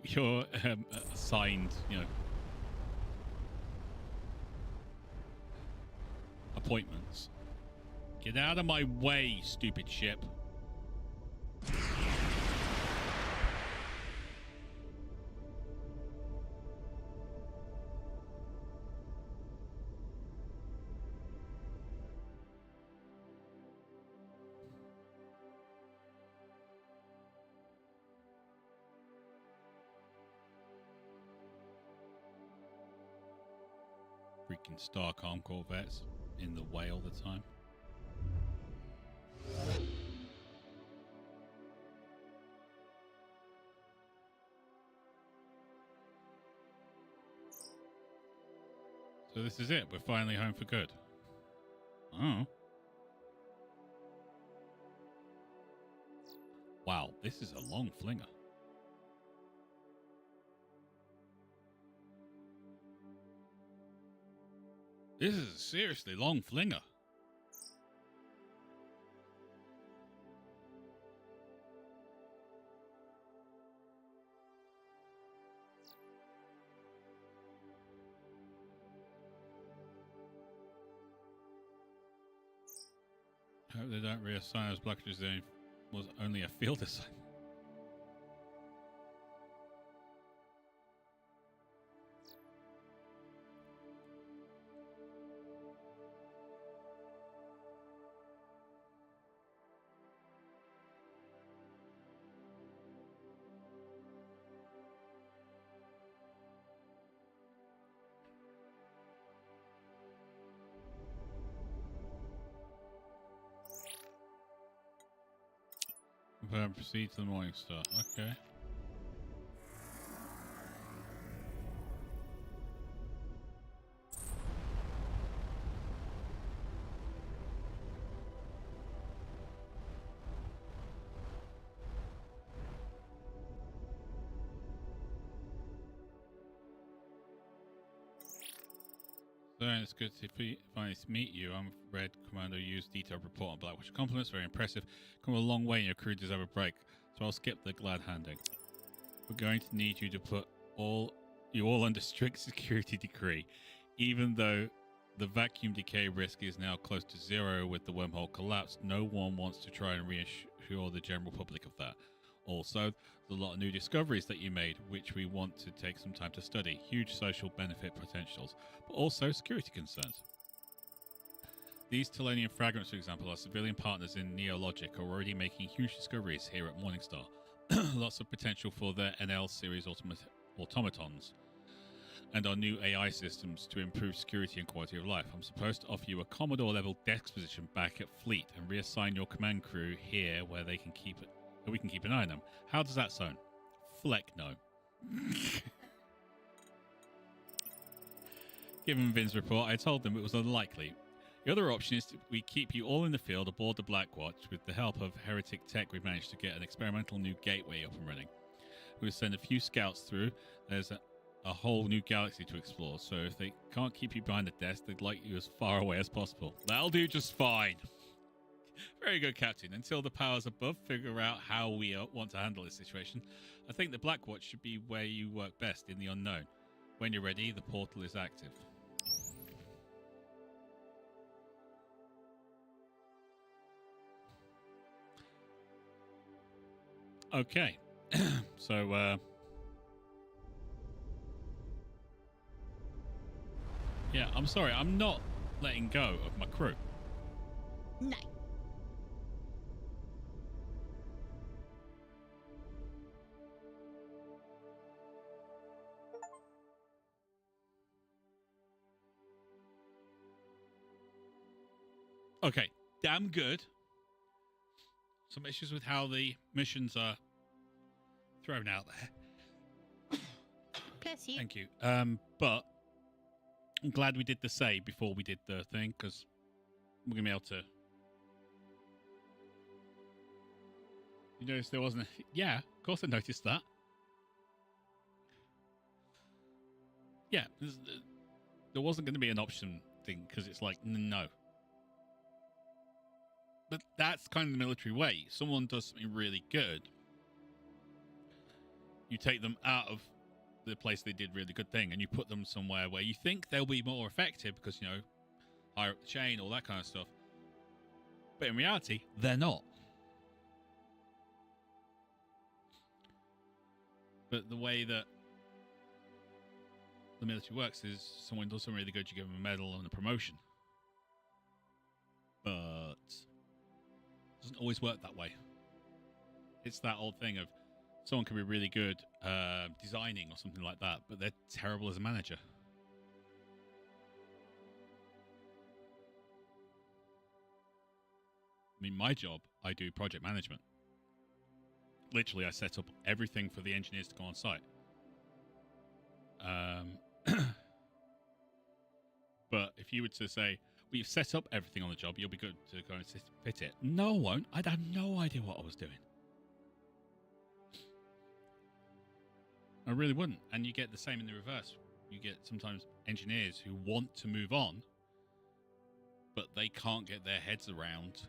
your assigned, appointments. Get out of my way, stupid ship. Freaking Starcom corvettes in the way all the time. So this is it. We're finally home for good. Oh. Wow, this is a long flinger. This is a seriously long flinger. I hope they don't reassign us Blackridge. There was only a field assignment. Proceed to the Morning Star. Okay. It's good to finally meet you. I'm Red Commando. Used detailed report on Blackwatch compliments. Very impressive. Come a long way and your crew deserve a break. So I'll skip the glad handing. We're going to need you to put you all under strict security decree, even though the vacuum decay risk is now close to zero with the wormhole collapse. No one wants to try and reassure the general public of that. Also, there's a lot of new discoveries that you made, which we want to take some time to study. Huge social benefit potentials, but also security concerns. These Telonian fragments, for example, our civilian partners in Neologic are already making huge discoveries here at Morningstar. Lots of potential for their NL series automatons and our new AI systems to improve security and quality of life. I'm supposed to offer you a Commodore level desk position back at Fleet and reassign your command crew here where we can keep an eye on them. How does that sound? Fleck no. Given Vin's report, I told them it was unlikely. The other option is we keep you all in the field aboard the Blackwatch. With the help of Heretic Tech, we've managed to get an experimental new gateway up and running. We'll send a few scouts through. There's a whole new galaxy to explore, so if they can't keep you behind the desk, they'd like you as far away as possible. That'll do just fine. Very good, Captain. Until the powers above figure out how we want to handle this situation, I think the Blackwatch should be where you work best, in the unknown. When you're ready, the portal is active. Okay. So, yeah, I'm sorry. I'm not letting go of my crew. No. Okay, damn good. Some issues with how the missions are thrown out there. Bless you. Thank you. But I'm glad we did the save before we did the thing, because we're going to be able to... You noticed there wasn't a... Yeah, of course I noticed that. Yeah, there wasn't going to be an option thing, because it's like, no. But that's kind of the military way. Someone does something really good. You take them out of the place they did really good thing and you put them somewhere where you think they'll be more effective because, you know, higher up the chain, all that kind of stuff. But in reality, they're not. But the way that the military works is someone does something really good, you give them a medal and a promotion. But it doesn't always work that way. It's that old thing of someone can be really good designing or something like that, but they're terrible as a manager. I mean, my job, I do project management. Literally, I set up everything for the engineers to go on site. But if you were to say, we've set up everything on the job, you'll be good to go and fit it. No, I won't. I'd have no idea what I was doing. I really wouldn't. And you get the same in the reverse. You get sometimes engineers who want to move on, but they can't get their heads around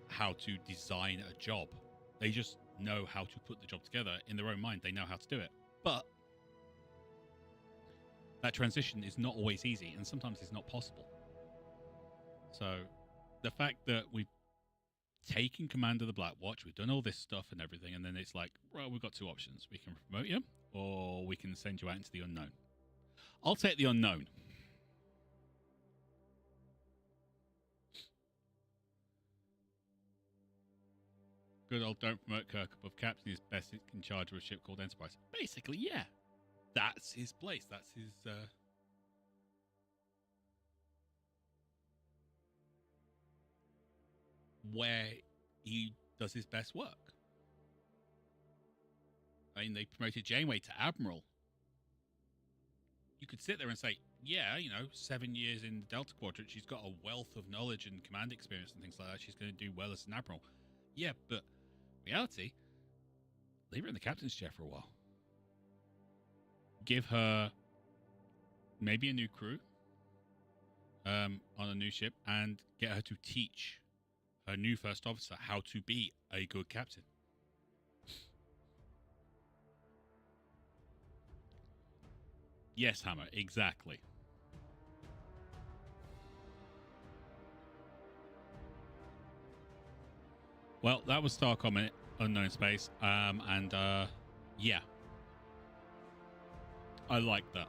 how to design a job. They just know how to put the job together in their own mind. They know how to do it. But that transition is not always easy, and sometimes it's not possible. So the fact that we've taken command of the Blackwatch, we've done all this stuff and everything, and then it's like, well, we've got two options. We can promote you, or we can send you out into the unknown. I'll take the unknown. Good old don't promote Kirk above captain. He's best in charge of a ship called Enterprise. Basically, yeah. That's his place. That's his... where he does his best work. I mean, they promoted Janeway to Admiral. You could sit there and say, yeah, you know, 7 years in the Delta Quadrant, she's got a wealth of knowledge and command experience and things like that. She's going to do well as an Admiral. Yeah, but reality, leave her in the captain's chair for a while. Give her maybe a new crew on a new ship and get her to teach her new first officer how to be a good captain. Yes, Hammer, exactly. Well, that was Starcom in Unknown Space, yeah, I like that.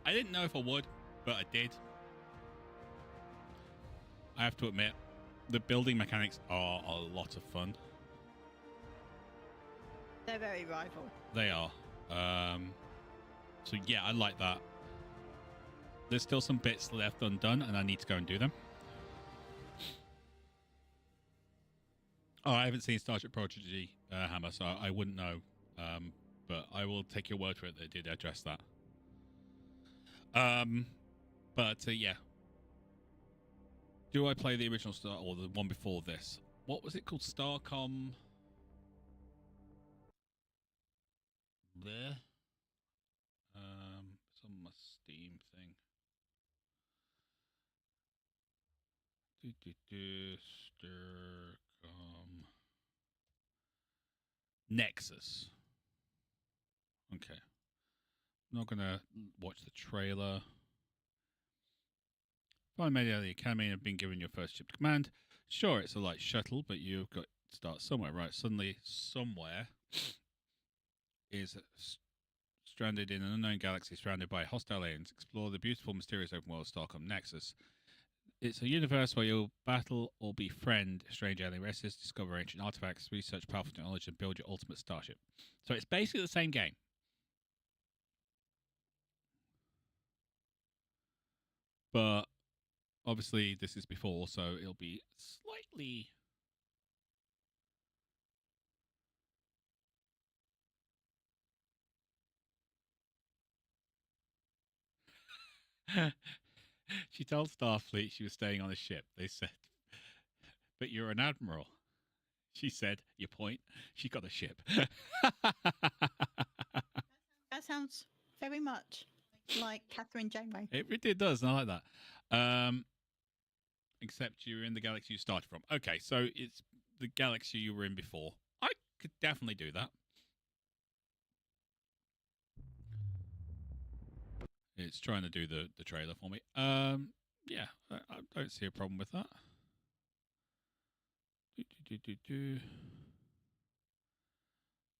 I didn't know if I would, but I did. I have to admit, the building mechanics are a lot of fun. They're very rival. They are. So yeah, I like that. There's still some bits left undone, and I need to go and do them. Oh, I haven't seen Starship Prodigy, Hammer, so I wouldn't know. But I will take your word for it that they did address that. Yeah. Do I play the original Star or the one before this? What was it called? Starcom? There. It's on my Steam thing. Starcom. Nexus. Okay. I'm not gonna watch the trailer. Finally made it out of the academy and have been given your first ship to command. Sure, it's a light shuttle, but you've got to start somewhere, right? Suddenly, somewhere is stranded in an unknown galaxy surrounded by hostile aliens. Explore the beautiful, mysterious open world Starcom Nexus. It's a universe where you'll battle or befriend strange alien races, discover ancient artifacts, research powerful technology, and build your ultimate starship. So it's basically the same game. But obviously this is before, so it'll be slightly... She told Starfleet she was staying on a ship. They said, but you're an admiral. She said, your point? She got a ship. That sounds very much like Catherine Janeway. It does, and I like that. Except you're in the galaxy you started from. Okay, so it's the galaxy you were in before. I could definitely do that. It's trying to do the trailer for me. Yeah, I don't see a problem with that.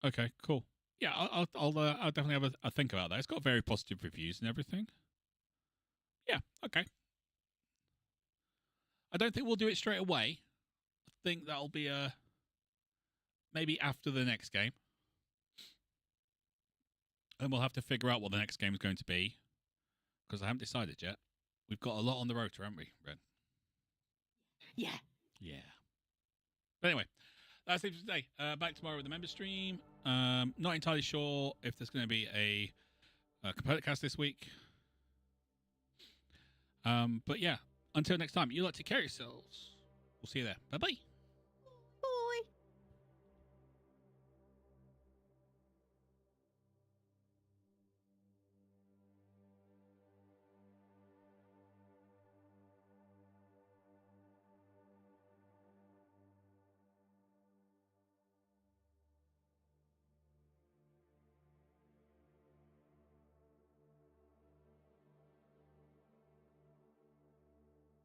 Okay, cool. Yeah, I'll definitely have a think about that. It's got very positive reviews and everything. Yeah, okay. I don't think we'll do it straight away. I think that'll be maybe after the next game. And we'll have to figure out what the next game is going to be. Because I haven't decided yet. We've got a lot on the rotor, haven't we, Ren? Yeah. Yeah. But anyway, that's it for today. Back tomorrow with the member stream. Not entirely sure if there's going to be a component cast this week. But yeah, until next time, you like to care yourselves. We'll see you there. Bye-bye.